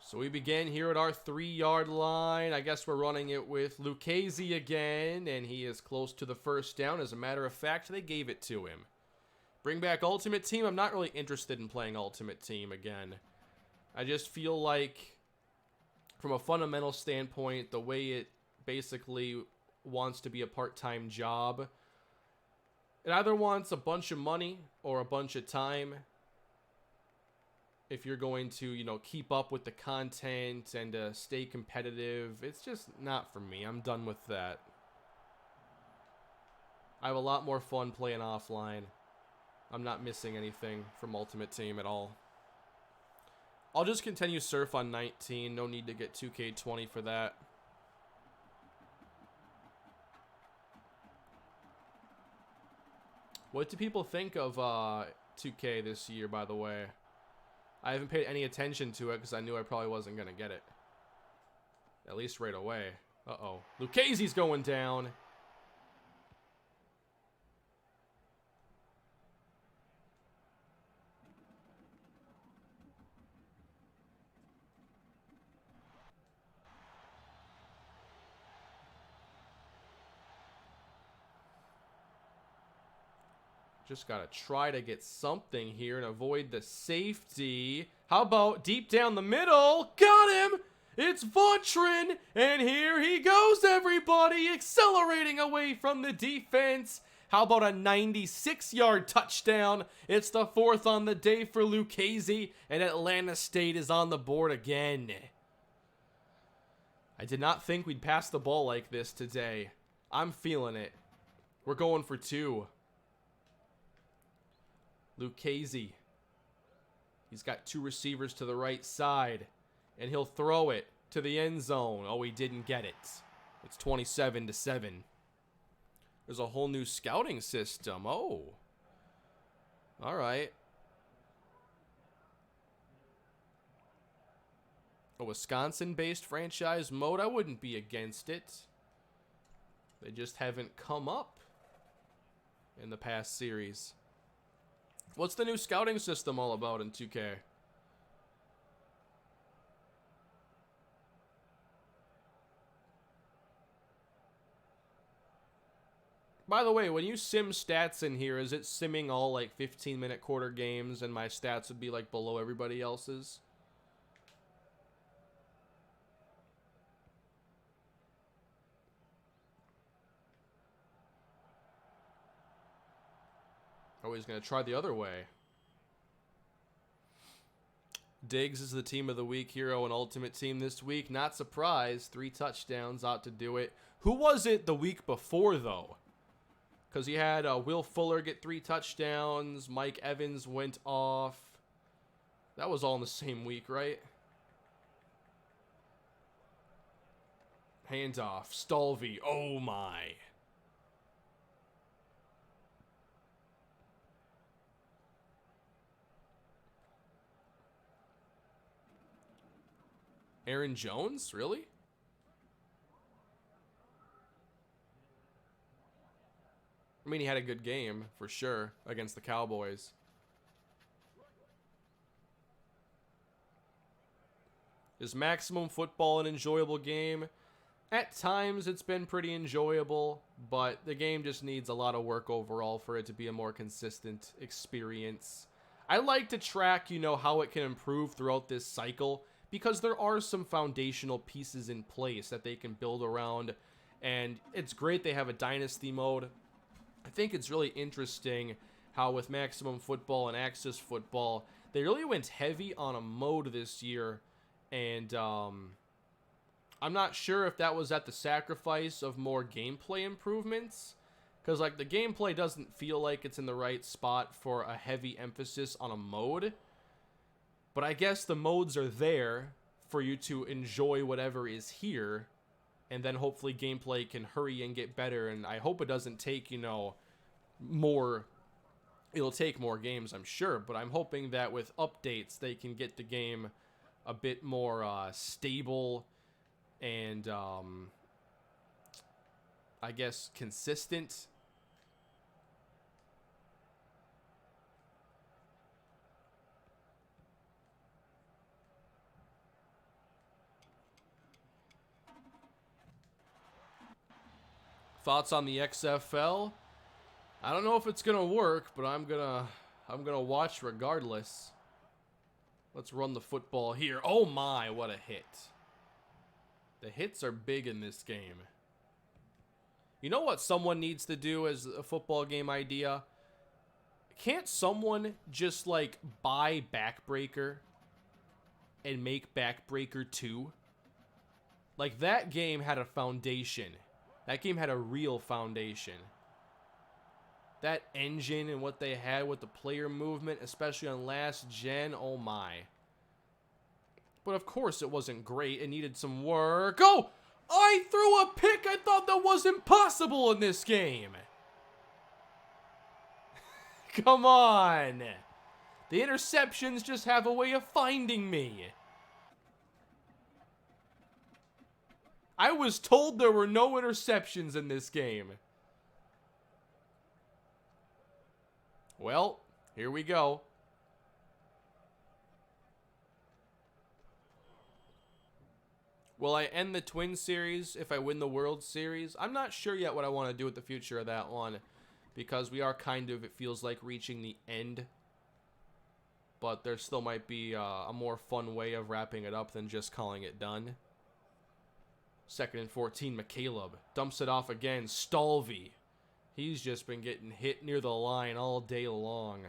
So we begin here at our 3-yard line. I guess we're running it with Lucchese again, and he is close to the first down. As a matter of fact, they gave it to him. Bring back Ultimate Team. I'm not really interested in playing Ultimate Team again. I just feel like, from a fundamental standpoint, the way it basically wants to be a part-time job, it either wants a bunch of money or a bunch of time. If you're going to, you know, keep up with the content and stay competitive, it's just not for me. I'm done with that. I have a lot more fun playing offline. I'm not missing anything from Ultimate Team at all. I'll just continue Surf on 19. No need to get 2K20 for that. What do people think of 2K this year, by the way? I haven't paid any attention to it because I knew I probably wasn't going to get it. At least right away. Uh-oh. Lucchese's going down. Just gotta try to get something here and avoid the safety. How about deep down the middle? Got him! It's Vautrin! And here he goes, everybody! Accelerating away from the defense. How about a 96-yard touchdown? It's the 4th on the day for Lucchese, and Atlanta State is on the board again. I did not think we'd pass the ball like this today. I'm feeling it. We're going for 2. Lucchese. He's got 2 receivers to the right side, and he'll throw it to the end zone. Oh, he didn't get it. It's 27-7. There's a whole new scouting system. Oh. All right. A Wisconsin-based franchise mode? I wouldn't be against it. They just haven't come up in the past series. What's the new scouting system all about in 2K? By the way, when you sim stats in here, is it simming all like 15-minute quarter games and my stats would be like below everybody else's? Oh, he's going to try the other way. Diggs is the team of the week, hero and ultimate team this week. Not surprised. 3 touchdowns ought to do it. Who was it the week before, though? Because he had Will Fuller get 3 touchdowns. Mike Evans went off. That was all in the same week, right? Handoff. Stalvey. Oh my. Aaron Jones? Really? I mean, he had a good game, for sure, against the Cowboys. Is Maximum Football an enjoyable game? At times, it's been pretty enjoyable, but the game just needs a lot of work overall for it to be a more consistent experience. I like to track, how it can improve throughout this cycle, because there are some foundational pieces in place that they can build around, and it's great they have a dynasty mode. I think it's really interesting how with Maximum Football and Axis Football, they really went heavy on a mode this year, and I'm not sure if that was at the sacrifice of more gameplay improvements, because like the gameplay doesn't feel like it's in the right spot for a heavy emphasis on a mode, but I guess the modes are there for you to enjoy whatever is here, and then hopefully gameplay can hurry and get better, and I hope it doesn't take, more. It'll take more games, I'm sure, but I'm hoping that with updates they can get the game a bit more stable and I guess consistent. Thoughts on the XFL? I don't know if it's gonna work, but I'm gonna watch regardless. Let's run the football here. Oh my, what a hit. The hits are big in this game. You know what someone needs to do as a football game idea? Can't someone just like buy Backbreaker and make Backbreaker 2? Like that game had a foundation. That game had a real foundation. That engine and what they had with the player movement, especially on last gen, oh my. But of course it wasn't great. It needed some work. Oh! I threw a pick! I thought that was impossible in this game! Come on! The interceptions just have a way of finding me. I was told there were no interceptions in this game. Well, here we go. Will I end the Twin Series if I win the World Series? I'm not sure yet what I want to do with the future of that one, because we are kind of, it feels like, reaching the end. But there still might be a more fun way of wrapping it up than just calling it done. 2nd and 14, McCaleb dumps it off again. Stalvey. He's just been getting hit near the line all day long.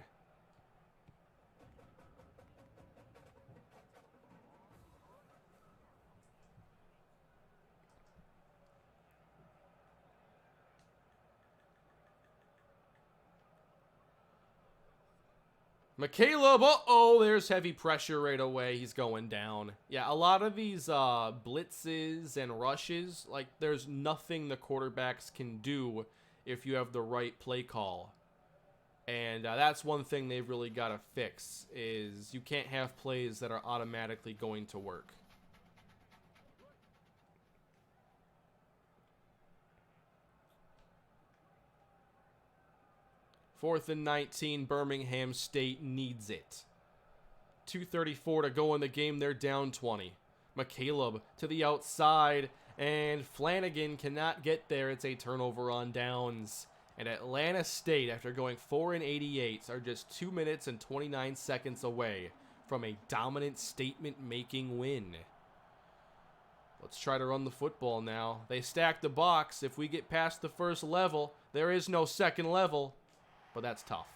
McCaleb, uh-oh, there's heavy pressure right away. He's going down. Yeah, a lot of these blitzes and rushes, like, there's nothing the quarterbacks can do if you have the right play call. And that's one thing they've really got to fix, is you can't have plays that are automatically going to work. Fourth and 19, Birmingham State needs it. 2:34 to go in the game, they're down 20. McCaleb to the outside, and Flanagan cannot get there. It's a turnover on downs. And Atlanta State, after going 4-88, are just 2 minutes and 29 seconds away from a dominant statement-making win. Let's try to run the football now. They stack the box. If we get past the first level, there is no second level. But that's tough.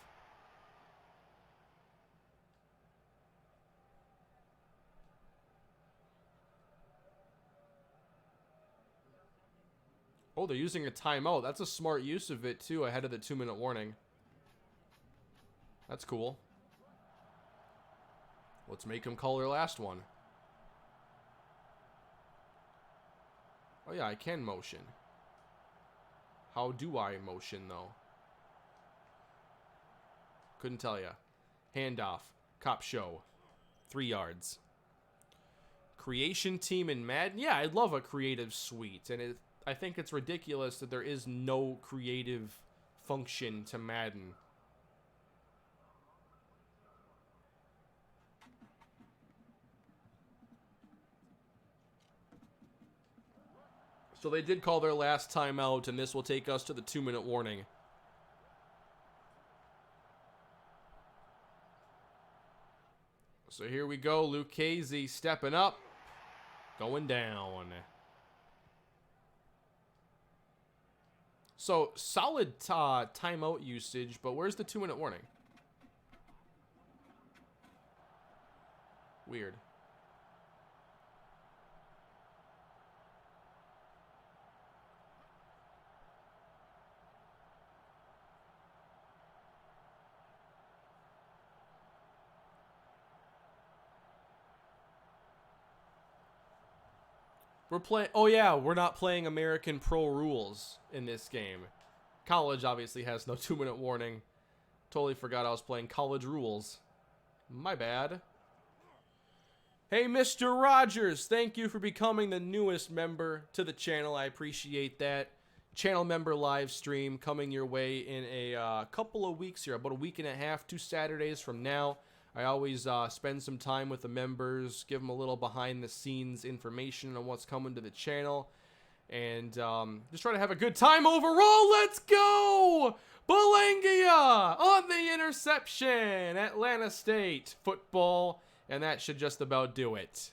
Oh, they're using a timeout. That's a smart use of it, too, ahead of the 2-minute warning. That's cool. Let's make him call their last one. Oh yeah, I can motion. How do I motion though? Couldn't tell ya. Handoff. Cop show. 3 yards. Creation team in Madden? Yeah, I'd love a creative suite. And I think it's ridiculous that there is no creative function to Madden. So they did call their last timeout, and this will take us to the 2-minute warning. So here we go. Lucchese stepping up. Going down. So solid timeout usage, but where's the 2-minute warning? Weird. We're playing... Oh, yeah, we're not playing American Pro rules in this game. College obviously has no 2-minute warning. Totally forgot I was playing college rules. My bad. Hey, Mr. Rogers, thank you for becoming the newest member to the channel. I appreciate that. Channel member live stream coming your way in a couple of weeks here. About a week and a half, 2 Saturdays from now. I always spend some time with the members, give them a little behind-the-scenes information on what's coming to the channel, and just try to have a good time overall. Let's go! Belangia on the interception. Atlanta State football, and that should just about do it.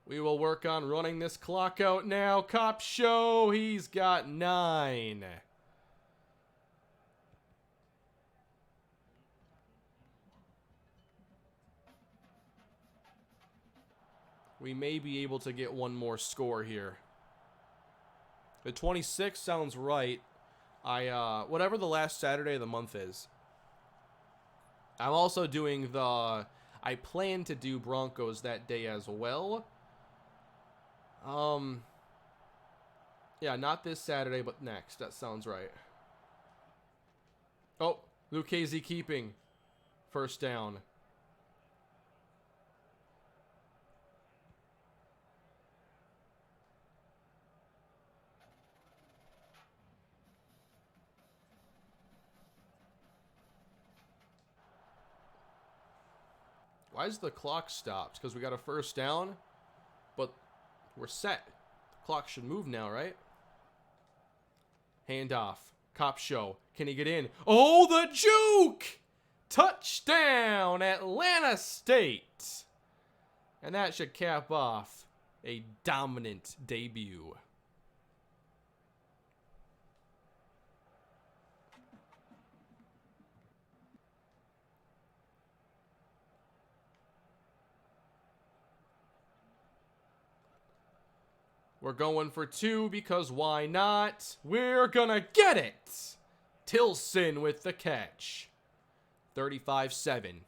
We will work on running this clock out now. Cop show, he's got 9. We may be able to get one more score here. The 26 sounds right. Whatever the last Saturday of the month is. I'm also doing I plan to do Broncos that day as well. Yeah, not this Saturday, but next. That sounds right. Oh, Lucchese keeping. First down. Why is the clock stopped? Because we got a first down, but we're set. The clock should move now, right? Handoff. Cop show. Can he get in? Oh, the juke! Touchdown, Atlanta State. And that should cap off a dominant debut. We're going for 2 because why not? We're gonna get it! Tilson with the catch. 35-7.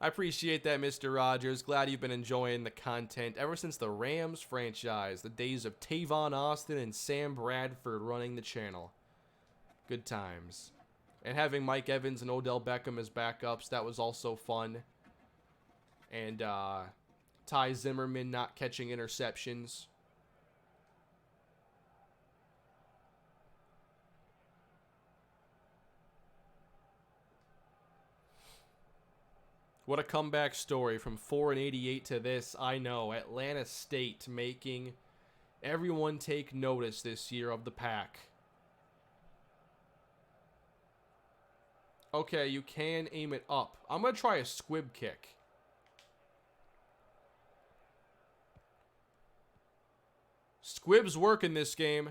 I appreciate that, Mr. Rogers. Glad you've been enjoying the content ever since the Rams franchise. The days of Tavon Austin and Sam Bradford running the channel. Good times. And having Mike Evans and Odell Beckham as backups, that was also fun. And, Ty Zimmerman not catching interceptions. What a comeback story from 4-88 to this. I know, Atlanta State making everyone take notice this year of the pack. Okay, you can aim it up. I'm going to try a squib kick. Squibs work in this game.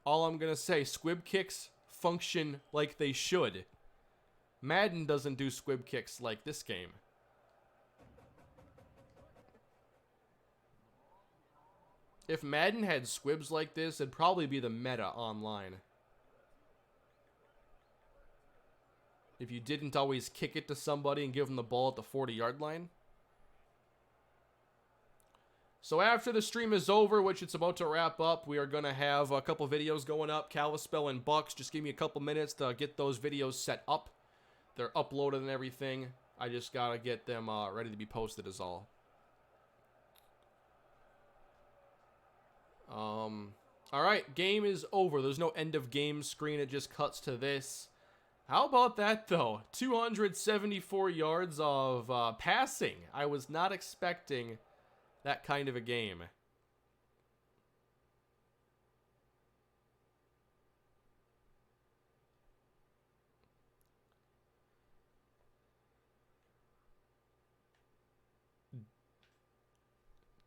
All I'm going to say, squib kicks function like they should. Madden doesn't do squib kicks like this game. If Madden had squibs like this, it'd probably be the meta online. If you didn't always kick it to somebody and give them the ball at the 40-yard line. So after the stream is over, which it's about to wrap up, we are going to have a couple videos going up. Kalispell and Bucks, just give me a couple minutes to get those videos set up. They're uploaded and everything. I just got to get them ready to be posted is all. Alright, game is over. There's no end of game screen. It just cuts to this. How about that, though? 274 yards of passing. I was not expecting that kind of a game.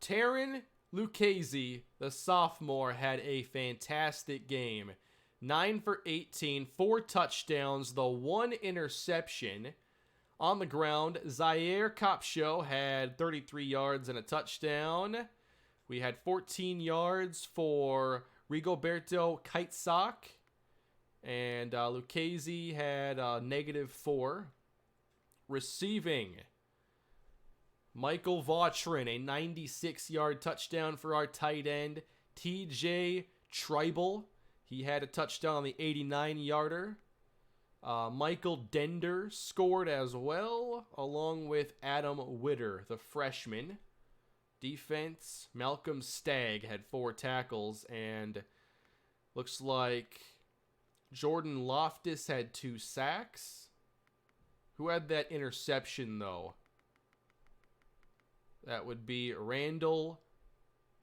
Taron Lucchesi, the sophomore, had a fantastic game. 9 for 18, 4 touchdowns, the 1 interception. On the ground, Zaire Kopsho had 33 yards and a touchdown. We had 14 yards for Rigoberto Kitesock. And Lucchesi had -4. Receiving, Michael Vautrin, a 96-yard touchdown for our tight end. TJ Tribal, he had a touchdown on the 89-yarder. Michael Dender scored as well, along with Adam Witter, the freshman. Defense, Malcolm Stagg had 4 tackles, and looks like Jordan Loftus had 2 sacks. Who had that interception, though? That would be Randall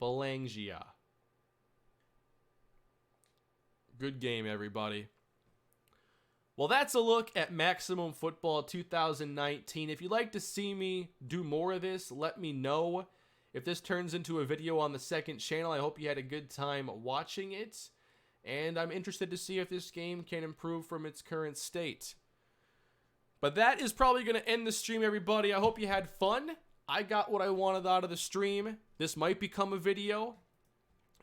Belangia. Good game, everybody. Well, that's a look at Maximum Football 2019. If you'd like to see me do more of this, let me know. If this turns into a video on the second channel, I hope you had a good time watching it. And I'm interested to see if this game can improve from its current state. But that is probably going to end the stream, everybody. I hope you had fun. I got what I wanted out of the stream. This might become a video.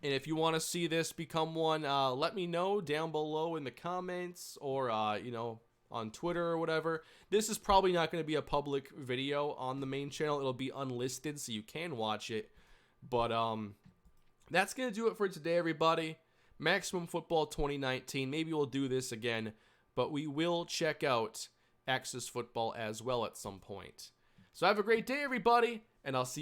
And if you want to see this become one, let me know down below in the comments or, you know, on Twitter or whatever. This is probably not going to be a public video on the main channel. It'll be unlisted, so you can watch it. But that's going to do it for today, everybody. Maximum Football 2019. Maybe we'll do this again, but we will check out Axis Football as well at some point. So have a great day, everybody, and I'll see you.